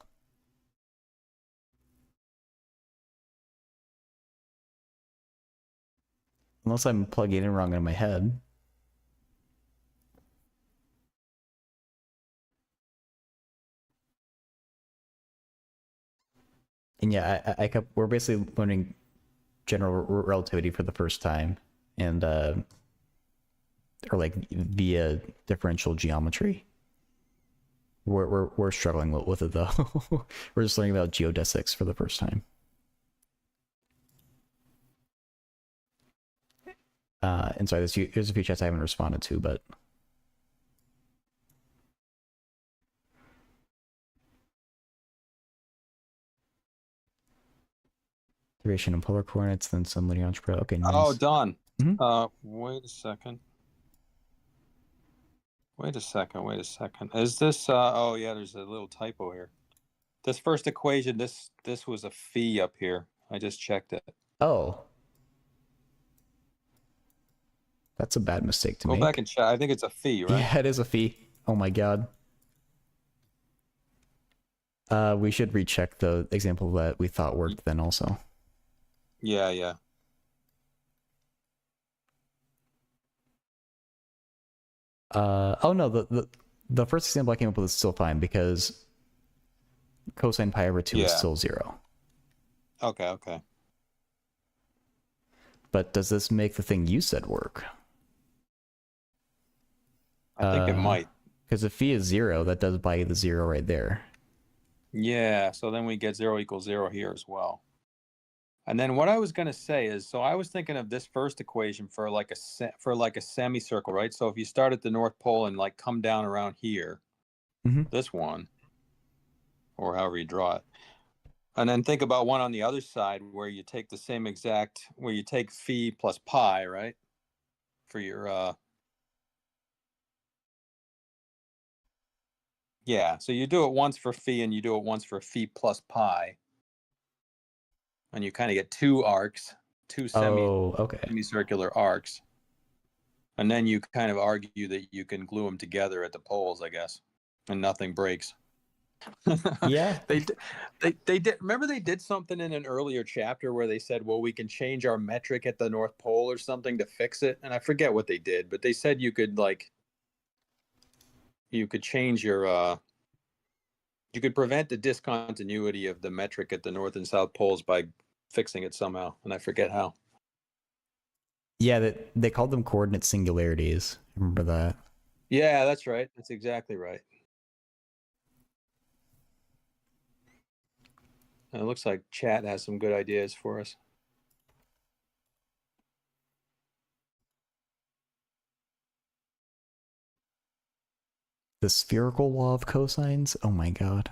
Unless I'm plugging it in wrong in my head. And yeah, I kept, we're basically learning general relativity for the first time, and or like via differential geometry. We're struggling with it though. We're just learning about geodesics for the first time. And sorry, there's a few chats I haven't responded to, but duration and polar coordinates, then some linear algebra. Okay, nice. Oh, done. Mhm. Wait a second. Wait a second. Is this oh yeah, there's a little typo here. This first equation, this was a phi up here. I just checked it. Oh, that's a bad mistake to Go back make. and check. I think it's a phi, right? Yeah, it is a fee. Oh my god. We should recheck the example that we thought worked then also. Yeah, yeah. Oh no, the first example I came up with is still fine because cosine pi over 2 is Yeah. still 0. Okay, okay. But does this make the thing you said work? I think it might. Because if phi is 0, that does buy you the 0 right there. Yeah, so then we get 0 equals 0 here as well. And then what I was going to say is, so I was thinking of this first equation for like a semicircle, right? So if you start at the North Pole and like come down around here, this one, or however you draw it, and then think about one on the other side where you take the same exact, where you take phi plus pi, right? For your, yeah. So you do it once for phi and you do it once for phi plus pi. And you kind of get two arcs, two semicircular arcs. And then you kind of argue that you can glue them together at the poles, I guess, and nothing breaks. Yeah. They did. Remember they did something in an earlier chapter where they said, well, we can change our metric at the North Pole or something to fix it. And I forget what they did, but they said you could change your you could prevent the discontinuity of the metric at the North and South poles by fixing it somehow. And I forget how. Yeah, they called them coordinate singularities. Remember that? Yeah, that's right. That's exactly right. And it looks like chat has some good ideas for us. The spherical law of cosines? Oh my god.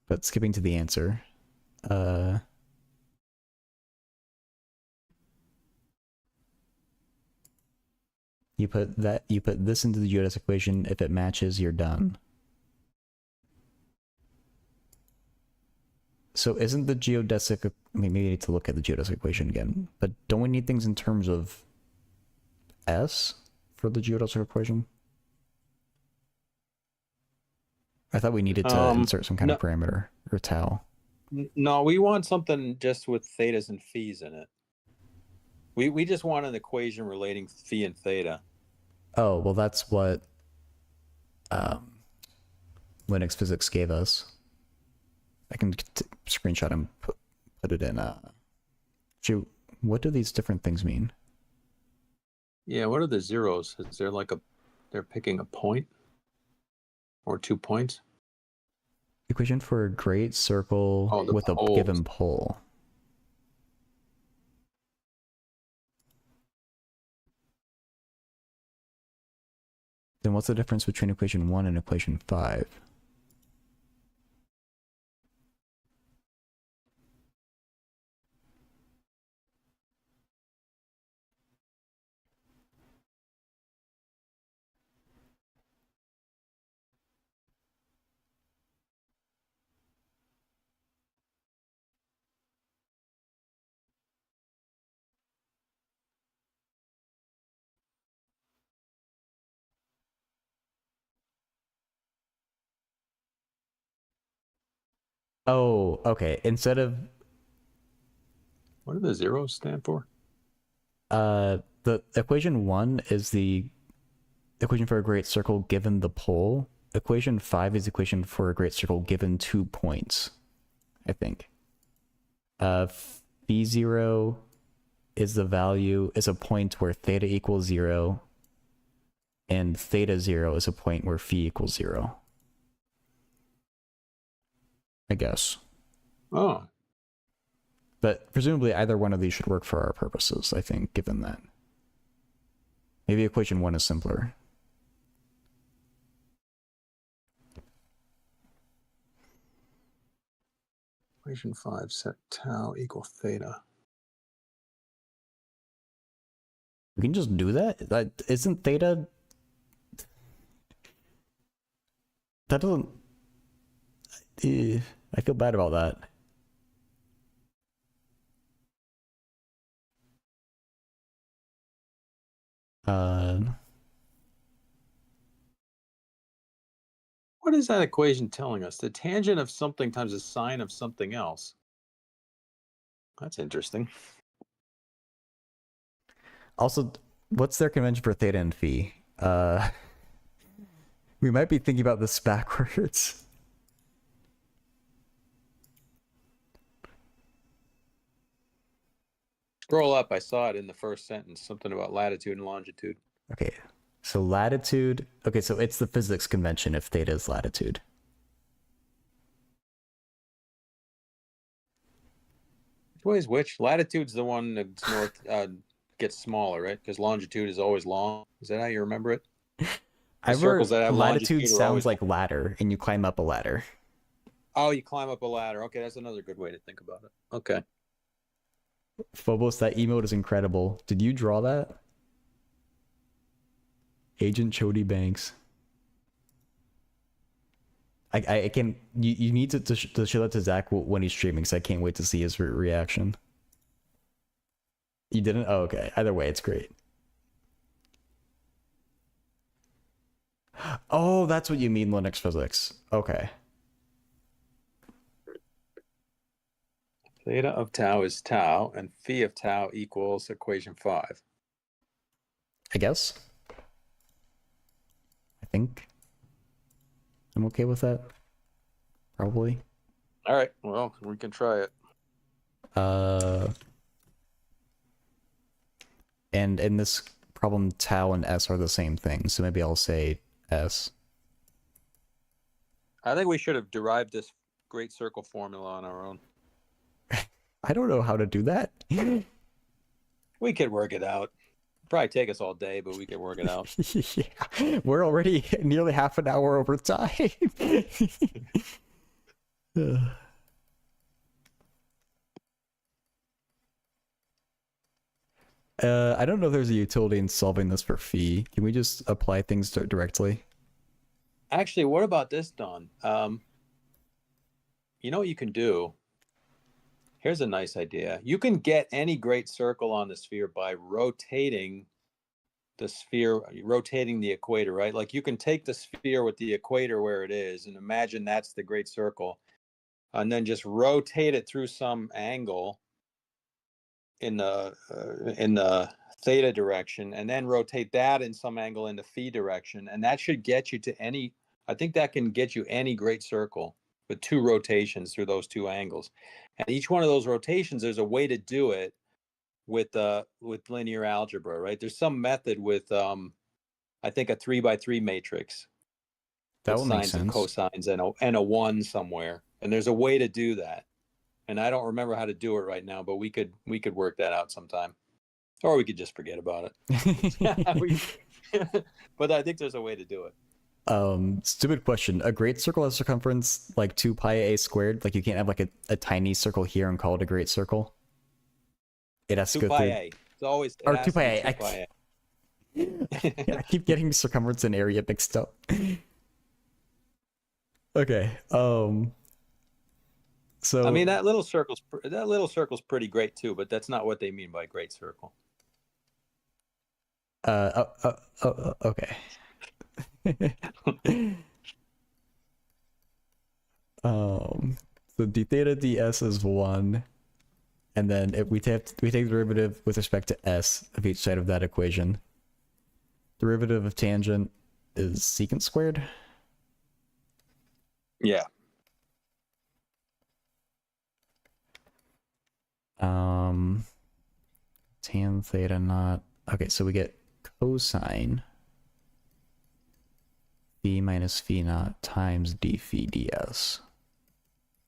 But skipping to the answer. You put this into the geodesic equation. If it matches, you're done. So isn't the geodesic, I mean, maybe I need to look at the geodesic equation again, but don't we need things in terms of S for the geodesic equation? I thought we needed to insert some kind of parameter or tau. No, we want something just with thetas and phis in it. We just want an equation relating phi and theta. Oh, well, that's what Linux physics gave us. I can screenshot and put it in. What do these different things mean? Yeah, what are the zeros? Is there like they're picking a point or 2 points? Equation for a great circle with poles. A given pole. Then what's the difference between equation 1 and equation 5? Oh, okay. Instead of What do the zeros stand for? the equation 1 is the equation for a great circle given the pole. Equation 5 is the equation for a great circle given 2 points, I think. Phi 0 is the value, is a point where theta equals 0, and theta 0 is a point where phi equals 0. I guess. Oh, But presumably either one of these should work for our purposes, I think, given that. Maybe equation 1 is simpler. equation 5 set tau equal theta. We can just do that? Isn't theta... That doesn't... I feel bad about that. What is that equation telling us? The tangent of something times the sine of something else. That's interesting. Also, what's their convention for theta and phi? We might be thinking about this backwards. Scroll up. I saw it in the first sentence. Something about latitude and longitude. Okay, so latitude... Okay, so it's the physics convention if theta is latitude. Which way is which? Latitude's the one that's north gets smaller, right? Because longitude is always long. Is that how you remember it? I circles that have latitude longitude are sounds always... like ladder, and you climb up a ladder. Oh, you climb up a ladder. Okay, that's another good way to think about it. Okay. Phobos, that emote is incredible. Did you draw that? Agent Chody Banks. I can... You need to show that to Zach when he's streaming, because I can't wait to see his reaction. You didn't? Oh, okay. Either way, it's great. Oh, that's what you mean, Linux physics. Okay. Theta of tau is tau, and phi of tau equals equation 5. I guess. I think I'm okay with that. Probably. All right. Well, we can try it. And in this problem, tau and s are the same thing, so maybe I'll say s. I think we should have derived this great circle formula on our own. I don't know how to do that. We could work it out. Probably take us all day, but we could work it out. Yeah, we're already nearly half an hour over time. I don't know if there's a utility in solving this for phi. Can we just apply things directly? Actually, what about this, Don? You know what you can do? Here's a nice idea. You can get any great circle on the sphere by rotating the sphere, rotating the equator, right? Like you can take the sphere with the equator where it is and imagine that's the great circle, and then just rotate it through some angle in the theta direction, and then rotate that in some angle in the phi direction, and that should get you to any... I think that can get you any great circle with 2 rotations through those 2 angles. And each one of those rotations, there's a way to do it with linear algebra, right? There's some method with I think a 3x3 matrix That with would make sines and sense. cosines and a 1 somewhere. And there's a way to do that. And I don't remember how to do it right now, but we could work that out sometime. Or we could just forget about it. But I think there's a way to do it. Stupid question. A great circle has circumference like 2 pi a squared. Like you can't have like a tiny circle here and call it a great circle. It has to 2 go pi through... a. It's always... Or 2 pi a. 2 pi a. I keep getting circumference and area mixed up. Okay. So I mean, that little circle's pretty great too, but that's not what they mean by great circle. okay. So So d theta ds is 1. And then if we take the derivative with respect to s of each side of that equation. Derivative of tangent is secant squared. Yeah. Tan theta naught. Okay, so we get cosine phi minus phi naught times d phi ds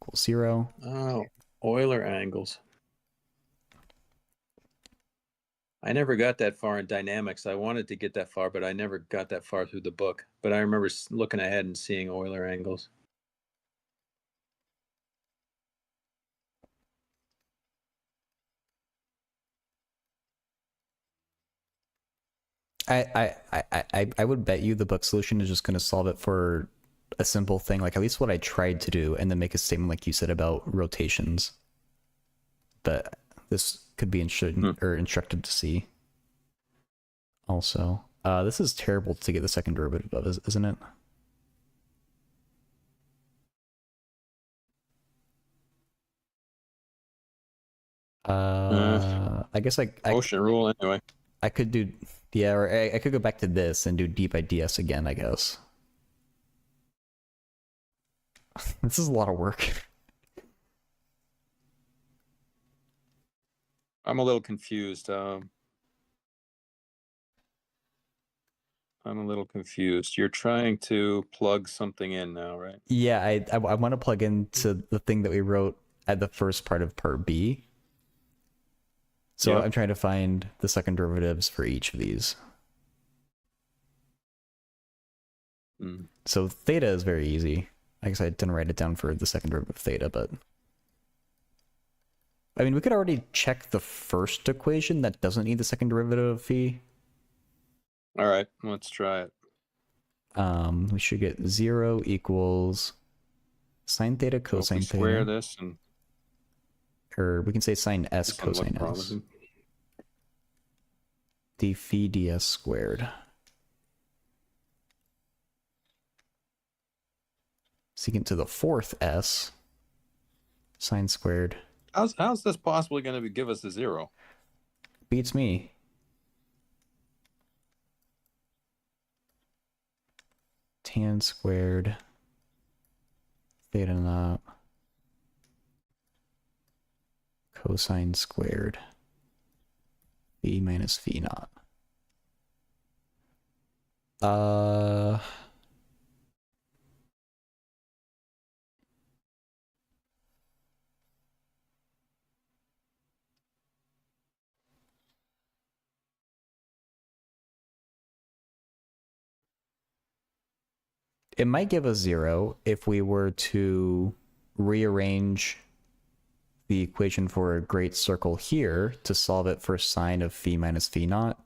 equals 0. Oh, Euler angles. I never got that far in dynamics. I wanted to get that far, but I never got that far through the book. But I remember looking ahead and seeing Euler angles. I would bet you the book solution is just going to solve it for a simple thing, like at least what I tried to do, and then make a statement like you said about rotations. But this could be instructive to see. Also, this is terrible to get the second derivative of, isn't it? I guess I Ocean rule anyway. I could do, yeah, or I could go back to this and do d by ds again, I guess. This is a lot of work. I'm a little confused. I'm a little confused. You're trying to plug something in now, right? Yeah, I want to plug into the thing that we wrote at the first part of part B. So Yep. I'm trying to find the second derivatives for each of these. So theta is very easy. I guess I didn't write it down for the second derivative of theta, but I mean, we could already check the first equation that doesn't need the second derivative of phi. All right, let's try it. We should get 0 equals sine theta cosine so if we square theta. This and or we can say sine s cosine s. D phi ds squared. Secant to the fourth s sine squared. How's this possibly going to give us a 0? Beats me. Tan squared theta naught cosine squared phi minus phi naught. It might give us 0 if we were to rearrange the equation for a great circle here to solve it for sine of phi minus phi naught.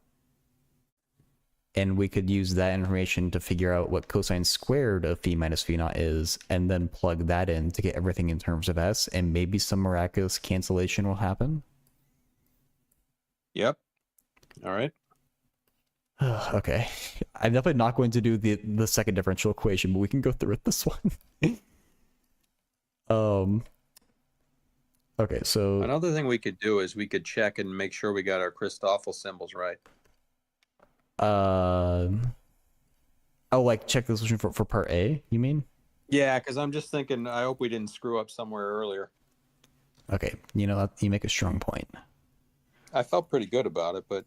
And we could use that information to figure out what cosine squared of phi minus phi naught is, and then plug that in to get everything in terms of s, and maybe some miraculous cancellation will happen. Yep. All right. Okay. I'm definitely not going to do the second differential equation, but we can go through with this one. Okay, so another thing we could do is we could check and make sure we got our Christoffel symbols right. Oh, like check the solution for part A, you mean? Yeah, because I'm just thinking, I hope we didn't screw up somewhere earlier. Okay, you know, you make a strong point. I felt pretty good about it, but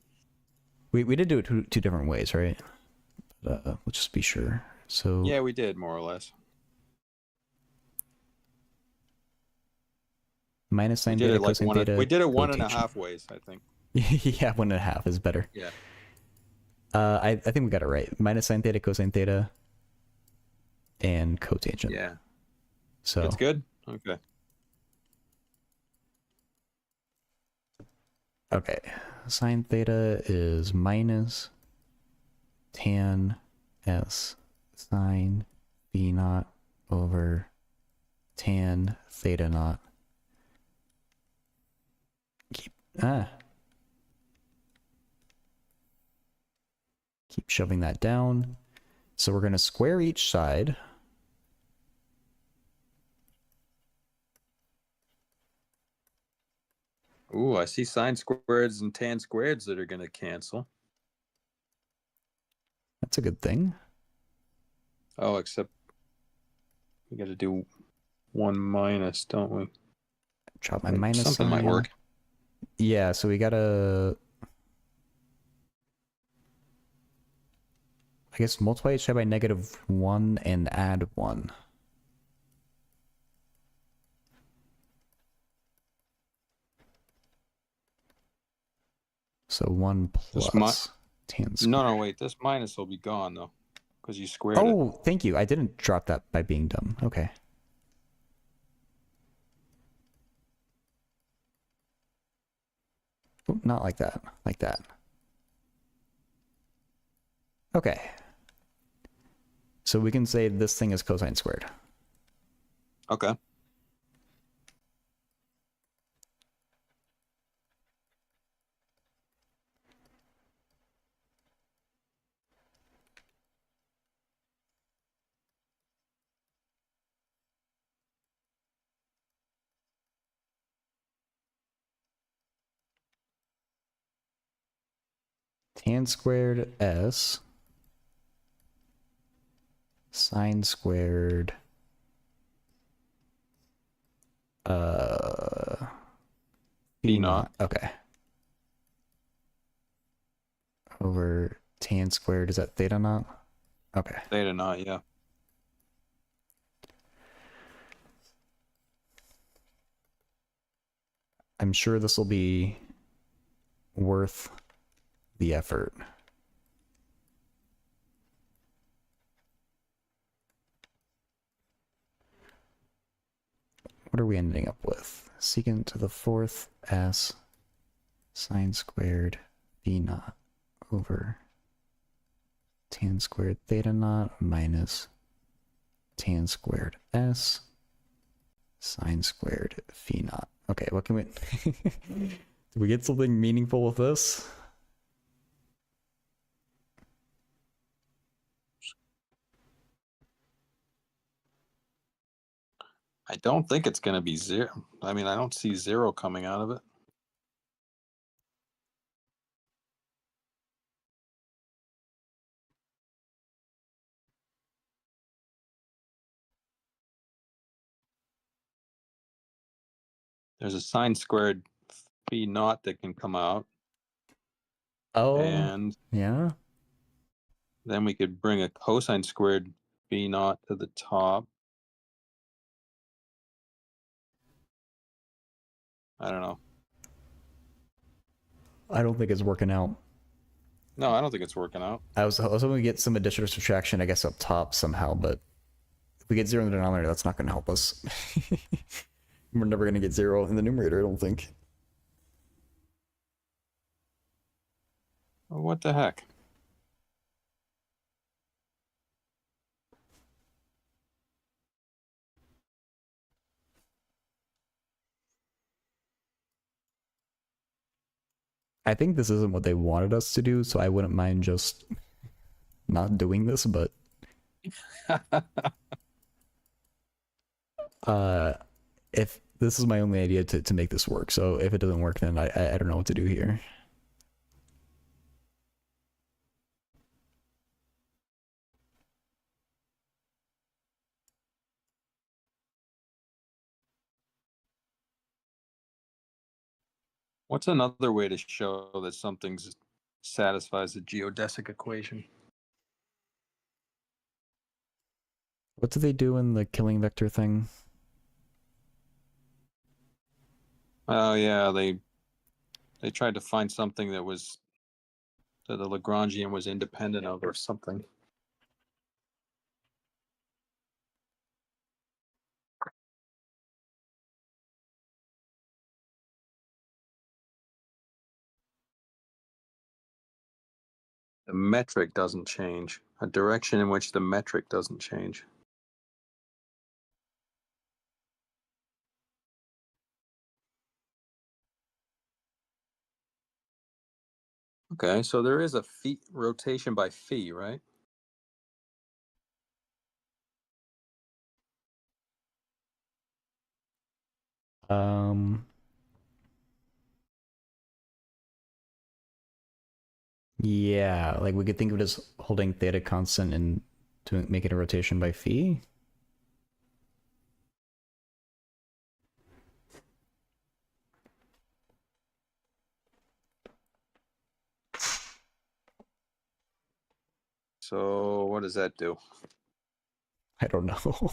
we did do it two different ways, right? Let's just be sure. So yeah, we did more or less. Minus sine theta cosine theta. We did it 1.5 ways, I think. Yeah, 1.5 is better. Yeah. I think we got it right. Minus sine theta cosine theta and cotangent. Yeah. So that's good. Okay. Okay. Sine theta is minus tan s sine phi naught over tan theta naught. Keep shoving that down. So we're going to square each side. Ooh, I see sine squareds and tan squareds that are going to cancel. That's a good thing. Oh, except we got to do 1 minus, don't we? Drop my Wait, minus something sign. might work. Yeah, so we gotta, I guess, multiply each side by -1 and add 1. So 1 This plus tan No, squared. no, wait. This minus will be gone though, because you squared it. Oh, thank you. I didn't drop that by being dumb. Okay. Oop, not like that. Like that. Okay. So we can say this thing is cosine squared. Okay. Tan squared s sine squared B b naught. naught. Okay. Over tan squared, is that theta naught? Okay. Theta naught, yeah. I'm sure this will be worth the effort. What are we ending up with? Secant to the fourth s sine squared b naught over tan squared theta naught minus tan squared s sine squared phi naught. Okay, what can we... Did we get something meaningful with this? I don't think it's going to be zero. I mean, I don't see zero coming out of it. There's a sine squared phi naught that can come out, Oh, and yeah. then we could bring a cosine squared b naught to the top. I don't know. I don't think it's working out. No, I don't think it's working out. I was hoping we get some addition or subtraction, I guess, up top somehow, but if we get 0 in the denominator, that's not going to help us. We're never going to get 0 in the numerator, I don't think. What the heck? I think this isn't what they wanted us to do, so I wouldn't mind just not doing this, but if this is my only idea to make this work, so if it doesn't work, then I don't know what to do here. What's another way to show that something satisfies the geodesic equation? What do they do in the killing vector thing? Oh yeah, they tried to find something that the Lagrangian was independent of or something. The metric doesn't change. A direction in which the metric doesn't change. Okay, so there is a rotation by phi, right? Um, Yeah, like we could think of it as holding theta constant and to make it a rotation by phi. So what does that do? I don't know.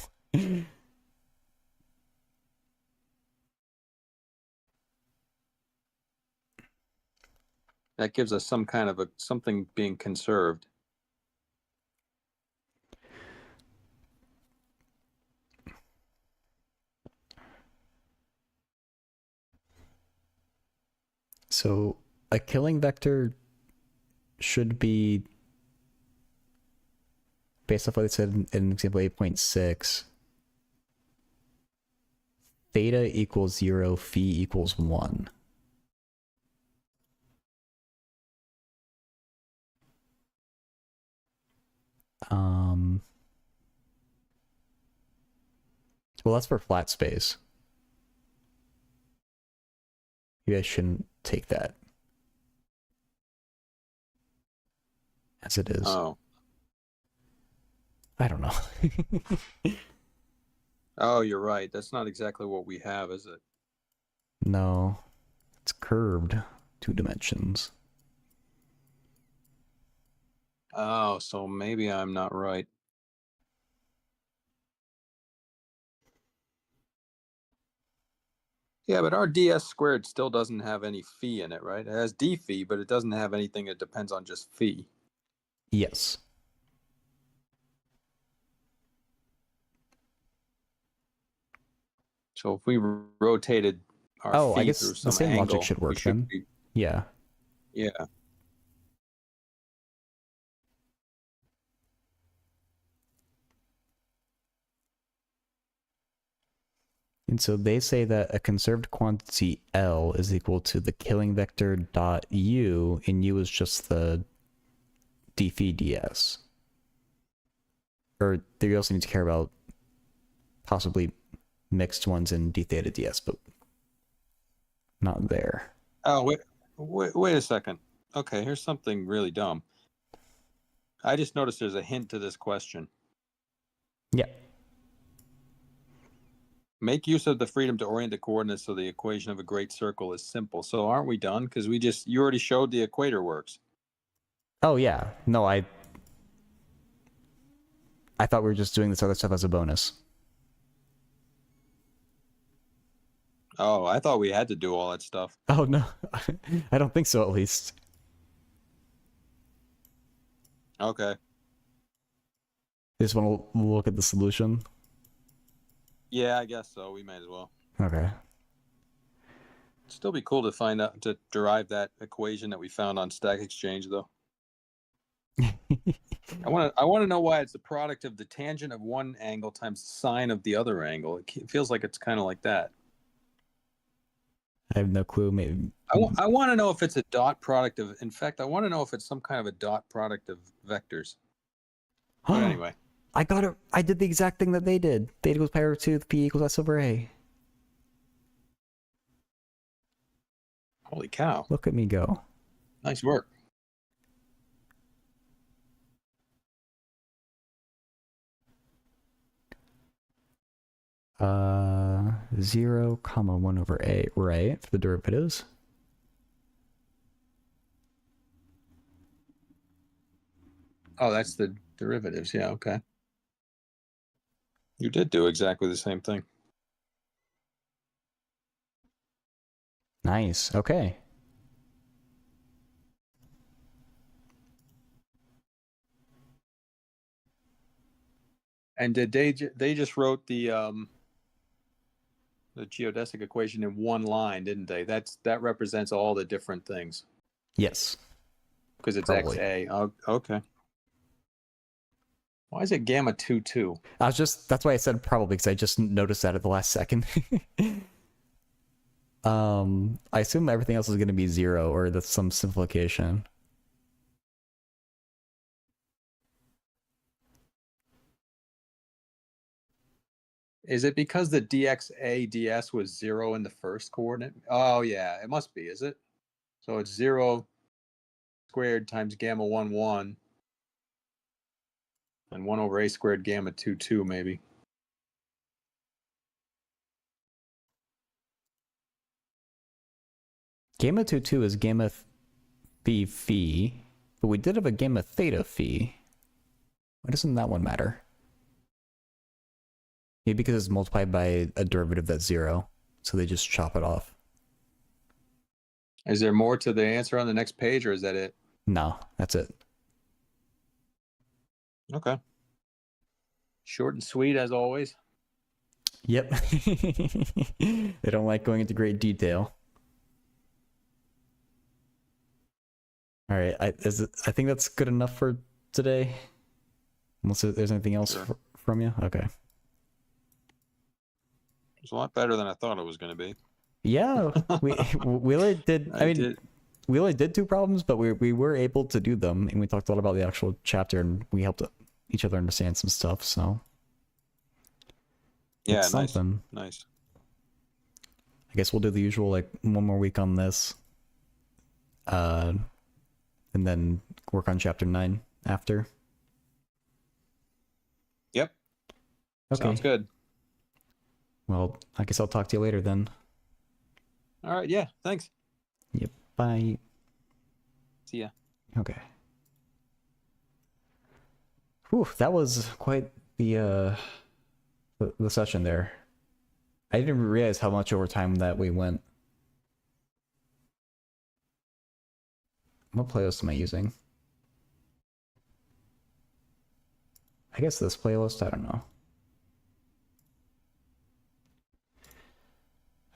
That gives us some kind of something being conserved. So a killing vector should be, based off what it said in example 8.6, theta equals 0, phi equals 1. Um, well, that's for flat space. You guys shouldn't take that as it is. Oh. I don't know. Oh, you're right. That's not exactly what we have, is it? No, it's curved 2 dimensions. Oh, so maybe I'm not right. Yeah, but our ds squared still doesn't have any phi in it, right? It has d phi, but it doesn't have anything that depends on just phi. Yes. So if we rotated our Oh, I phi guess through the some same logic angle, should we work should then. be, Yeah. yeah. And so they say that a conserved quantity L is equal to the killing vector dot U, and U is just the d phi ds. Or they also need to care about possibly mixed ones in d theta ds, but not there. Oh, wait a second. Okay, here's something really dumb. I just noticed there's a hint to this question. Yeah. Make use of the freedom to orient the coordinates so the equation of a great circle is simple. So aren't we done? Because you already showed the equator works. Oh yeah. No, I thought we were just doing this other stuff as a bonus. Oh, I thought we had to do all that stuff. Oh no. I don't think so, at least. Okay. You just want to look at the solution? Yeah, I guess so. We might as well. Okay. Still be cool to find out to derive that equation that we found on Stack Exchange, though. I want to know why it's the product of the tangent of one angle times the sine of the other angle. It feels like it's kind of like that. I have no clue. Maybe. I want to know if it's a dot product of. In fact, I want to know if it's some kind of a dot product of vectors. But anyway, I got it. I did the exact thing that they did. Theta equals pi over 2, p equals s over a. holy cow! Look at me go. Nice work. Uh, 0, comma 1 over a, right? For the derivatives. Oh, that's the derivatives. Yeah. Okay. You did do exactly the same thing. Nice. Okay. And did they just wrote the geodesic equation in one line, didn't they? That represents all the different things Yes. because it's Probably. XA. Oh, okay. Why is it gamma 2 2? That's why I said probably, because I just noticed that at the last second. I assume everything else is going to be 0, or that's some simplification. Is it because the dxa ds was 0 in the first coordinate? Oh yeah, it must be. Is it? So it's 0 squared times gamma 1, 1. And 1 over a squared gamma 2, 2, maybe. Gamma 2, 2 is gamma phi phi, but we did have a gamma theta phi. Why doesn't that one matter? Maybe because it's multiplied by a derivative that's 0, so they just chop it off. Is there more to the answer on the next page, or is that it? No, that's it. Okay. Short and sweet as always. Yep. They don't like going into great detail. All right, I think that's good enough for today. Unless there's anything else from you. Okay. It's a lot better than I thought it was going to be. Yeah, we only did. We only did 2 problems, but we were able to do them, and we talked a lot about the actual chapter, and we helped each other understand some stuff. So yeah, it's nice. something. Nice. I guess we'll do the usual, like, 1 more week on this, and then work on chapter 9 after. Yep. Okay. Sounds good. Well, I guess I'll talk to you later then. All right. Yeah. Thanks. Yep. Bye. See ya. Okay. Whew, that was quite the session there. I didn't realize how much overtime that we went. What playlist am I using? I guess this playlist, I don't know.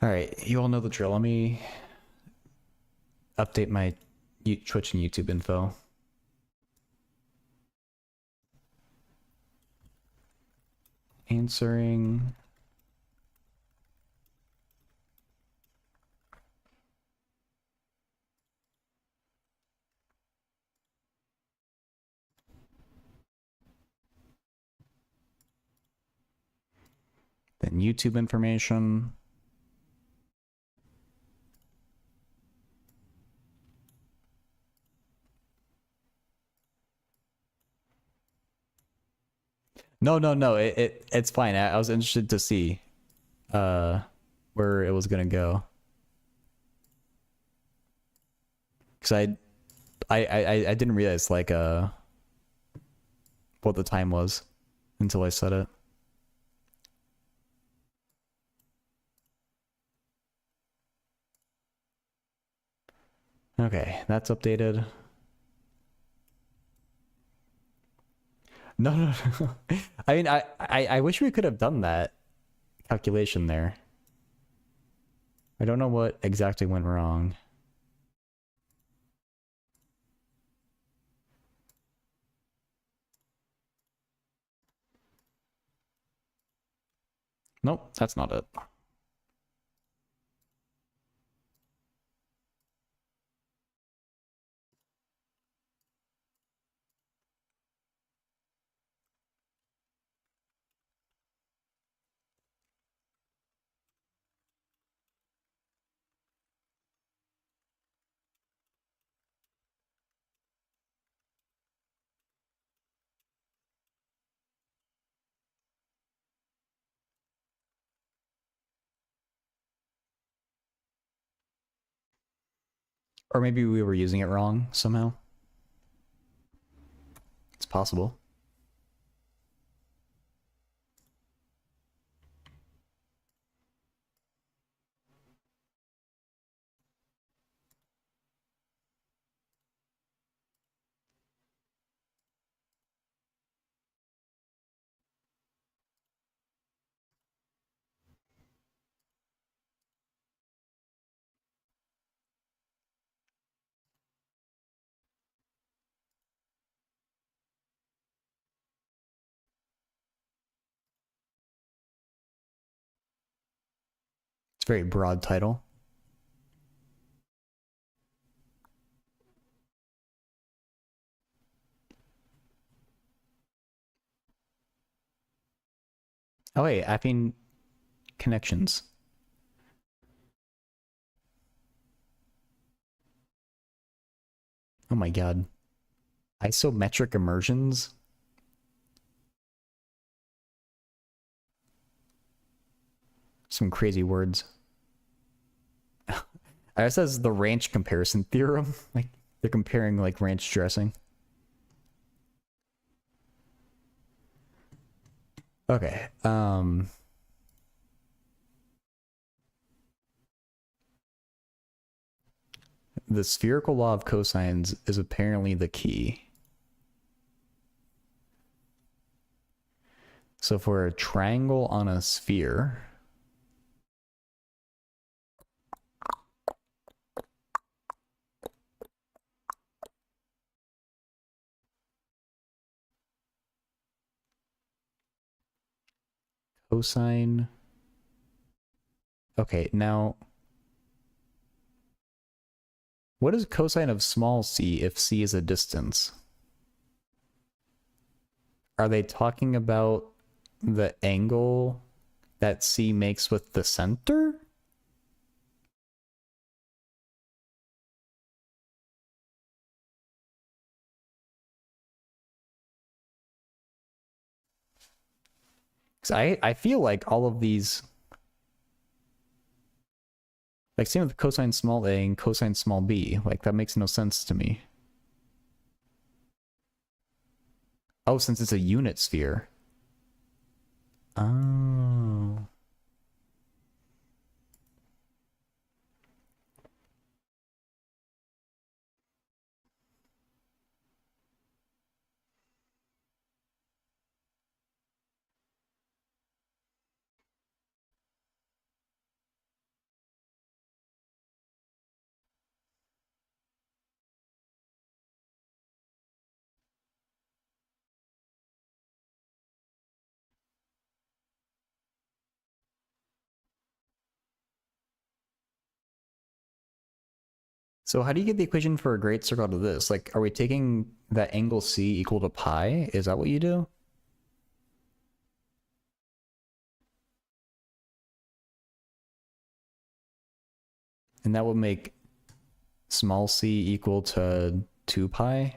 Alright, you all know the drill. Let me update my Twitch and YouTube info. Answering. Then YouTube information. No. It's fine. I was interested to see where it was gonna go. Cause I didn't realize like what the time was until I said it. Okay, that's updated. No. I mean, I wish we could have done that calculation there. I don't know what exactly went wrong. Nope, that's not it. Or maybe we were using it wrong somehow. It's possible. It's a very broad title. Oh wait, Yapping connections. Oh my god. Isometric immersions? Some crazy words. It says the ranch comparison theorem. Like they're comparing like ranch dressing. Okay. The spherical law of cosines is apparently the key. So for a triangle on a sphere, cosine. Okay, now what is cosine of small c if c is a distance? Are they talking about the angle that c makes with the center? Because I feel like all of these, like same with cosine small a and cosine small b, like that makes no sense to me. Oh, since it's a unit sphere. Oh. So how do you get the equation for a great circle out of this? Like, are we taking that angle c equal to pi? Is that what you do? And that would make small c equal to 2 pi?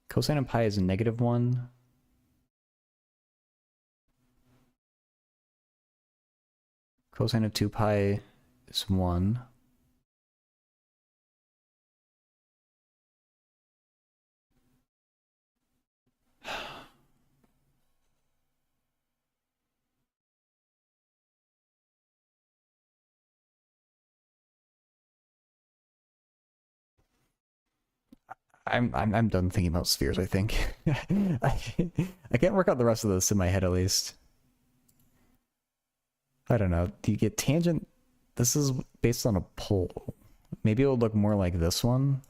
Cosine of pi is a -1. Cosine of 2 pi is 1. I'm done thinking about spheres, I think. I can't work out the rest of this in my head at least. I don't know. Do you get tangent? This is based on a pole. Maybe it would look more like this one.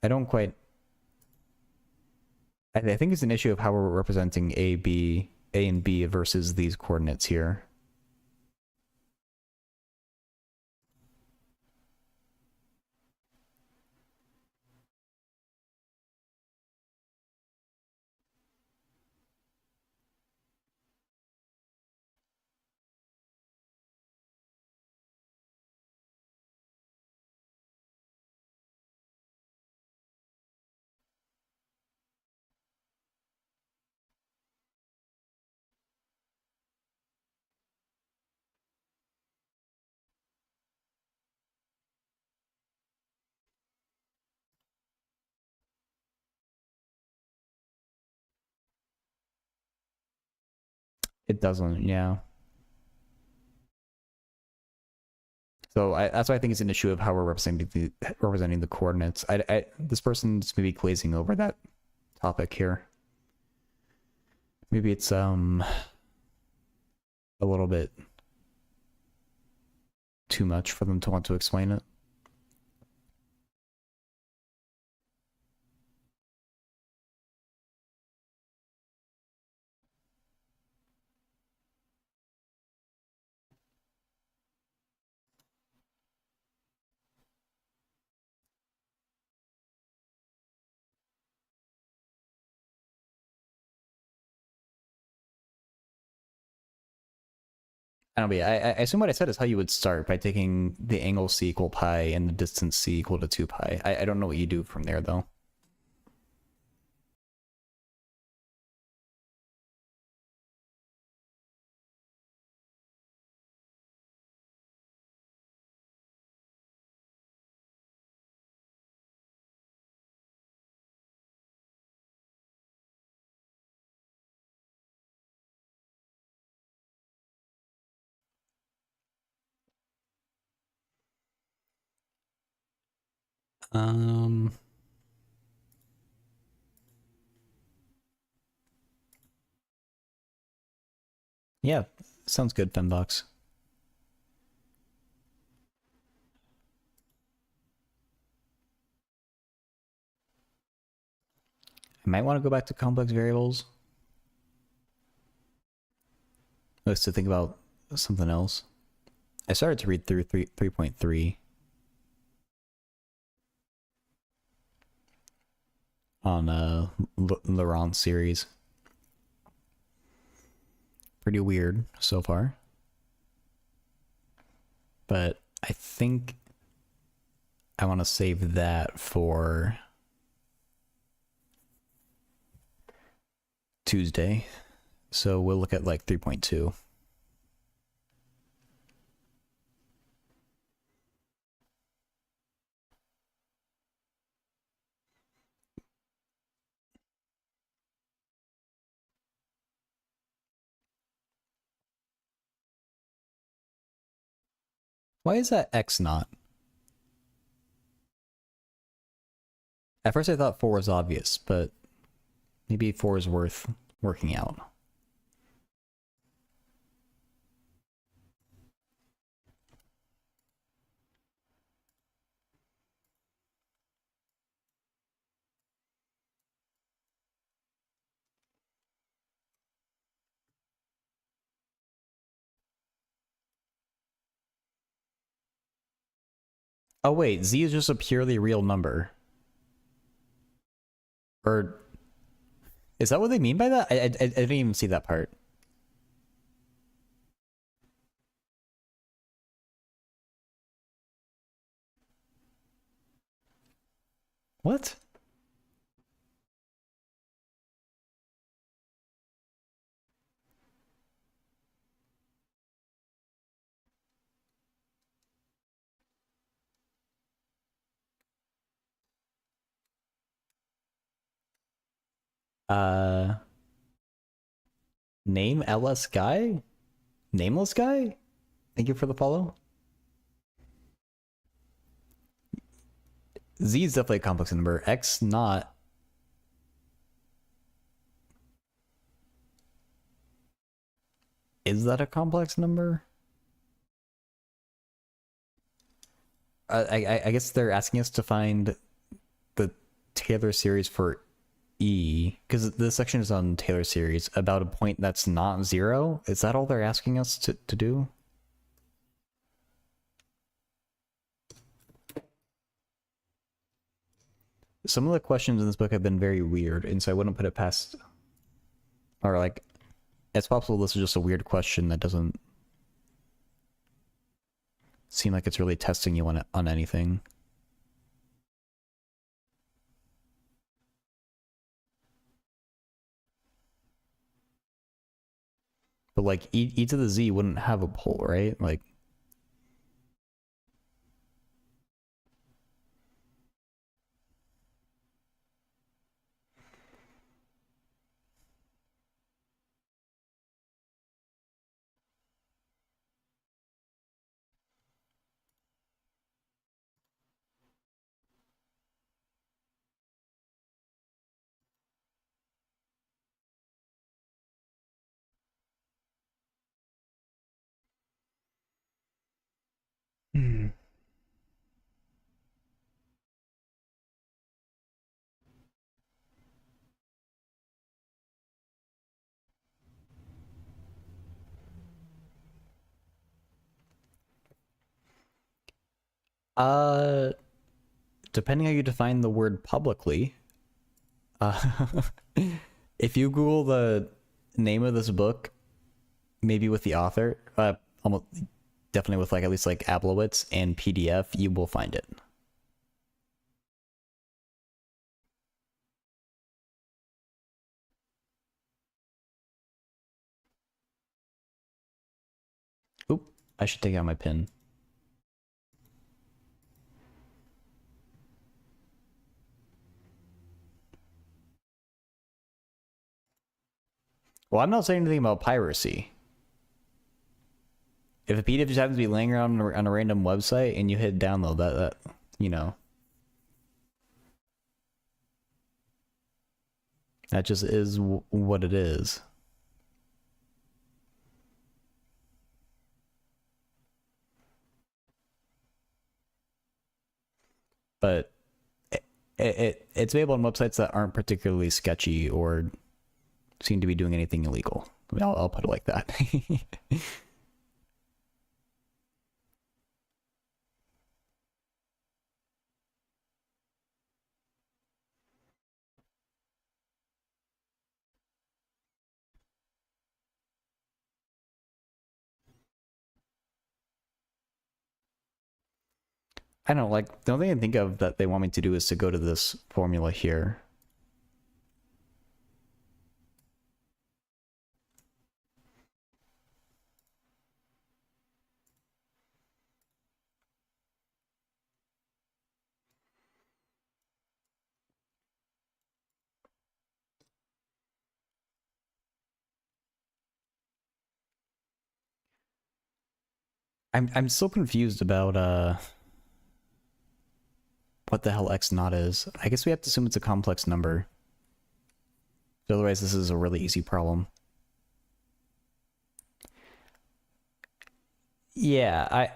I don't quite. I think it's an issue of how we're representing A and B versus these coordinates here. It doesn't, yeah. So that's why I think it's an issue of how we're representing the coordinates. This person's maybe glazing over that topic here. Maybe it's a little bit too much for them to want to explain it. I don't know, I assume what I said is how you would start by taking the angle c equal pi and the distance c equal to 2 pi. I don't know what you do from there though. Um, yeah, sounds good, Fembox. I might want to go back to complex variables. Just to think about something else. I started to read through 3.3 on Laurent series. Pretty weird so far. But I think I want to save that for Tuesday. So we'll look at like 3.2. Why is that X not? At first I thought 4 was obvious, but maybe 4 is worth working out. Oh wait, Z is just a purely real number. Or is that what they mean by that? I didn't even see that part. What? Uh, name LS guy? Nameless guy? Thank you for the follow. Z is definitely a complex number. X not. Is that a complex number? I guess they're asking us to find the Taylor series for E, because this section is on Taylor series about a point that's not 0. Is that all they're asking us to do? Some of the questions in this book have been very weird, and so I wouldn't put it past... Or like, it's possible this is just a weird question that doesn't seem like it's really testing you on anything. But like e to the Z wouldn't have a pole, right? Like, uh, depending how you define the word publicly, if you Google the name of this book, maybe with the author, almost definitely with like at least like Ablowitz and PDF, you will find it. Oop, I should take out my pin. Well, I'm not saying anything about piracy. If a PDF just happens to be laying around on a random website and you hit download, that you know, that just is what it is. But it's available on websites that aren't particularly sketchy or seem to be doing anything illegal. I mean, I'll put it like that. I don't know, like, the only thing I think of that they want me to do is to go to this formula here. I'm so confused about what the hell x naught is. I guess we have to assume it's a complex number. Otherwise, this is a really easy problem. Yeah,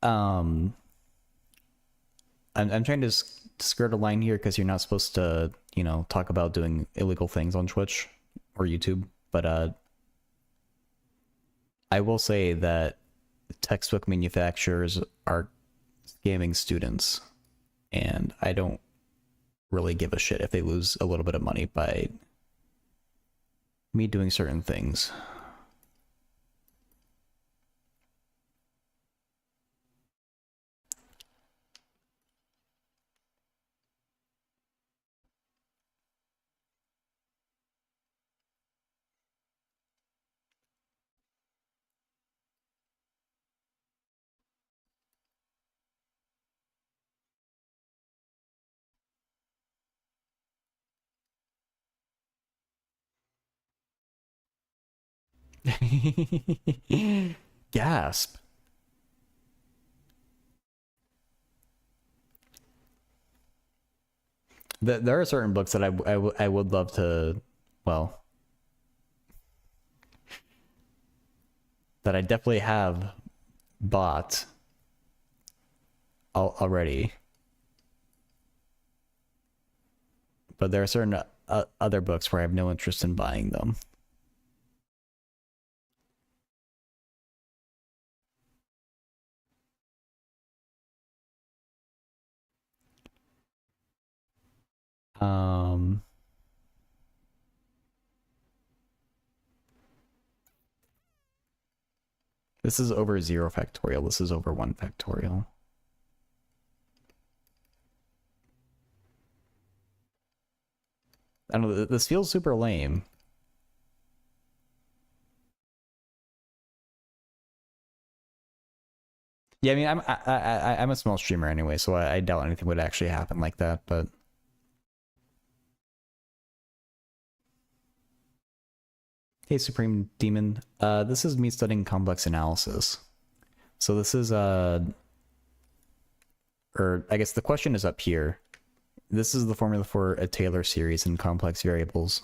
I'm trying to skirt a line here because you're not supposed to, you know, talk about doing illegal things on Twitch or YouTube. But I will say that textbook manufacturers are scamming students, and I don't really give a shit if they lose a little bit of money by me doing certain things. Gasp. There are certain books that I would love to, well, that I definitely have bought already. But there are certain other books where I have no interest in buying them. Um, this is over 0 factorial. This is over 1 factorial. I don't know, this feels super lame. Yeah, I mean, I'm a small streamer anyway, so I doubt anything would actually happen like that, but... Hey, Supreme Demon. This is me studying complex analysis. So this is, or I guess the question is up here. This is the formula for a Taylor series in complex variables.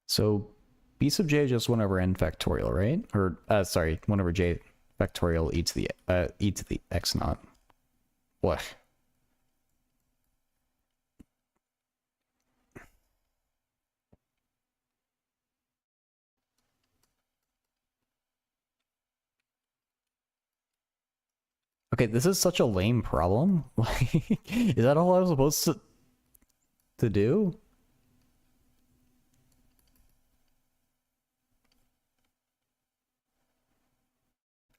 So B sub j is just 1 over n factorial, right? Or, sorry, 1 over j factorial e to the x naught. What? Okay, this is such a lame problem. Like, is that all I was supposed to do?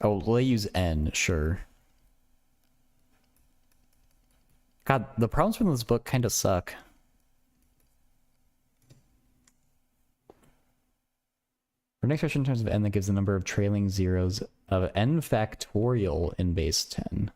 Oh, they use n, sure. God, the problems from this book kind of suck. For an expression in terms of n that gives the number of trailing zeros of n factorial in base 10.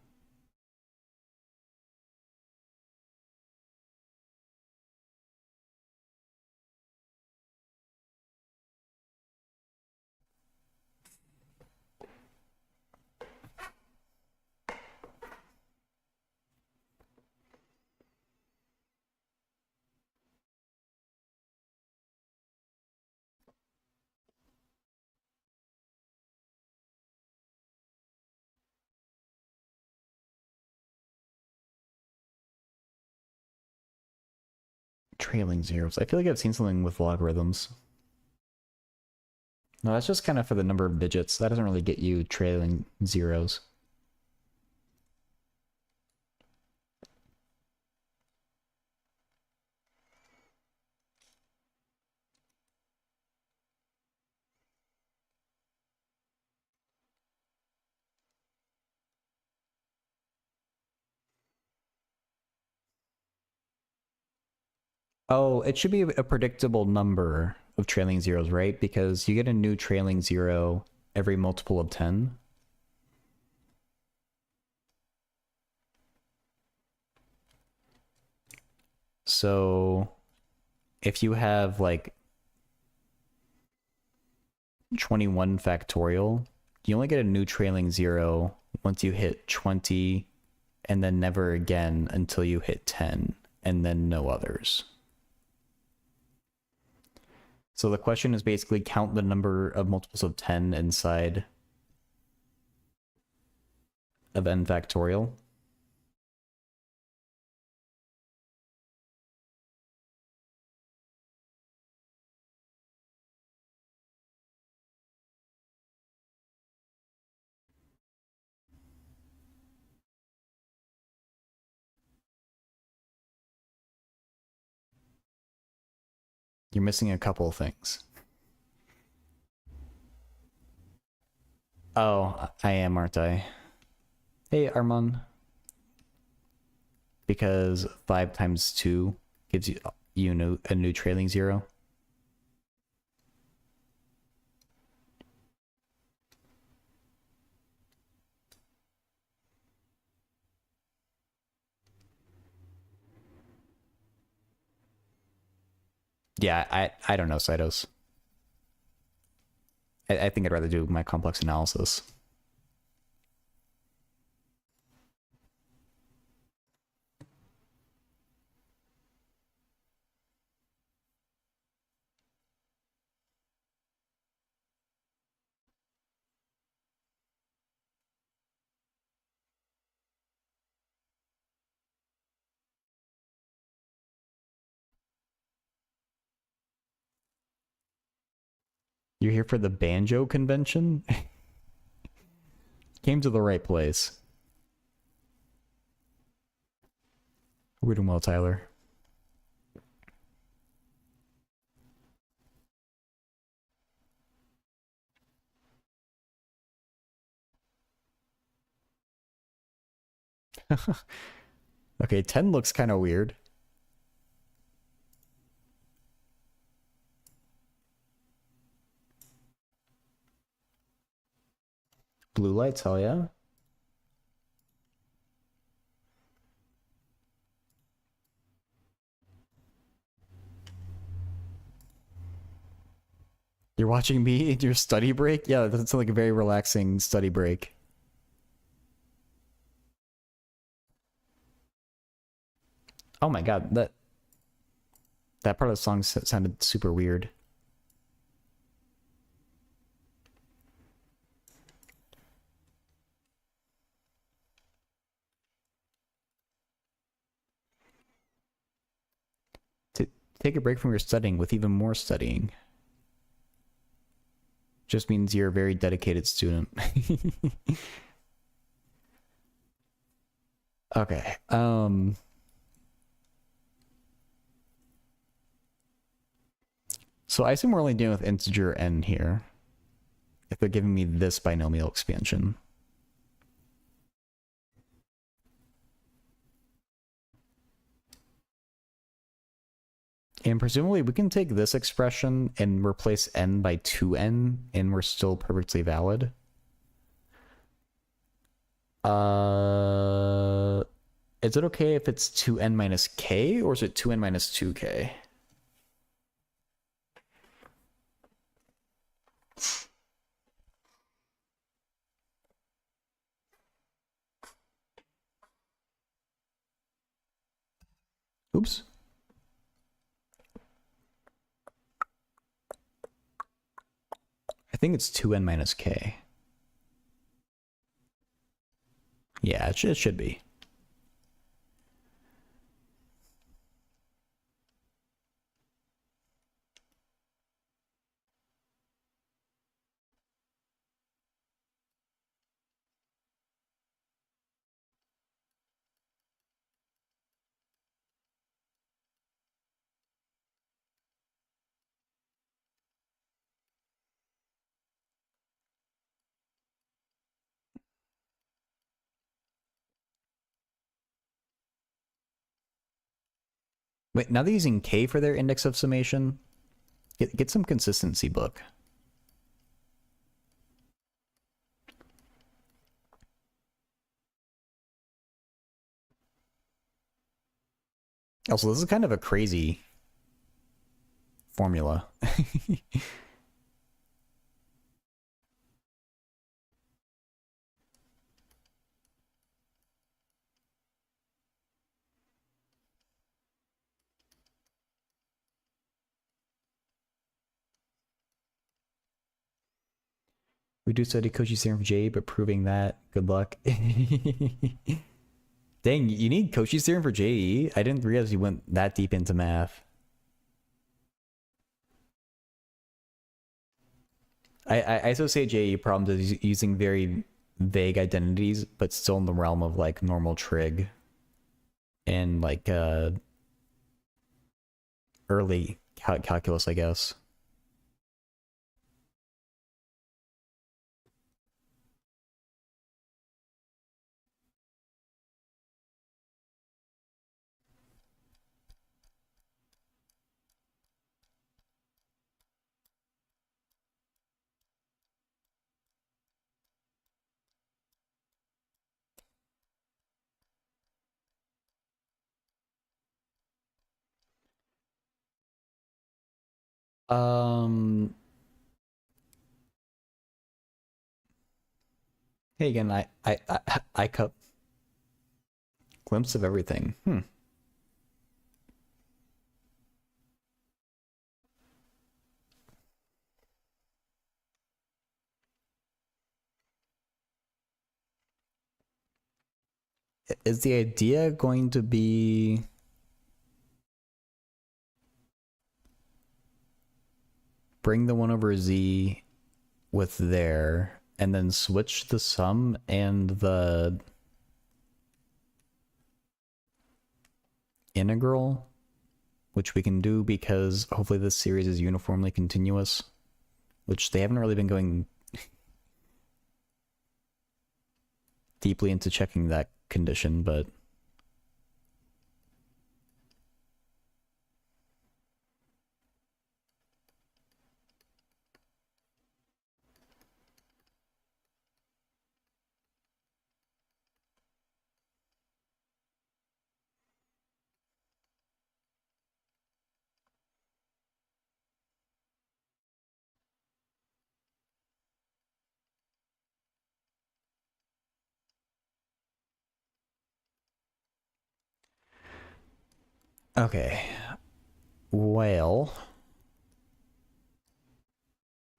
Trailing zeros. I feel like I've seen something with logarithms. No, that's just kind of for the number of digits. That doesn't really get you trailing zeros. Oh, it should be a predictable number of trailing zeros, right? Because you get a new trailing zero every multiple of 10. So if you have like 21 factorial, you only get a new trailing zero once you hit 20 and then never again until you hit 10 and then no others. So the question is basically count the number of multiples of 10 inside of n factorial. You're missing a couple of things. Oh, I am, aren't I? Hey, Armand. Because 5 times 2 gives you a new trailing zero. Yeah, I don't know, Cytos. I think I'd rather do my complex analysis. You're here for the banjo convention? Came to the right place. We're doing well, Tyler. Okay, 10 looks kind of weird. Blue lights, hell yeah. You're watching me in your study break? Yeah, that sounds like a very relaxing study break. Oh my god, that part of the song sounded super weird. Take a break from your studying with even more studying. Just means you're a very dedicated student. Okay. So I assume we're only dealing with integer n here. If they're giving me this binomial expansion. And presumably we can take this expression and replace n by 2n, and we're still perfectly valid. Is it okay if it's 2n minus k, or is it 2n minus 2k? Oops. I think it's 2n minus k. Yeah, it should be. Wait, now they're using k for their index of summation? Get some consistency, book. Also, this is kind of a crazy formula. We do study Cauchy's theorem for J, but proving that, good luck. Dang, you need Cauchy's theorem for JE? I didn't realize you went that deep into math. I associate JE problems as using very vague identities, but still in the realm of like normal trig and like early calculus, I guess. Hey again, I cup glimpse of everything. Is the idea going to be bring the 1 over z with there, and then switch the sum and the integral, which we can do because hopefully this series is uniformly continuous, which they haven't really been going deeply into checking that condition, but okay. Well,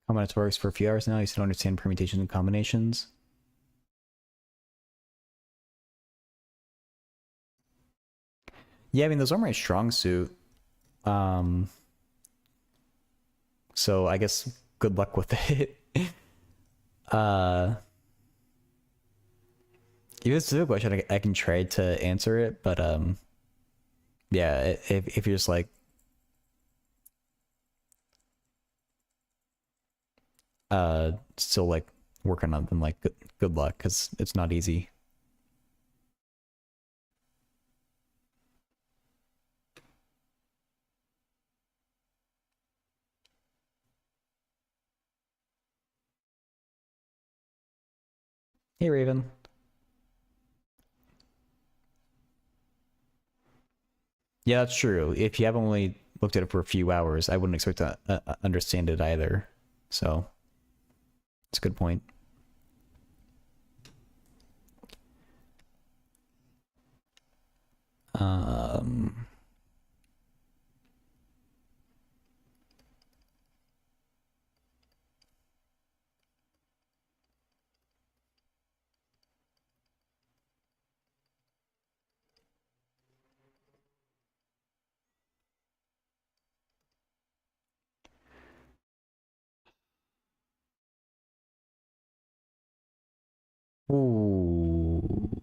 combinatorics for a few hours now. You still understand permutations and combinations. Yeah, I mean, those are my strong suit. Um, so I guess good luck with it. uh, if it's a question, I can try to answer it, but yeah, if you're just like still like working on them, like good luck, because it's not easy. Hey Raven. Yeah, that's true. If you have only looked at it for a few hours, I wouldn't expect to understand it either. So it's a good point. Um, ooh.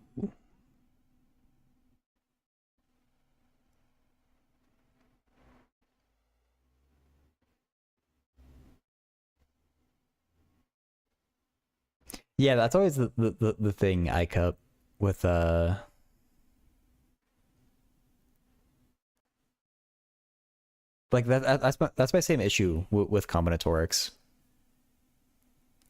Yeah, that's always the thing I cup with like that's my same issue with combinatorics.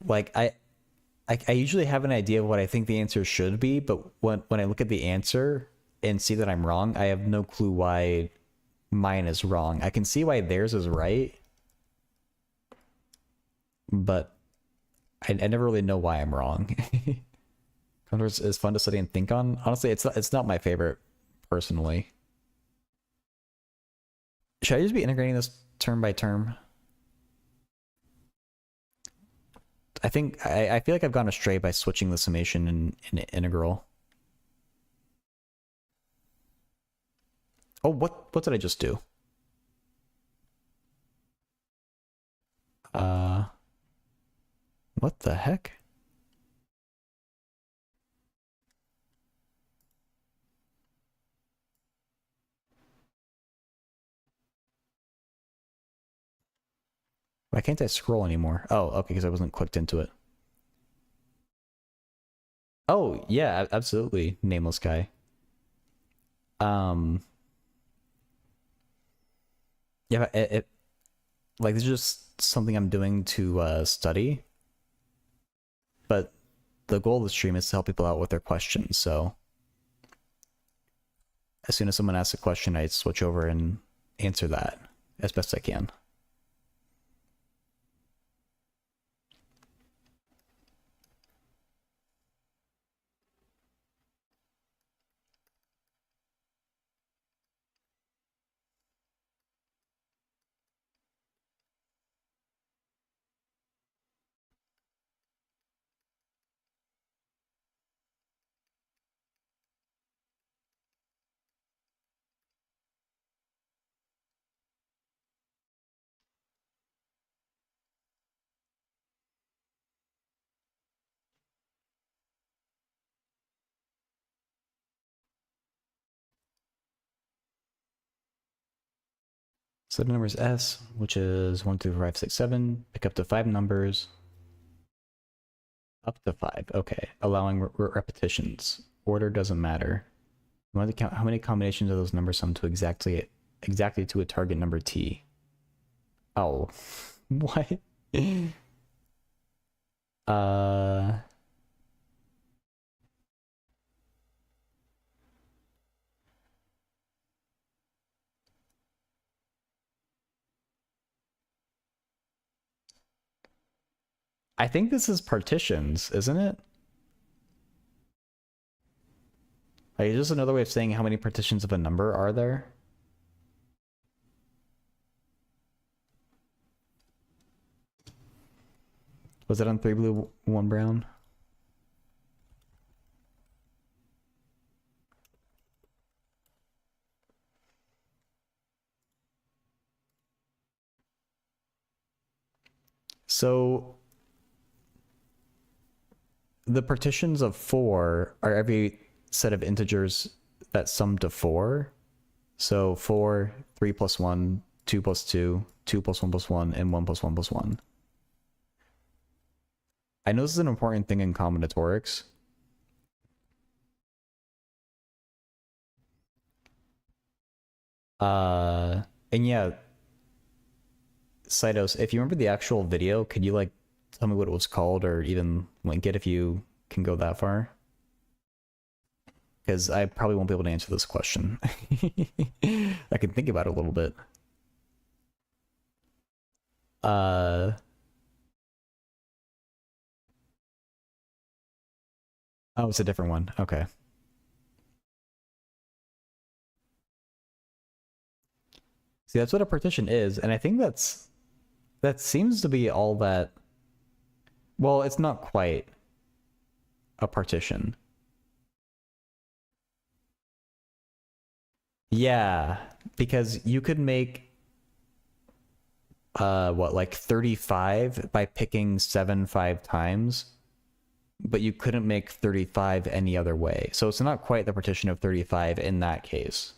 Like I usually have an idea of what I think the answer should be, but when I look at the answer and see that I'm wrong, I have no clue why mine is wrong. I can see why theirs is right, but I never really know why I'm wrong. Combinatorics is fun to study and think on. Honestly, it's not my favorite personally. Should I just be integrating this term by term? I think I feel like I've gone astray by switching the summation and integral. Oh, what did I just do? Uh, what the heck? Why can't I scroll anymore? Oh, okay, because I wasn't clicked into it. Oh, yeah, absolutely. Nameless guy. Um, yeah, like this is just something I'm doing to study, but the goal of the stream is to help people out with their questions. So as soon as someone asks a question, I switch over and answer that as best I can. So the number is S, which is 1, 2, 3, 4, 5, 6, 7. Pick up to 5 numbers. Up to 5. Okay. Allowing repetitions. Order doesn't matter. You want to count how many combinations of those numbers sum to exactly to a target number T. Oh. What? uh I think this is partitions, isn't it? Like, is this another way of saying how many partitions of a number are there? Was it on 3 blue, 1 brown? So the partitions of 4 are every set of integers that sum to 4. So 4, 3 plus 1, 2 plus 2, 2 plus 1 plus 1, and 1 plus 1 plus 1. I know this is an important thing in combinatorics. And yeah, Cytos, if you remember the actual video, could you like tell me what it was called or even link it if you can go that far? Because I probably won't be able to answer this question. I can think about it a little bit. Uh, oh, it's a different one. Okay. See, that's what a partition is, and I think that seems to be all that. Well, it's not quite a partition. Yeah, because you could make what, like 35 by picking 7 5 times, but you couldn't make 35 any other way. So it's not quite the partition of 35 in that case.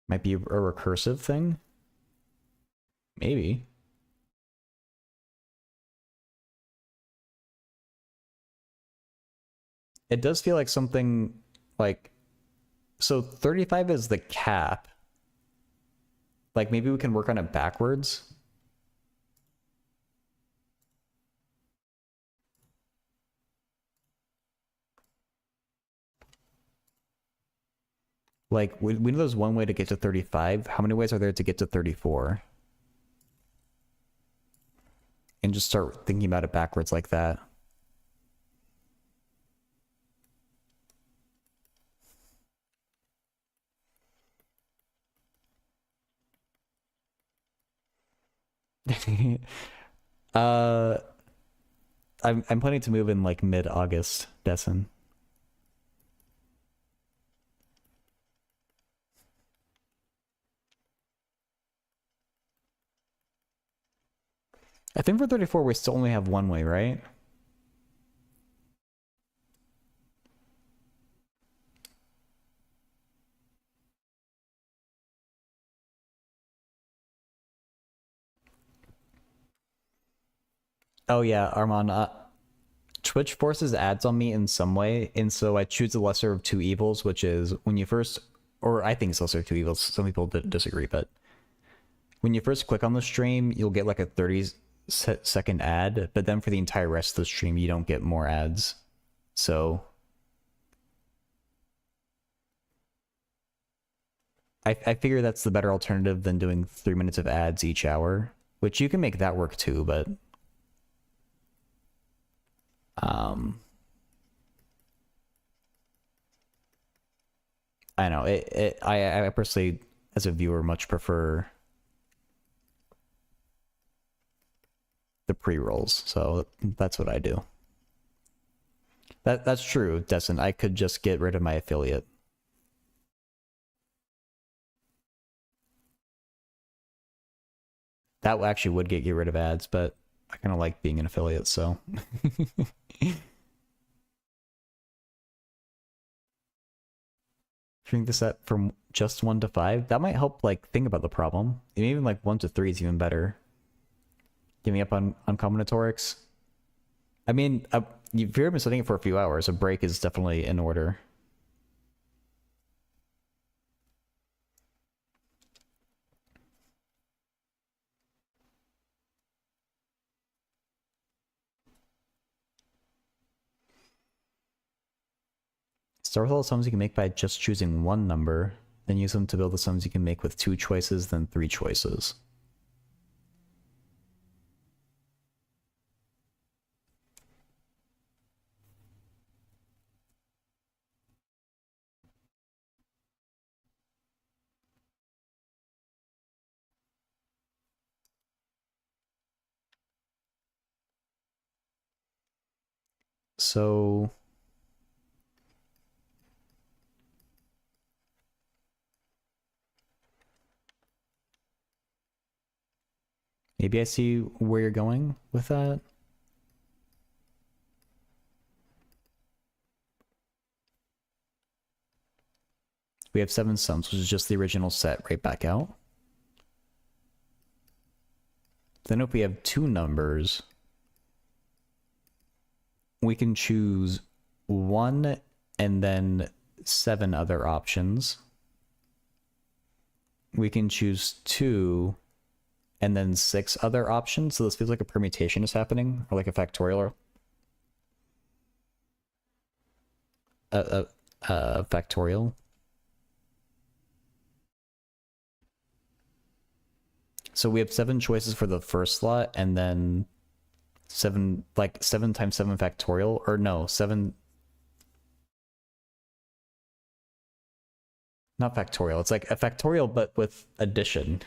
Might be a recursive thing? Maybe. It does feel like something like, so 35 is the cap. Like maybe we can work on it backwards. Like we know there's one way to get to 35. How many ways are there to get to 34? And just start thinking about it backwards like that. uh, I'm planning to move in like mid-August, Dessen. I think for 34 we still only have one way, right? Oh yeah, Armand. Twitch forces ads on me in some way, and so I choose the lesser of two evils, which is when you first, or I think it's lesser of two evils. Some people disagree, but when you first click on the stream, you'll get like a 30-second ad, but then for the entire rest of the stream, you don't get more ads. So I figure that's the better alternative than doing 3 minutes of ads each hour, which you can make that work too, but I know I personally, as a viewer, much prefer the pre-rolls, so that's what I do. That's true, Destin. I could just get rid of my affiliate. That actually would get you rid of ads, but I kind of like being an affiliate, so. Shrink the set from just 1 to 5. That might help, like, think about the problem. And even, like, 1 to 3 is even better. Giving up on combinatorics. I mean, if you've been studying it for a few hours, a break is definitely in order. Start with all the sums you can make by just choosing one number, then use them to build the sums you can make with 2 choices, then 3 choices. So Maybe I see where you're going with that. We have 7 sums, which is just the original set right back out. Then if we have 2 numbers, we can choose 1 and then 7 other options. We can choose 2 and then 6 other options. So this feels like a permutation is happening, or like a factorial. Factorial. So we have 7 choices for the first slot, and then 7 times 7 factorial, or no, 7. Not factorial. It's like a factorial, but with addition.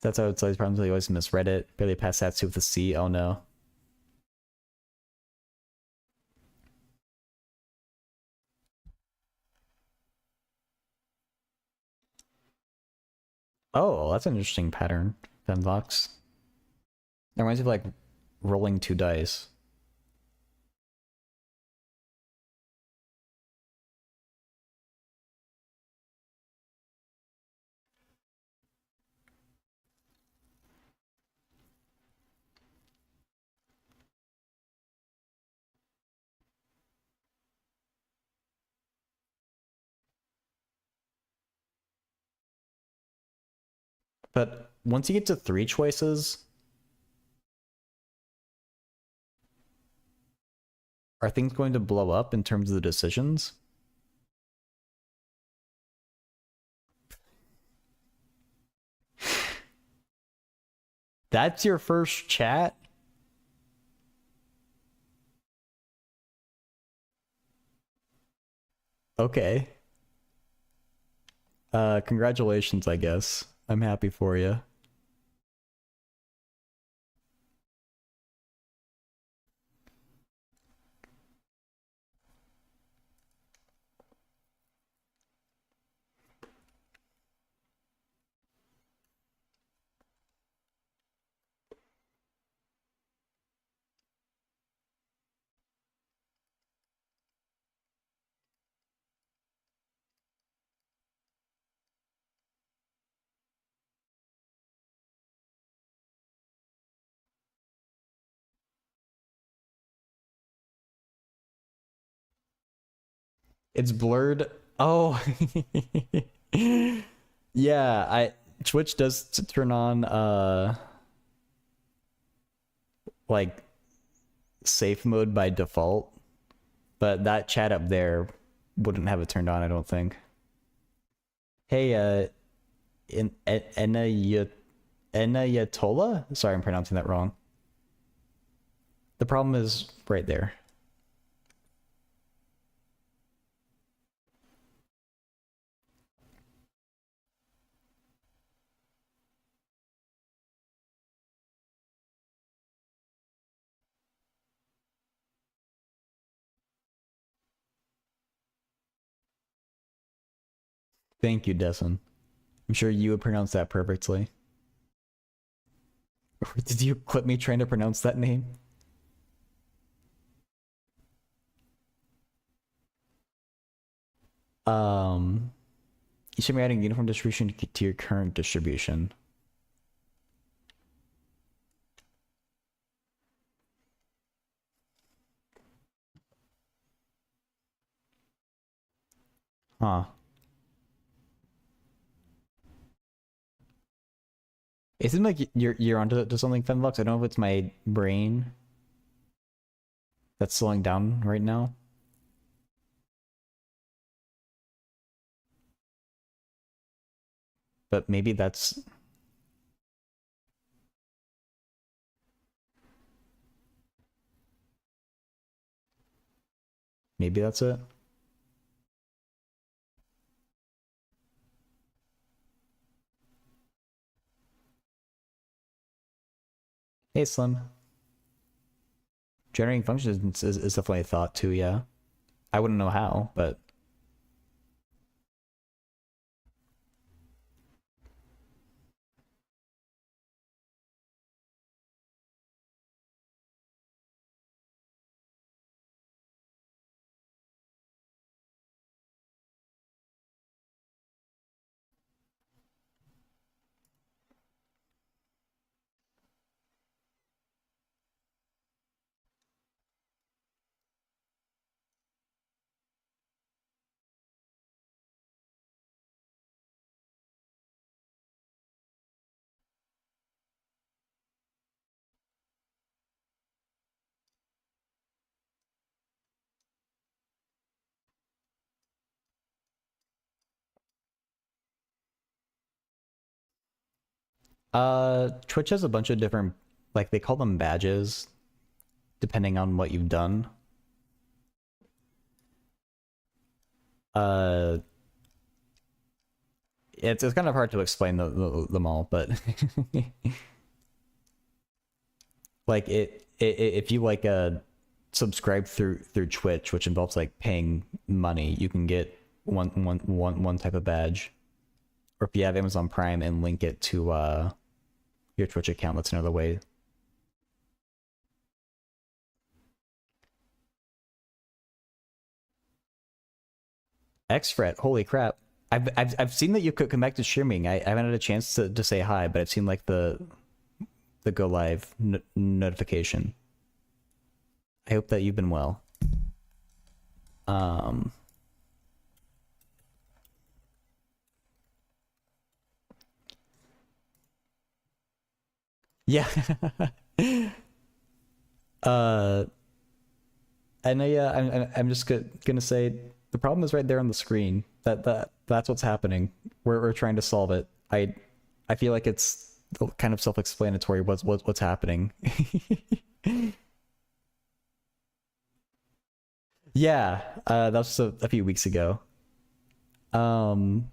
That's how it's always problems. I always misread it. Barely passed that with a C. Oh no. Oh, that's an interesting pattern. Femvox. That reminds me of like rolling 2 dice. But once you get to 3 choices, are things going to blow up in terms of the decisions? That's your first chat? Okay. Congratulations, I guess. I'm happy for you. It's blurred. Oh. Yeah, Twitch does turn on like safe mode by default, but that chat up there wouldn't have it turned on, I don't think. Hey, Enayatola? Sorry, I'm pronouncing that wrong. The problem is right there. Thank you, Dessen. I'm sure you would pronounce that perfectly. Did you clip me trying to pronounce that name? You should be adding uniform distribution to your current distribution. Huh. It seems like you're onto to something, Femvox. I don't know if it's my brain that's slowing down right now. But maybe that's... Maybe that's it. Hey, Slim. Generating functions is definitely a thought too, yeah. I wouldn't know how, but Twitch has a bunch of different, like they call them badges, depending on what you've done. Uh, it's kind of hard to explain them all, but like if you like subscribe through Twitch, which involves like paying money, you can get one type of badge. Or if you have Amazon Prime and link it to your Twitch account, that's another way. Xfret, holy crap. I've seen that you could come back to streaming. I haven't had a chance to say hi, but I've seen like the go live notification. I hope that you've been well. Um yeah. uh and yeah, I'm just gonna say the problem is right there on the screen. That's what's happening. We're trying to solve it. I feel like it's kind of self-explanatory what's happening. Yeah, that was a few weeks ago. Um,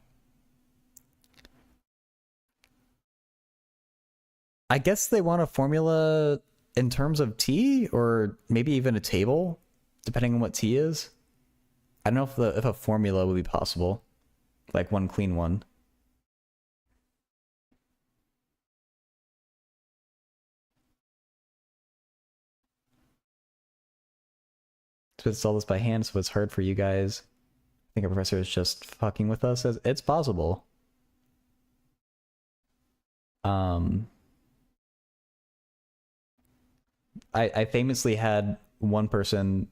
I guess they want a formula in terms of tea, or maybe even a table, depending on what tea is. I don't know if a formula would be possible, like one clean one. So it's all this by hand, so it's hard for you guys. I think a professor is just fucking with us. It's possible. Um, I famously had one person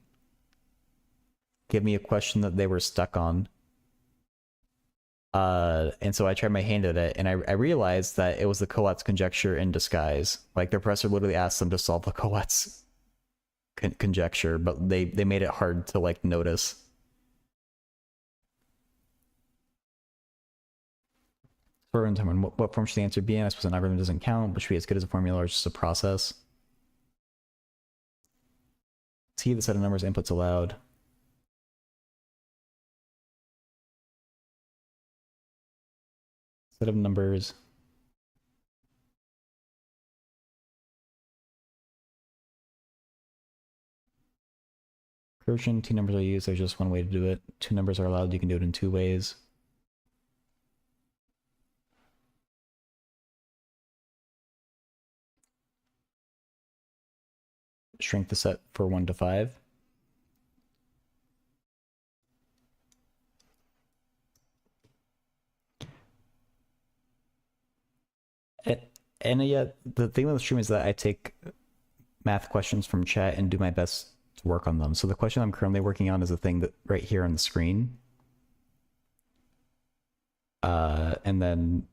give me a question that they were stuck on. And so I tried my hand at it, and I realized that it was the Collatz conjecture in disguise. Like their professor literally asked them to solve the Collatz conjecture, but they made it hard to like notice. For in what form should the answer be in? I suppose an algorithm doesn't count, but should be as good as a formula or just a process. T, the set of numbers inputs allowed. Set of numbers. Recursion, T numbers are used. There's just one way to do it. Two numbers are allowed. You can do it in two ways. Shrink the set for 1 to 5. And yeah, the thing with the stream is that I take math questions from chat and do my best to work on them. So the question I'm currently working on is the thing that right here on the screen. And then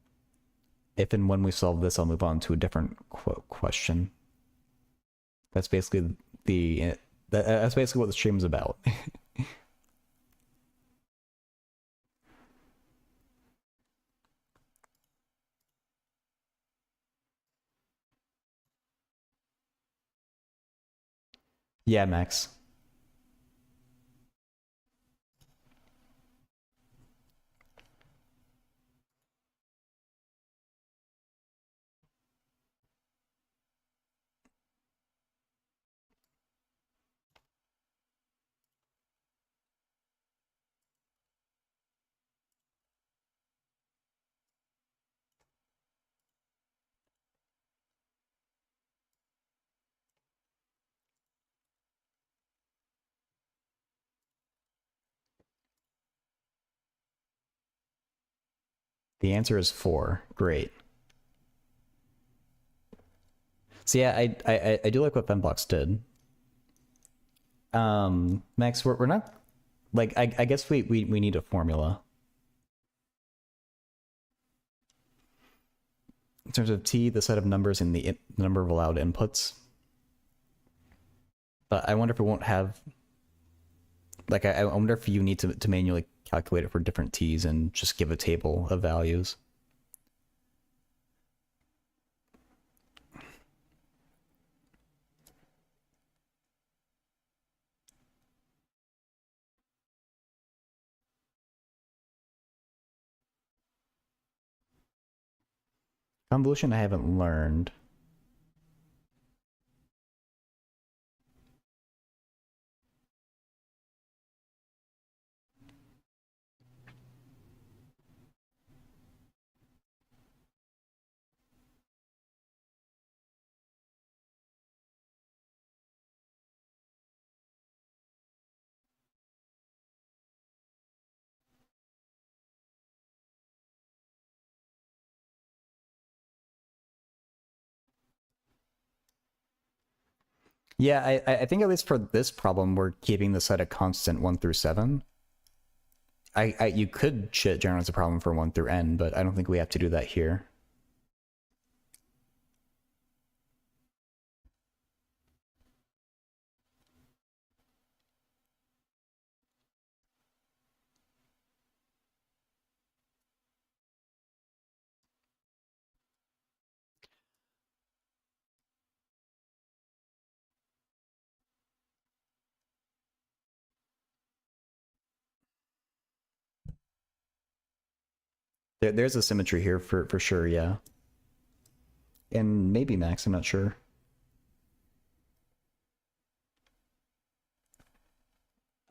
if and when we solve this, I'll move on to a different question. That's basically that's basically what the stream is about. Yeah, Max. The answer is 4. Great. So yeah, I do like what Fembox did. Max, we're not like I guess we need a formula. In terms of t, the set of numbers and the number of allowed inputs. But I wonder if it won't have like I wonder if you need to manually calculate it for different t's and just give a table of values. Convolution I haven't learned. Yeah, I think at least for this problem, we're keeping the set a constant 1 through 7. You could generalize a problem for 1 through n, but I don't think we have to do that here. There's a symmetry here for sure, yeah. And maybe max, I'm not sure.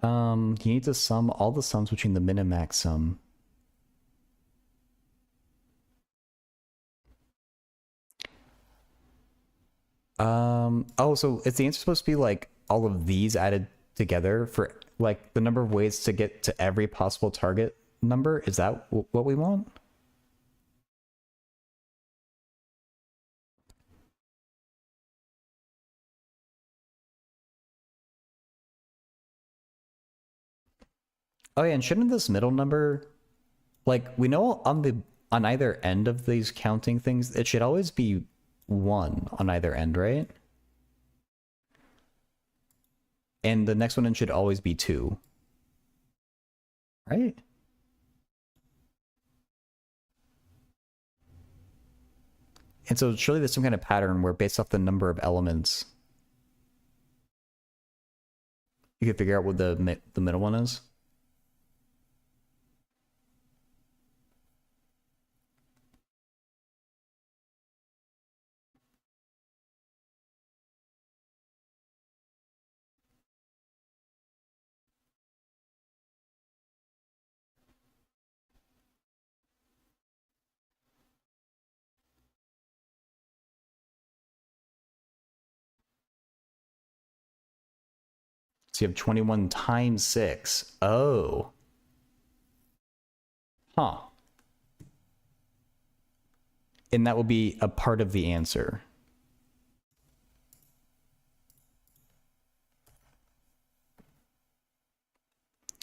You need to sum all the sums between the min and max sum. Oh, so is the answer supposed to be like all of these added together for like the number of ways to get to every possible target number? Is that what we want? Oh yeah, and shouldn't this middle number, like we know on either end of these counting things, it should always be 1 on either end, right? And the next one in should always be 2. Right? And so surely there's some kind of pattern where based off the number of elements, you can figure out what the middle one is. So you have 21 times 6. Oh. Huh. And that will be a part of the answer.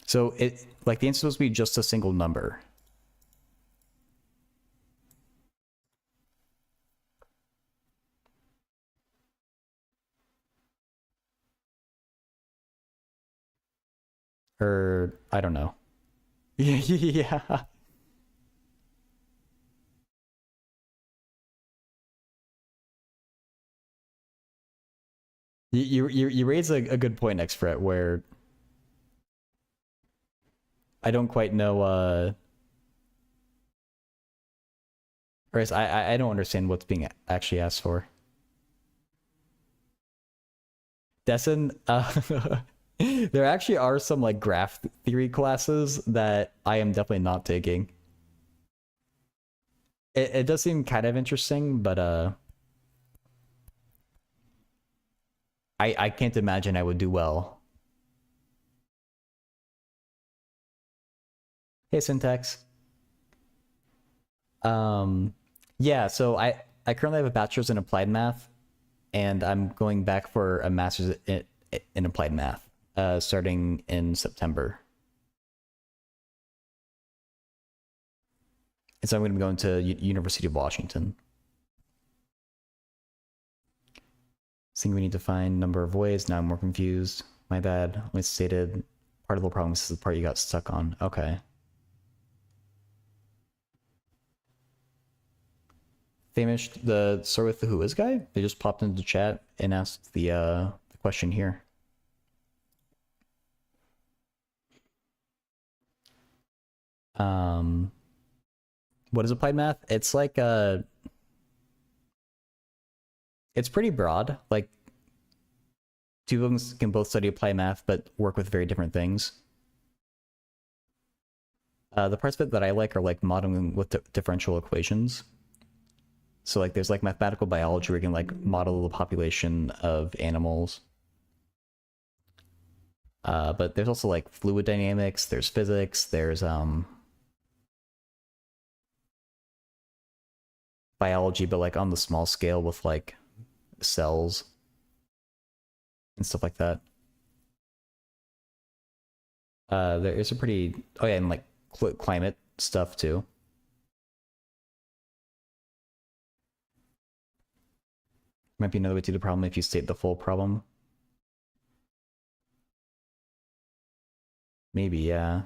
So it like the answer is supposed to be just a single number. Or I don't know. Yeah. You raise a good point, Xfret, where I don't quite know or I don't understand what's being actually asked for. Dessen, there actually are some like graph theory classes that I am definitely not taking. It does seem kind of interesting, but I can't imagine I would do well. Hey, Syntax. Yeah, so I currently have a bachelor's in applied math, and I'm going back for a master's in applied math, starting in September. And so I'm going to be going to University of Washington. I think we need to find number of ways. Now I'm more confused. My bad. I stated part of the problem. This is the part you got stuck on. Okay. Finished the story with the Who Is guy. They just popped into chat and asked the question here. What is applied math? It's like it's pretty broad. Like two of them can both study applied math but work with very different things. The parts of it that I like are like modeling with differential equations. So like there's like mathematical biology where you can like model the population of animals. But there's also like fluid dynamics, there's physics, there's biology, but like on the small scale with like cells and stuff like that. There is a pretty and like climate stuff too. Might be another way to do the problem if you state the full problem. Maybe, yeah.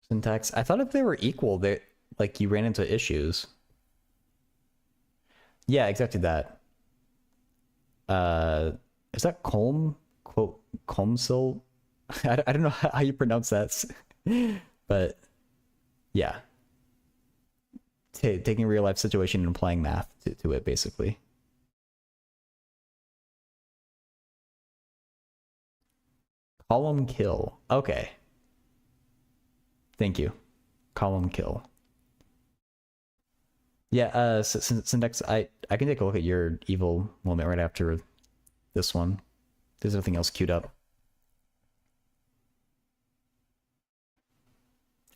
Syntax. I thought if they were equal, they like you ran into issues. Yeah, exactly that. Is that Colm? Quote Colmsil? I don't know how you pronounce that, but yeah, taking a real life situation and applying math to it, basically. Column kill. Okay. Thank you. Column kill. Yeah, Syntax, I can take a look at your evil moment right after this one. There's nothing else queued up.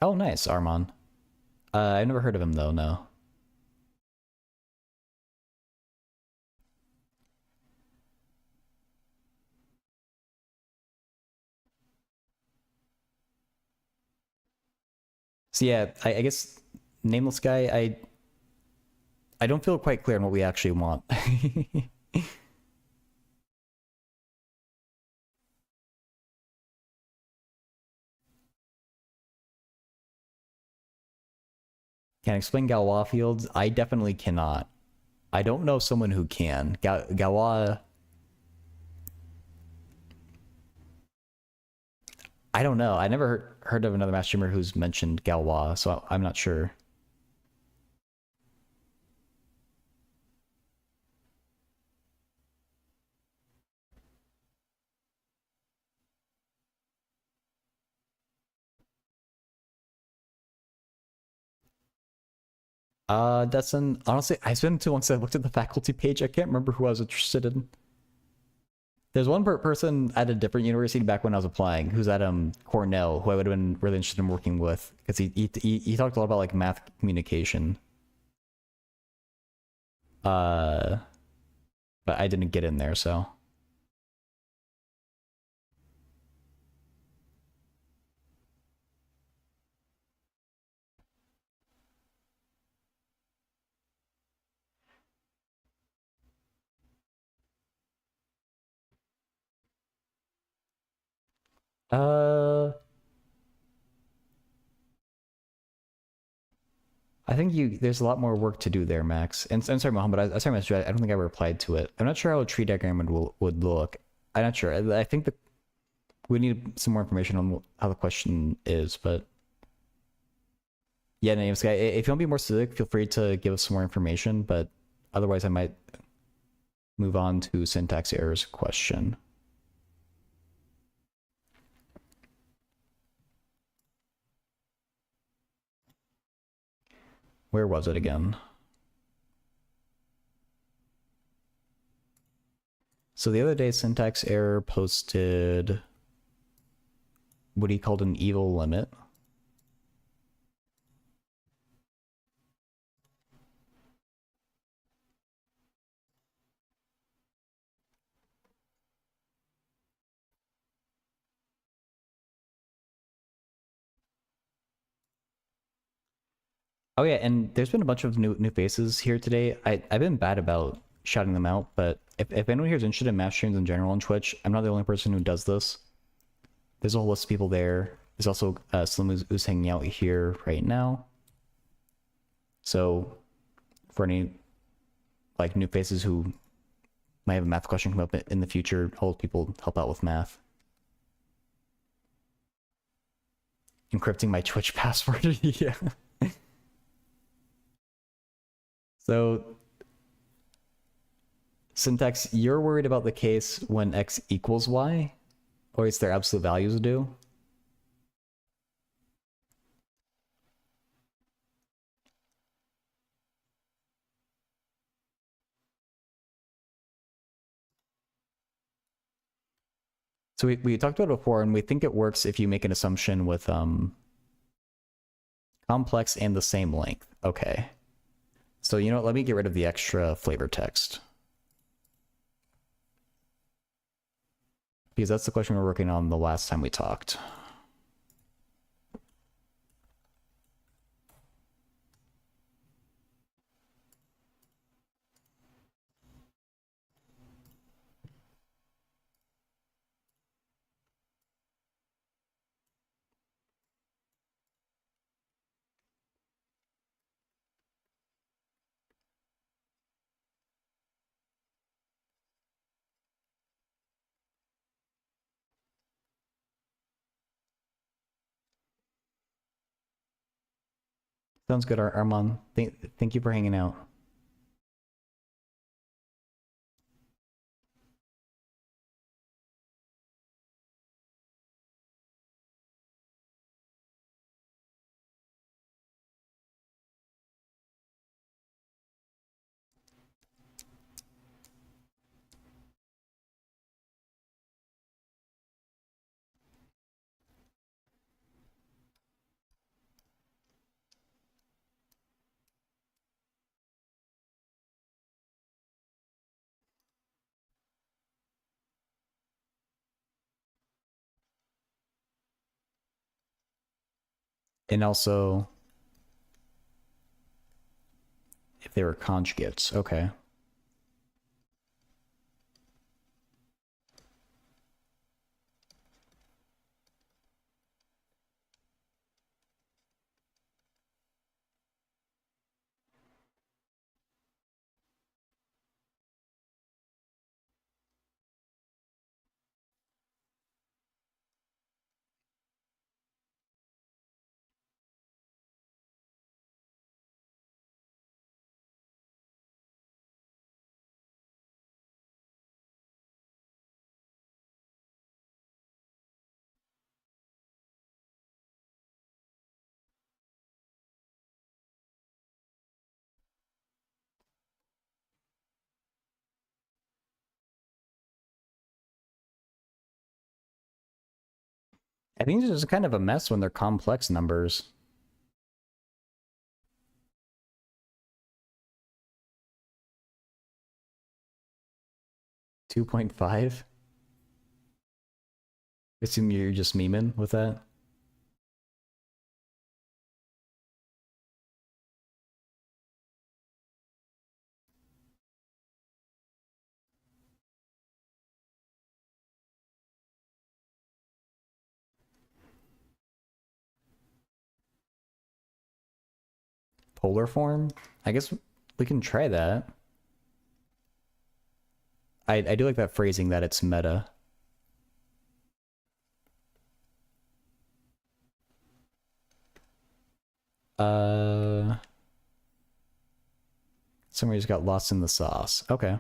Oh, nice, Armon. I've never heard of him, though, no. So yeah, I guess Nameless Guy, I don't feel quite clear on what we actually want. Can I explain Galois fields? I definitely cannot. I don't know someone who can. Galois... I don't know. I never heard of another math streamer who's mentioned Galois, so I'm not sure. That's an honestly, it's been too long since I looked at the faculty page. I can't remember who I was interested in. There's one person at a different university back when I was applying who's at Cornell, who I would have been really interested in working with because he talked a lot about like math communication. But I didn't get in there, so. Uh, I think there's a lot more work to do there, Max. And I'm sorry, Mohammed, I sorry, Mr. I don't think I replied to it. I'm not sure how a tree diagram would look. I'm not sure. I think that we need some more information on how the question is, but yeah, names guy. If you want to be more specific, feel free to give us some more information. But otherwise, I might move on to syntax errors question. Where was it again? So the other day, syntax error posted what he called an evil limit. Oh yeah, and there's been a bunch of new faces here today. I've been bad about shouting them out, but if anyone here is interested in math streams in general on Twitch, I'm not the only person who does this. There's a whole list of people there. There's also Slim who's hanging out here right now. So for any like new faces who might have a math question come up in the future, I'll let people help out with math. Encrypting my Twitch password. Yeah. So Syntax, you're worried about the case when x equals y, or is their absolute values due? So we talked about it before, and we think it works if you make an assumption with complex and the same length. Okay. So you know what, let me get rid of the extra flavor text. Because that's the question we were working on the last time we talked. Sounds good, Armand. Thank you for hanging out. And also, if they were conjugates, okay. I think it's just kind of a mess when they're complex numbers. 2.5? Assume you're just memeing with that? Polar form? I guess we can try that. I do like that phrasing that it's meta. Somebody just got lost in the sauce. Okay.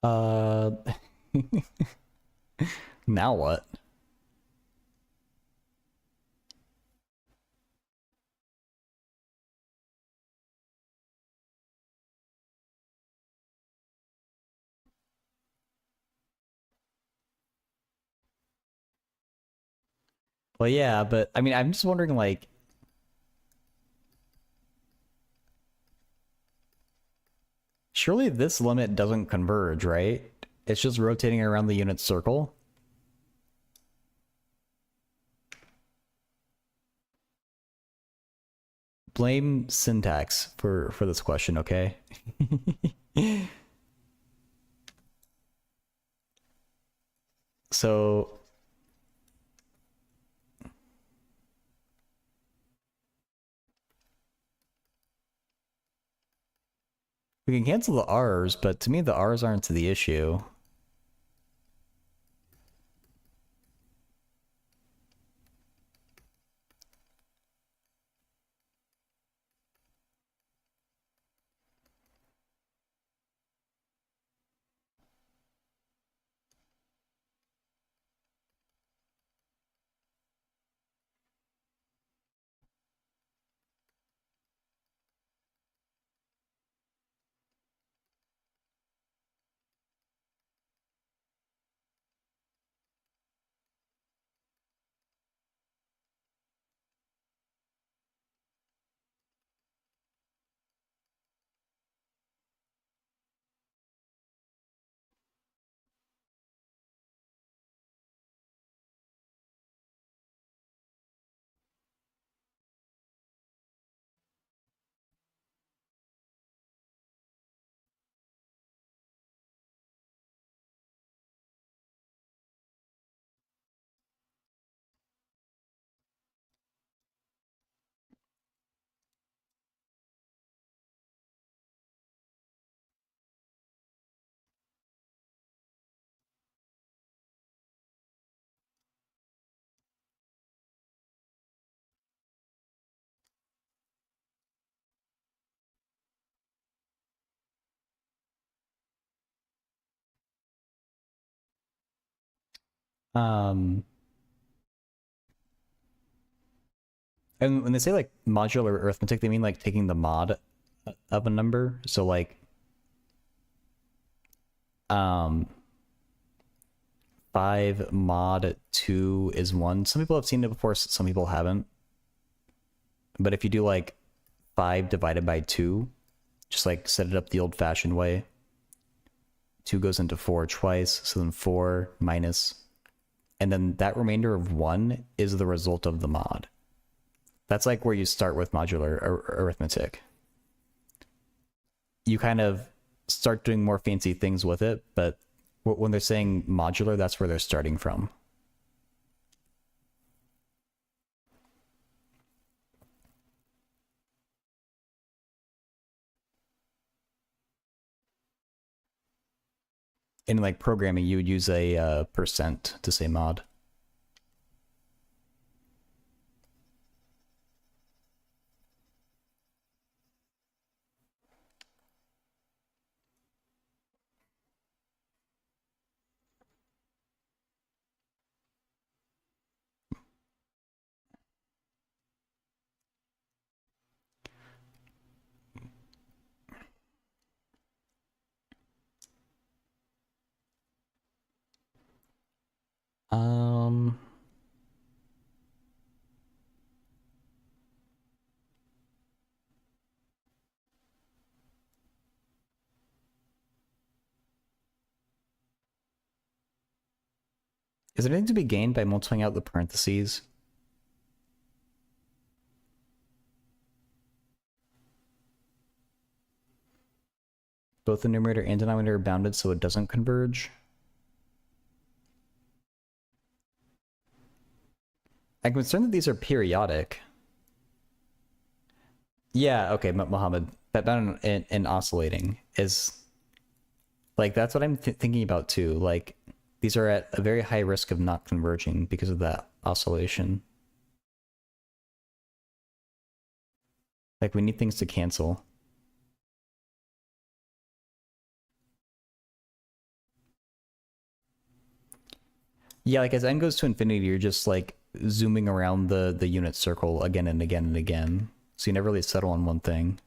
Uh, now what? Well, yeah, but I mean, I'm just wondering, like, surely this limit doesn't converge, right? It's just rotating around the unit circle. Blame syntax for this question, okay? So we can cancel the R's, but to me the R's aren't the issue. Um, and when they say like modular arithmetic, they mean like taking the mod of a number. So like, um, 5 mod 2 is 1. Some people have seen it before, some people haven't. But if you do like 5 divided by 2, just like set it up the old fashioned way, 2 goes into 4 twice, so then 4 minus, and then that remainder of 1 is the result of the mod. That's like where you start with modular arithmetic. You kind of start doing more fancy things with it, but when they're saying modular, that's where they're starting from. In like programming, you would use a percent to say mod. Um, is there anything to be gained by multiplying out the parentheses? Both the numerator and denominator are bounded, so it doesn't converge. I'm concerned that these are periodic. Yeah, okay, Mohammed. That bound and oscillating is like that's what I'm thinking about too. Like these are at a very high risk of not converging because of that oscillation. Like we need things to cancel. Yeah, like as n goes to infinity, you're just like zooming around the unit circle again and again and again. So you never really settle on one thing.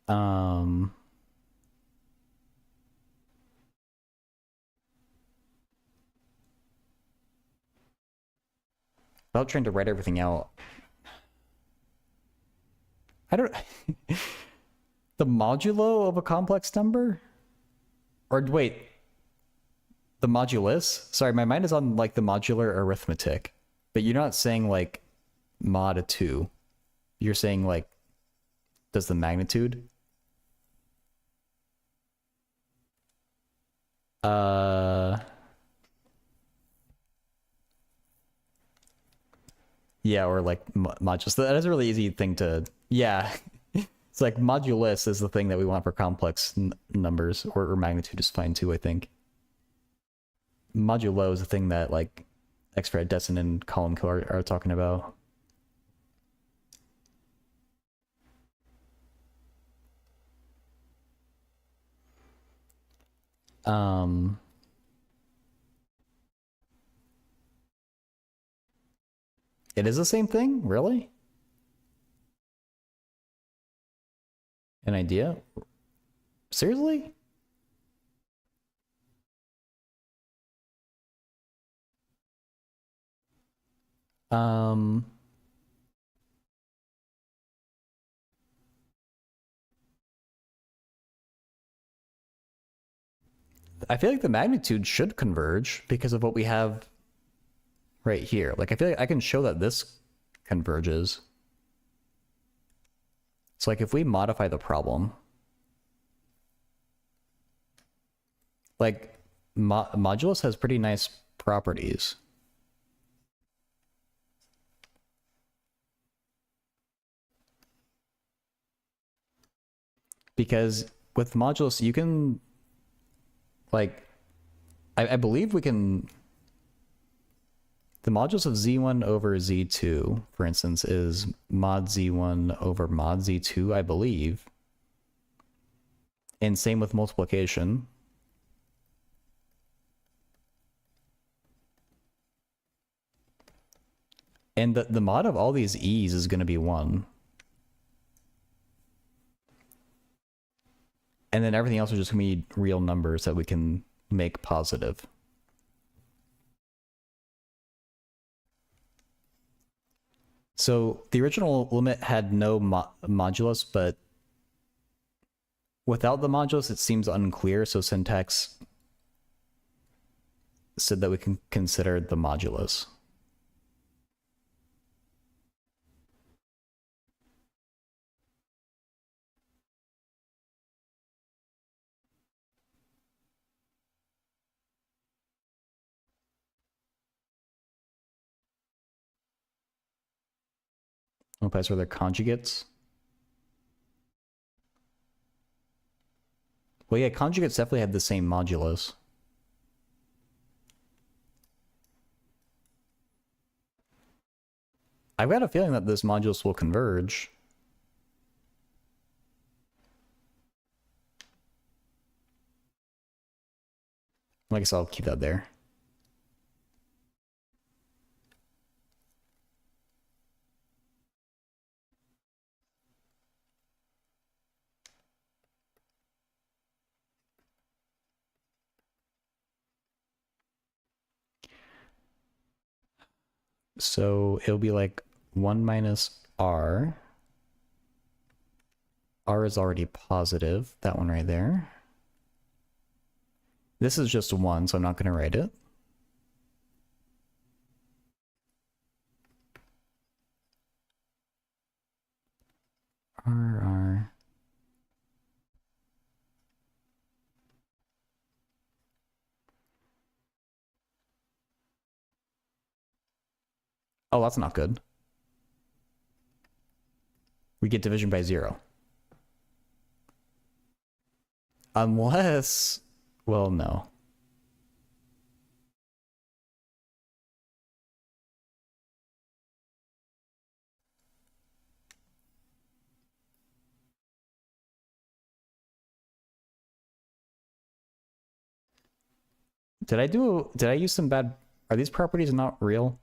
Um, Without trying to write everything out, I don't. The modulo of a complex number, or wait, the modulus. Sorry, my mind is on like the modular arithmetic, but you're not saying like mod 2. You're saying like, does the magnitude? Uh, yeah, or like modulus. That is a really easy thing to. Yeah, it's like modulus is the thing that we want for complex numbers, or magnitude is fine too, I think. Modulo is the thing that like expert Dessen and Column Kill are talking about. Um, it is the same thing, really? An idea? Seriously? Um, I feel like the magnitude should converge because of what we have right here. Like I feel like I can show that this converges. So like if we modify the problem, like modulus has pretty nice properties. Because with modulus, you can like, I believe we can, the modulus of z1 over z2, for instance, is mod z1 over mod z2, I believe. And same with multiplication. And the mod of all these e's is going to be 1. And then everything else is just going to be real numbers that we can make positive. So the original limit had no modulus, but without the modulus, it seems unclear. So syntax said that we can consider the modulus. Multiplies are their conjugates. Well, yeah, conjugates definitely have the same modulus. I've got a feeling that this modulus will converge. I guess I'll keep that there. So it'll be like 1 minus r. R is already positive, that one right there. This is just 1, so I'm not going to write it. R. Oh, that's not good. We get division by 0. Unless, well, no. Did I use some bad... Are these properties not real?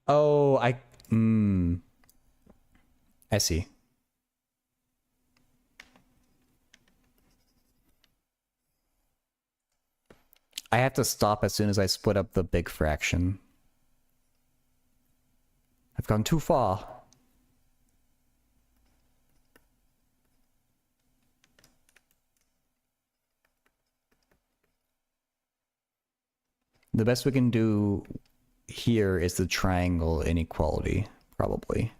Oh, I see. I have to stop as soon as I split up the big fraction. I've gone too far. The best we can do here is the triangle inequality, probably.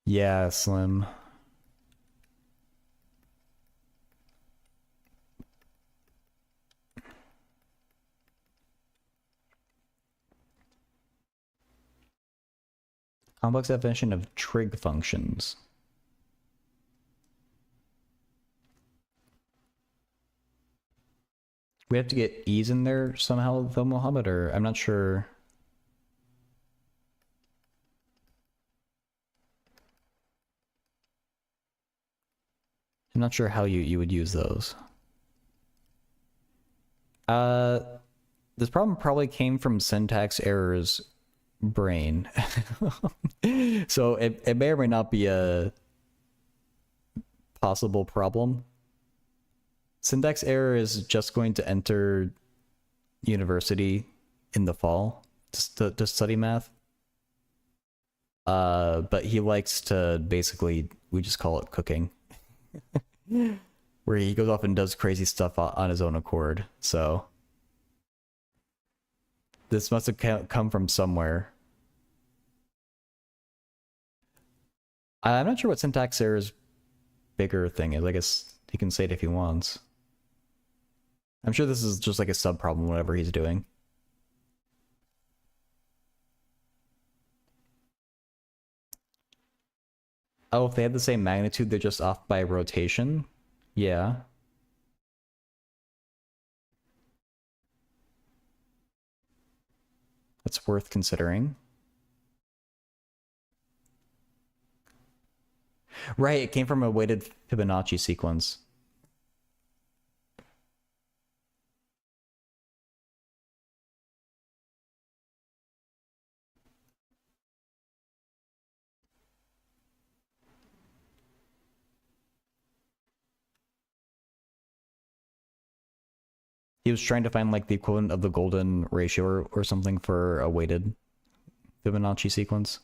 Yeah, Slim. Complex definition of trig functions. We have to get e's in there somehow, though, Mohammed, or I'm not sure. I'm not sure how you would use those. This problem probably came from syntax errors brain. So it may or may not be a possible problem. Syntax error is just going to enter university in the fall to study math. But he likes to basically, we just call it cooking. Where he goes off and does crazy stuff on his own accord. So this must have come from somewhere. I'm not sure what syntax error's bigger thing is. I guess he can say it if he wants. I'm sure this is just like a sub problem, whatever he's doing. Oh, if they have the same magnitude, they're just off by rotation? Yeah. That's worth considering. Right, it came from a weighted Fibonacci sequence. He was trying to find like the equivalent of the golden ratio or something for a weighted Fibonacci sequence.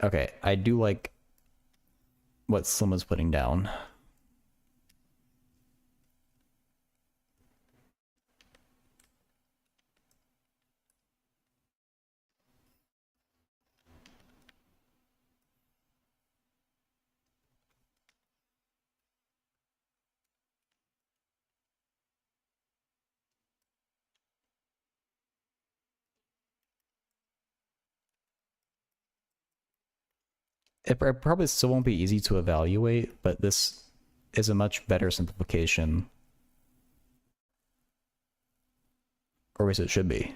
Okay, I do like what Slim is putting down. It probably still won't be easy to evaluate, but this is a much better simplification. Or at least it should be.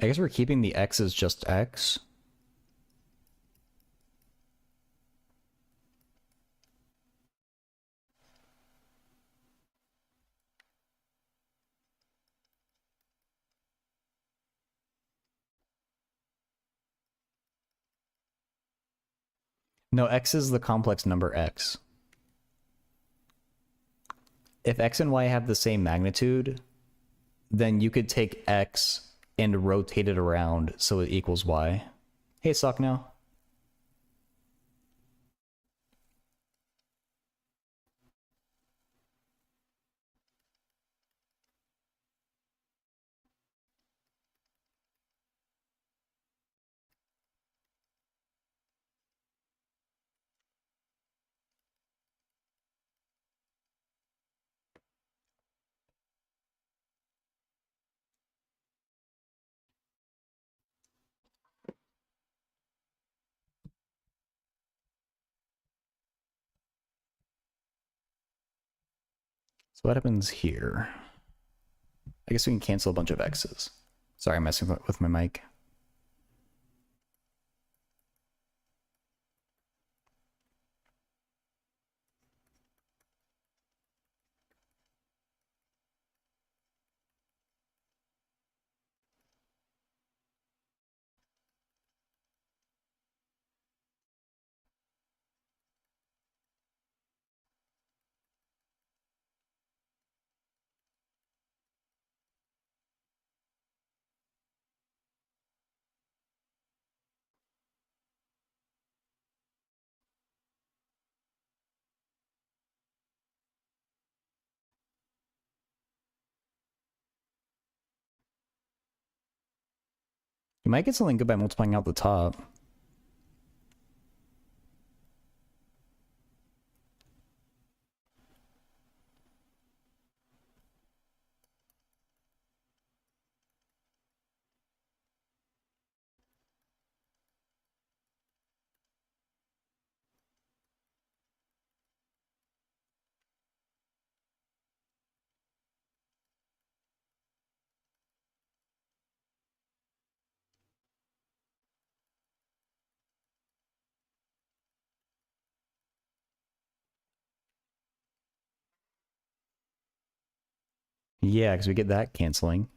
I guess we're keeping the x as just x. No, x is the complex number x. If x and y have the same magnitude, then you could take X and rotate it around so it equals Y. Hey, Sock now. So what happens here? I guess we can cancel a bunch of X's. Sorry, I'm messing with my mic. You might get something good by multiplying out the top. Yeah, because we get that canceling.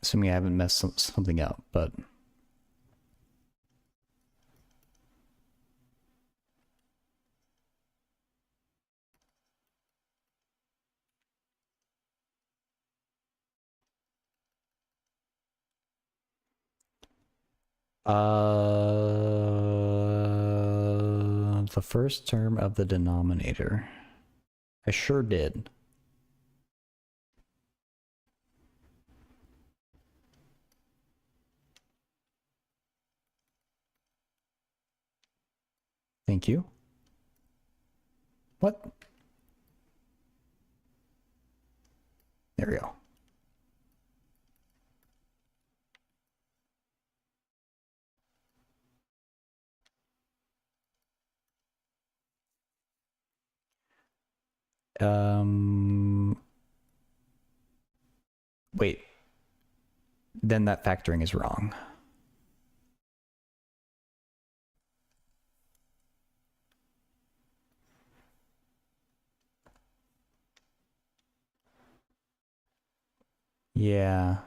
Assuming I haven't messed something up, but... The first term of the denominator. I sure did. Thank you. What? There we go. Wait. Then that factoring is wrong. Yeah.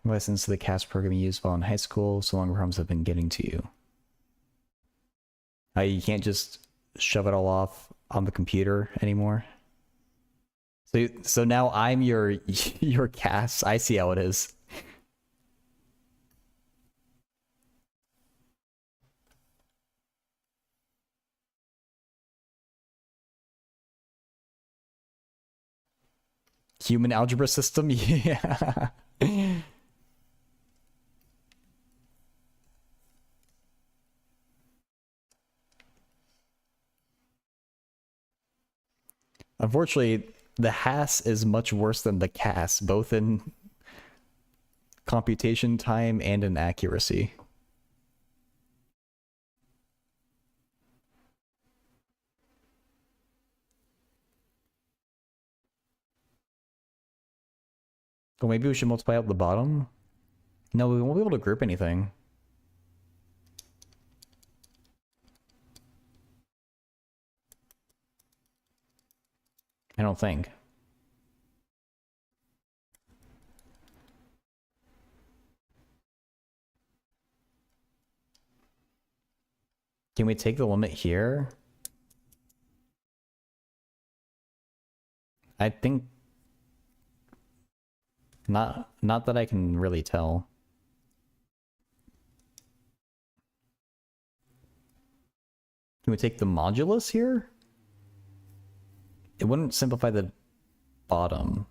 Lessons to the CAS program you used while in high school, so long problems have been getting to you. You can't just shove it all off on the computer anymore. So now I'm your your CAS. I see how it is. Human algebra system? Yeah. Unfortunately, the HAS is much worse than the CAS, both in computation time and in accuracy. Well, maybe we should multiply out the bottom? No, we won't be able to group anything. I don't think. Can we take the limit here? I think not that I can really tell. Can we take the modulus here? It wouldn't simplify the bottom.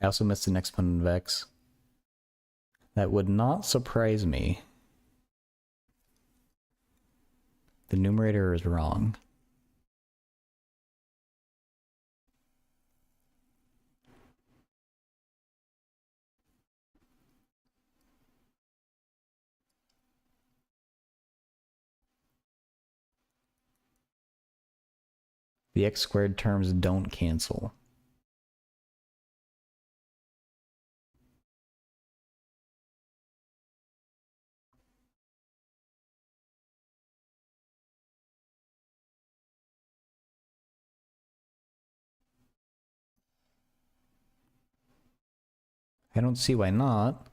I also missed an exponent of x. That would not surprise me. The numerator is wrong. The x squared terms don't cancel. I don't see why not.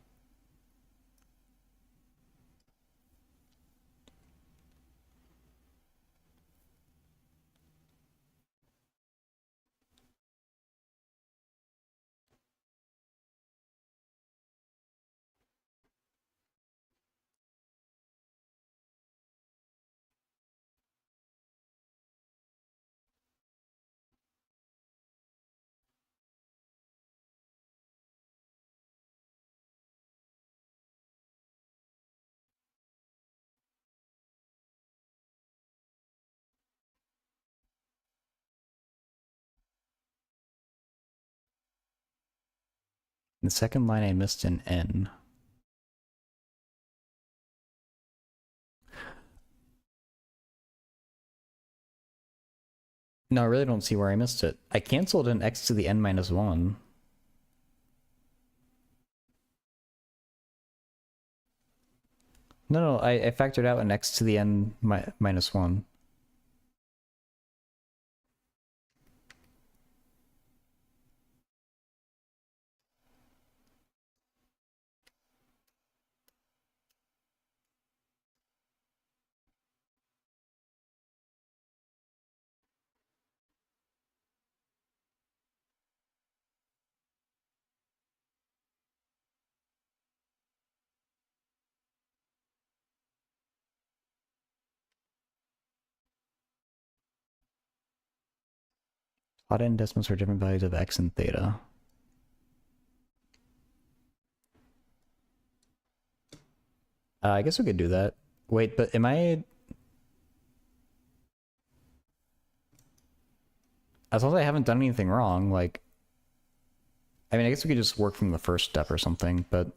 In the second line, I missed an n. No, I really don't see where I missed it. I canceled an x to the n minus 1. No, I factored out an x to the n minus 1. Odd end decimals for different values of x and theta. I guess we could do that. Wait, but am I... As long as I haven't done anything wrong, like... I mean, I guess we could just work from the first step or something, but...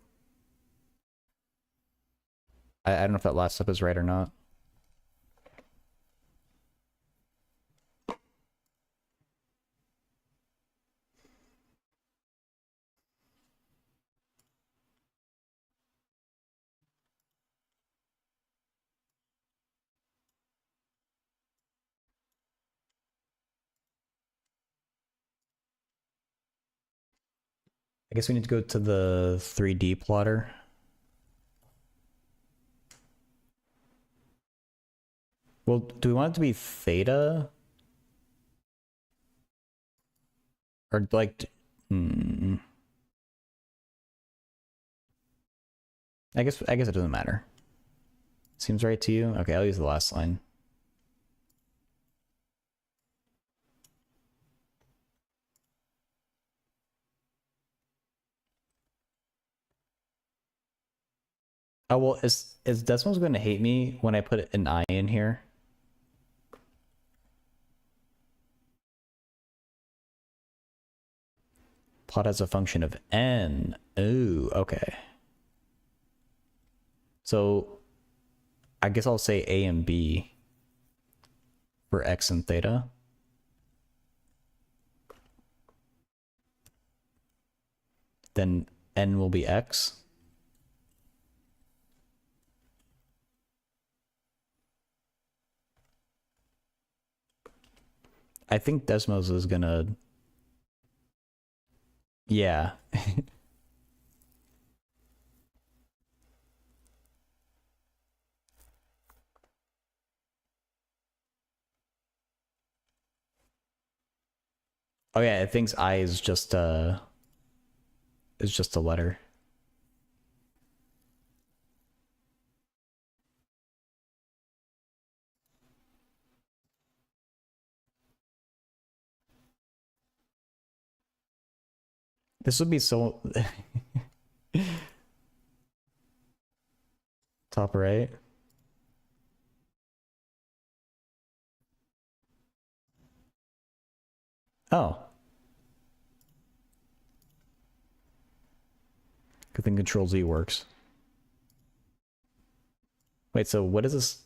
I don't know if that last step is right or not. I guess we need to go to the 3D plotter. Well, do we want it to be theta? Or like... I guess it doesn't matter. Seems right to you? Okay, I'll use the last line. Oh, well, is Decimals going to hate me when I put an I in here? Plot as a function of n. Ooh, okay. So I guess I'll say A and B for x and theta. Then n will be x. I think Desmos is gonna... Yeah. Oh yeah, it thinks I is just a letter. This would be so... Top right. Oh. Good thing Control Z works. Wait, so what is this?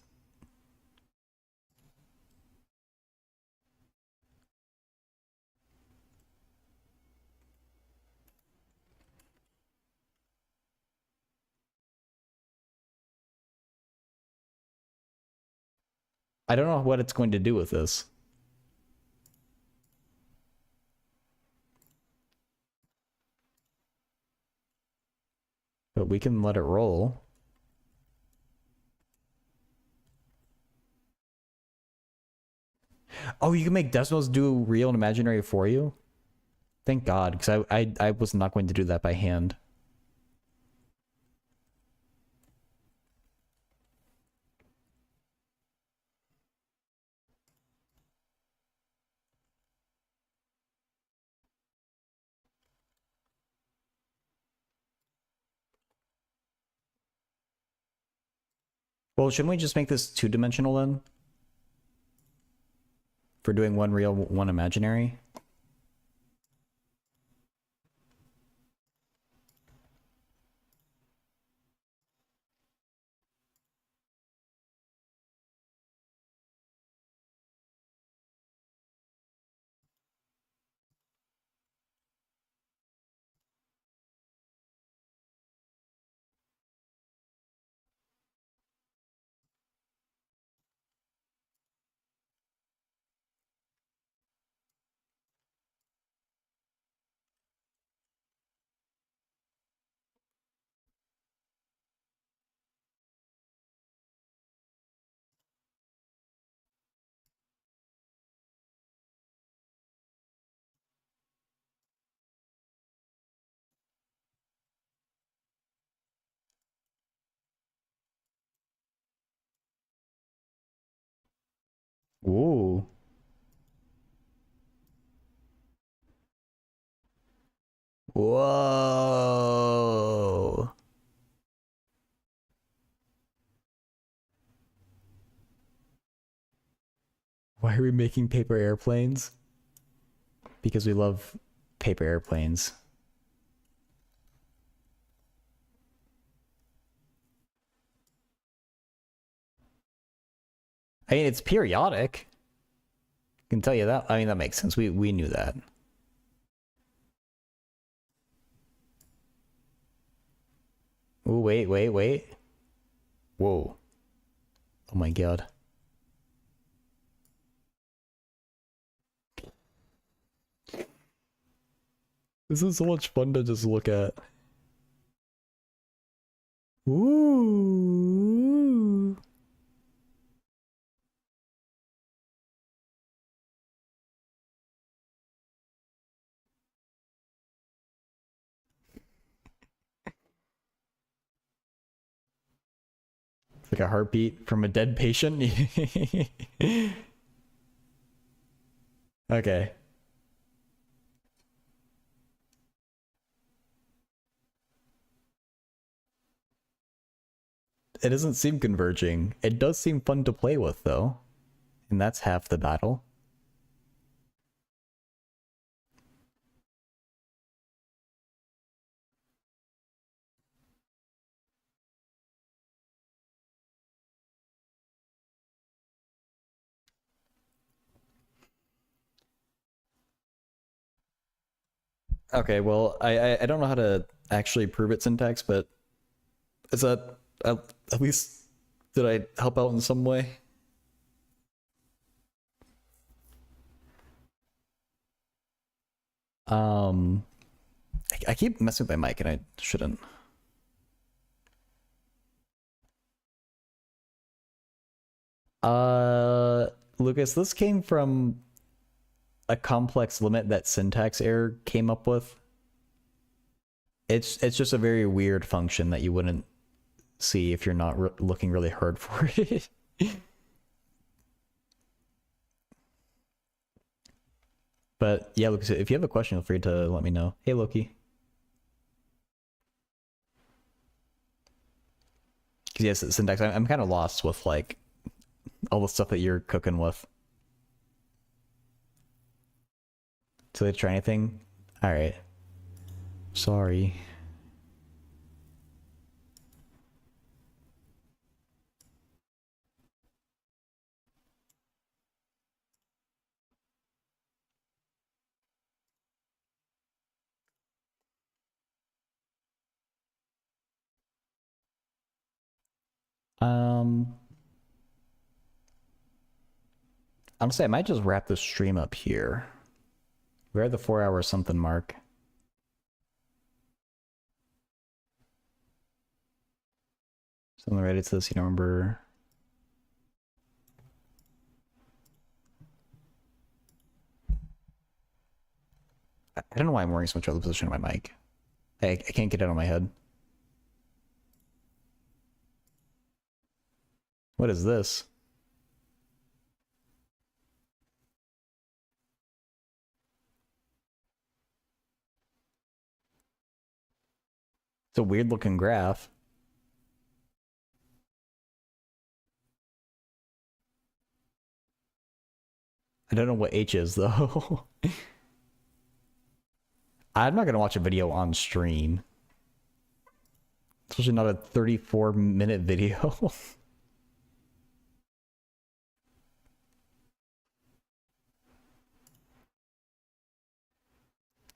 I don't know what it's going to do with this. But we can let it roll. Oh, you can make Desmos do real and imaginary for you? Thank God, because I was not going to do that by hand. Well, shouldn't we just make this two-dimensional then? For doing one real, one imaginary? Ooh. Whoa. Why are we making paper airplanes? Because we love paper airplanes. I mean, it's periodic. I can tell you that. I mean, that makes sense. We knew that. Oh, wait. Whoa. Oh my God. This is so much fun to just look at. Ooh. It's like a heartbeat from a dead patient. Okay. It doesn't seem converging. It does seem fun to play with, though. And that's half the battle. Okay, well, I don't know how to actually prove its syntax, but is that at least did I help out in some way? Um, I keep messing with my mic and I shouldn't. Lucas, this came from a complex limit that syntax error came up with. It's just a very weird function that you wouldn't see if you're not looking really hard for it. But yeah, Lucas, if you have a question, feel free to let me know. Hey, Loki. Because yes, syntax, I'm kind of lost with like all the stuff that you're cooking with. So they try anything? All right. Sorry. Um, Honestly, I might just wrap this stream up here. We're at the 4 hour something mark. Something related to this, you don't remember? I don't know why I'm wearing so much other position on my mic. I can't get it on my head. What is this? It's a weird looking graph. I don't know what H is though. I'm not gonna watch a video on stream. Especially not a 34-minute video.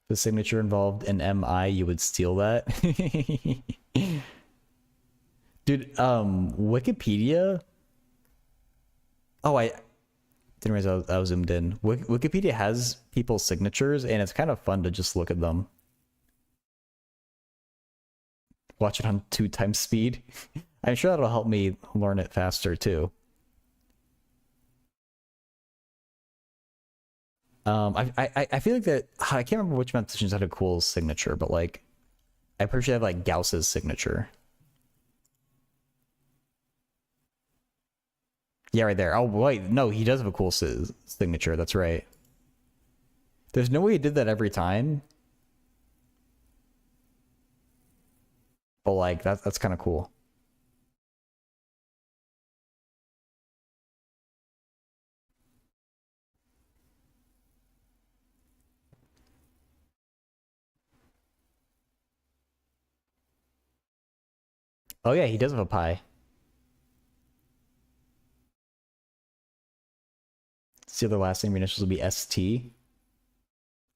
The signature involved in MI, you would steal that. Dude, Wikipedia. Oh, I didn't realize I was zoomed in. Wikipedia has people's signatures, and it's kind of fun to just look at them. Watch it on 2x speed. I'm sure that'll help me learn it faster too. I feel like that I can't remember which mathematicians had a cool signature, but like I'm pretty sure I have like Gauss's signature. Yeah, right there. Oh wait, no, he does have a cool signature. That's right. There's no way he did that every time, but like that's kind of cool. Oh yeah, he does have a pi. See, the last name initials will be ST.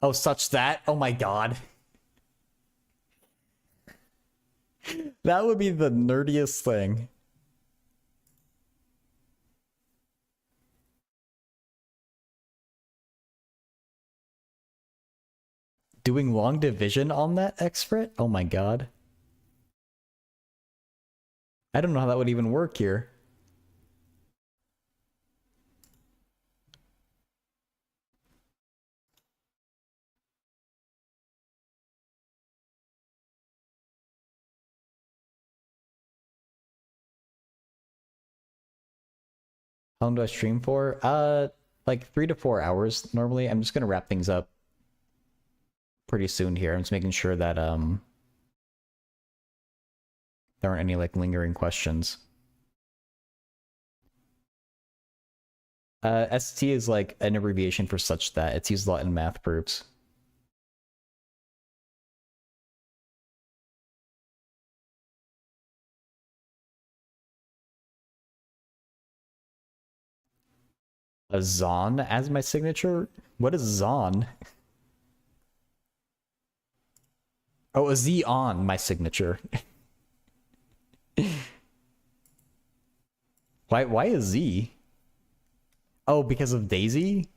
Oh, such that. Oh my god. That would be the nerdiest thing. Doing long division on that expert? Oh my god. I don't know how that would even work here. How long do I stream for? Like 3 to 4 hours normally. I'm just gonna wrap things up pretty soon here. I'm just making sure that there aren't any like lingering questions. ST is like an abbreviation for such that. It's used a lot in math proofs. A Zon as my signature? What is Zon? Oh, a Z on my signature. Why is Z? Oh, because of Daisy?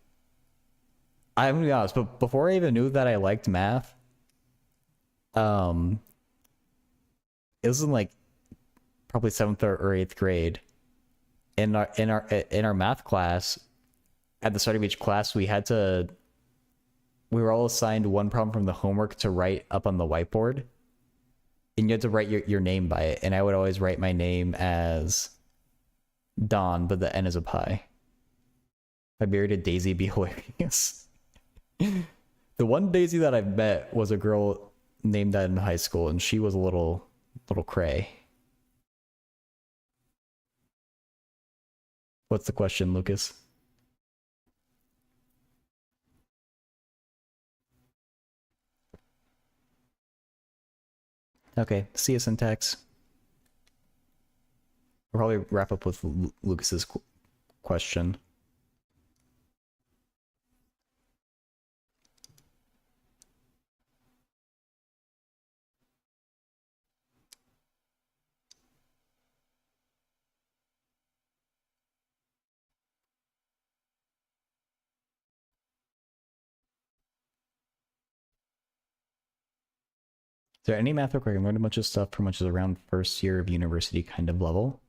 I'm gonna be honest, but before I even knew that I liked math, um, it was in like probably seventh or eighth grade. In our math class, at the start of each class, we were all assigned one problem from the homework to write up on the whiteboard, and you had to write your name by it. And I would always write my name as Don, but the N is a pi. I married a Daisy be hilarious. The one Daisy that I've met was a girl named that in high school, and she was a little cray. What's the question, Lucas? Okay, see you, syntax. We'll probably wrap up with Lucas's question. Is there any math work where I can learn a bunch of stuff pretty much is around first year of university kind of level?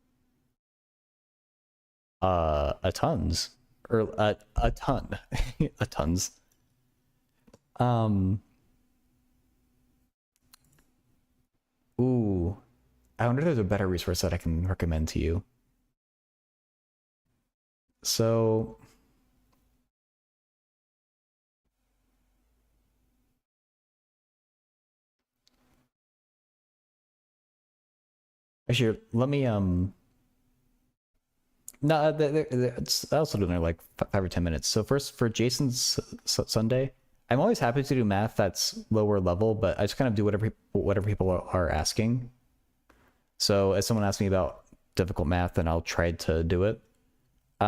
A tons. Or a ton. A tons. Ooh. I wonder if there's a better resource that I can recommend to you. So actually, let me no, I'll also do it in like 5 or 10 minutes. So first, for Jason's Sunday, I'm always happy to do math that's lower level, but I just kind of do whatever people are asking. So if someone asks me about difficult math, then I'll try to do it.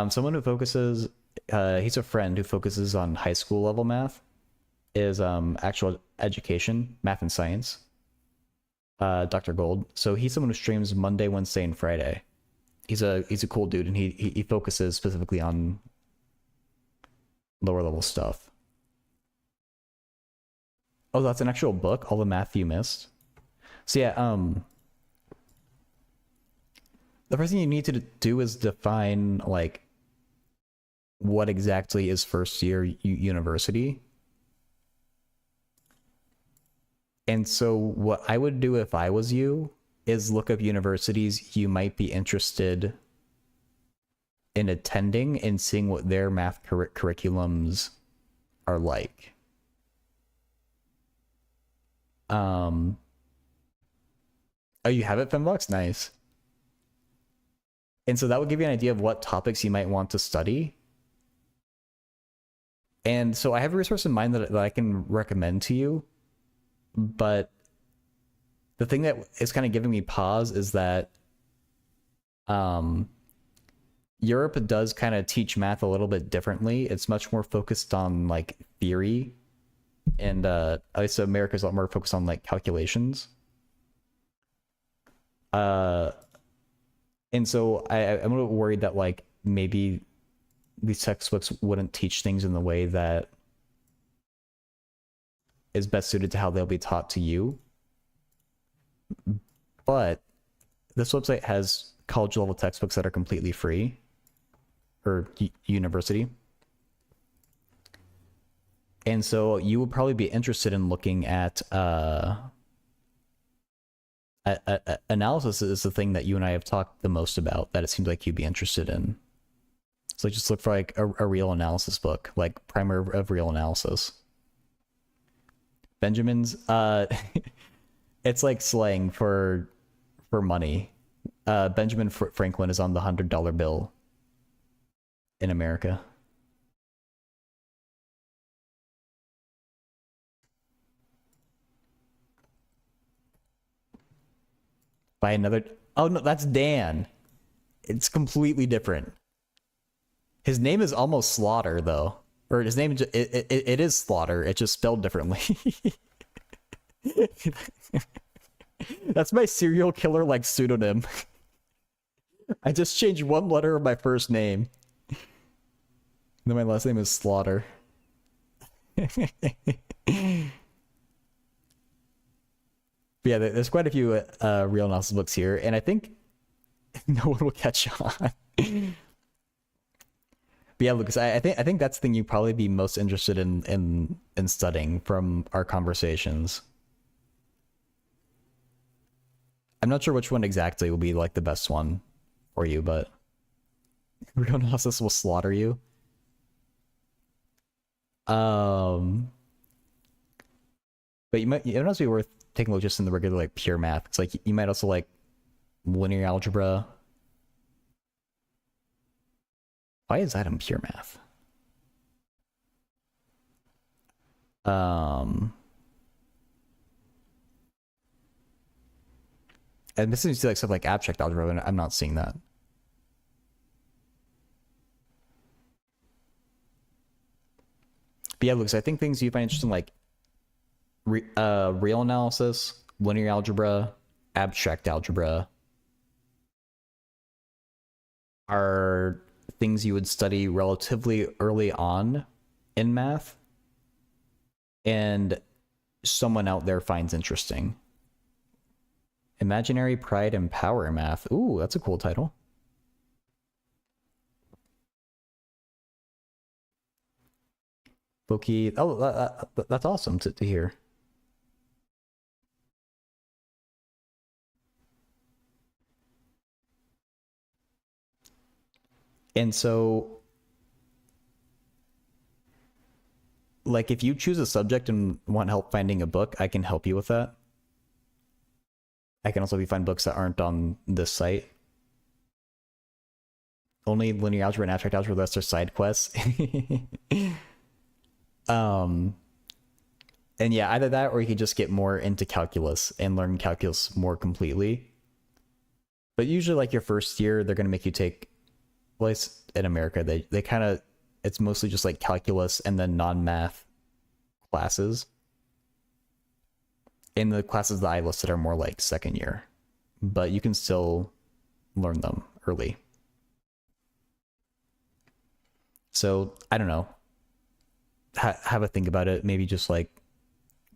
Someone who focuses, he's a friend who focuses on high school level math, is actual education, math and science. Dr. Gold. So he's someone who streams Monday, Wednesday, and Friday. He's a cool dude, and he focuses specifically on lower level stuff. Oh, that's an actual book, All the Math You Missed. So yeah, the first thing you need to do is define like what exactly is first year university. And so what I would do if I was you is look up universities you might be interested in attending and seeing what their math curriculums are like. Oh, you have it, Fembox? Nice. And so that would give you an idea of what topics you might want to study. And so I have a resource in mind that I can recommend to you, but the thing that is kind of giving me pause is that Europe does kind of teach math a little bit differently. It's much more focused on like theory, and at least America's a lot more focused on like calculations. And so I'm a little worried that like maybe these textbooks wouldn't teach things in the way that is best suited to how they'll be taught to you. But this website has college level textbooks that are completely free, or university. And so you would probably be interested in looking at analysis is the thing that you and I have talked the most about that it seems like you'd be interested in. So just look for like a real analysis book, like Primer of Real Analysis. Benjamin's it's like slang for money. Benjamin Franklin is on the $100 bill in America. By another, oh no, that's Dan. It's completely different. His name is almost Slaughter though, or his name it is Slaughter. It's just spelled differently. That's my serial killer like pseudonym. I just changed one letter of my first name. And then my last name is Slaughter. But yeah, there's quite a few real analysis books here, and I think no one will catch on. But yeah, Lucas, I think that's the thing you'd probably be most interested in studying from our conversations. I'm not sure which one exactly will be like the best one for you, but real analysis will slaughter you. Um, but it might also be worth taking a look just in the regular like pure math. It's like you might also like linear algebra. Why is that in pure math? And this is like stuff like abstract algebra, and I'm not seeing that. But yeah, Lucas, I think things you find interesting like real analysis, linear algebra, abstract algebra are things you would study relatively early on in math, and someone out there finds interesting. Imaginary Pride and Power Math. Ooh, that's a cool title. Loki. Oh, that's awesome to hear. And so, like, if you choose a subject and want help finding a book, I can help you with that. I can also find books that aren't on this site. Only linear algebra and abstract algebra, that's their side quests. And yeah, either that or you could just get more into calculus and learn calculus more completely. But usually, like your first year, they're going to make you take, well, at least in America, they kind of, it's mostly just like calculus and then non-math classes. And the classes that I listed are more like second year, but you can still learn them early. So I don't know. Have a think about it. Maybe just like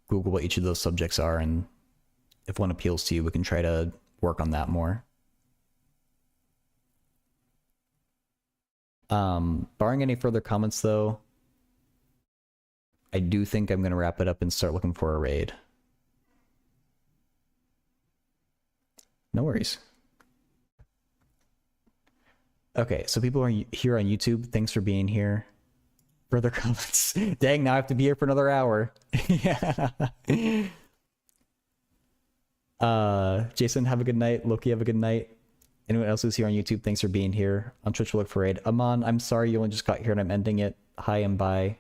Google what each of those subjects are, and if one appeals to you, we can try to work on that more. Barring any further comments, though, I do think I'm going to wrap it up and start looking for a raid. No worries. Okay, so people are here on YouTube. Thanks for being here. Further comments. Dang, now I have to be here for another hour. Yeah. Jason, have a good night. Loki, have a good night. Anyone else who's here on YouTube, thanks for being here. On Twitch, we'll look for raid. Aman, I'm sorry you only just got here and I'm ending it. Hi and bye.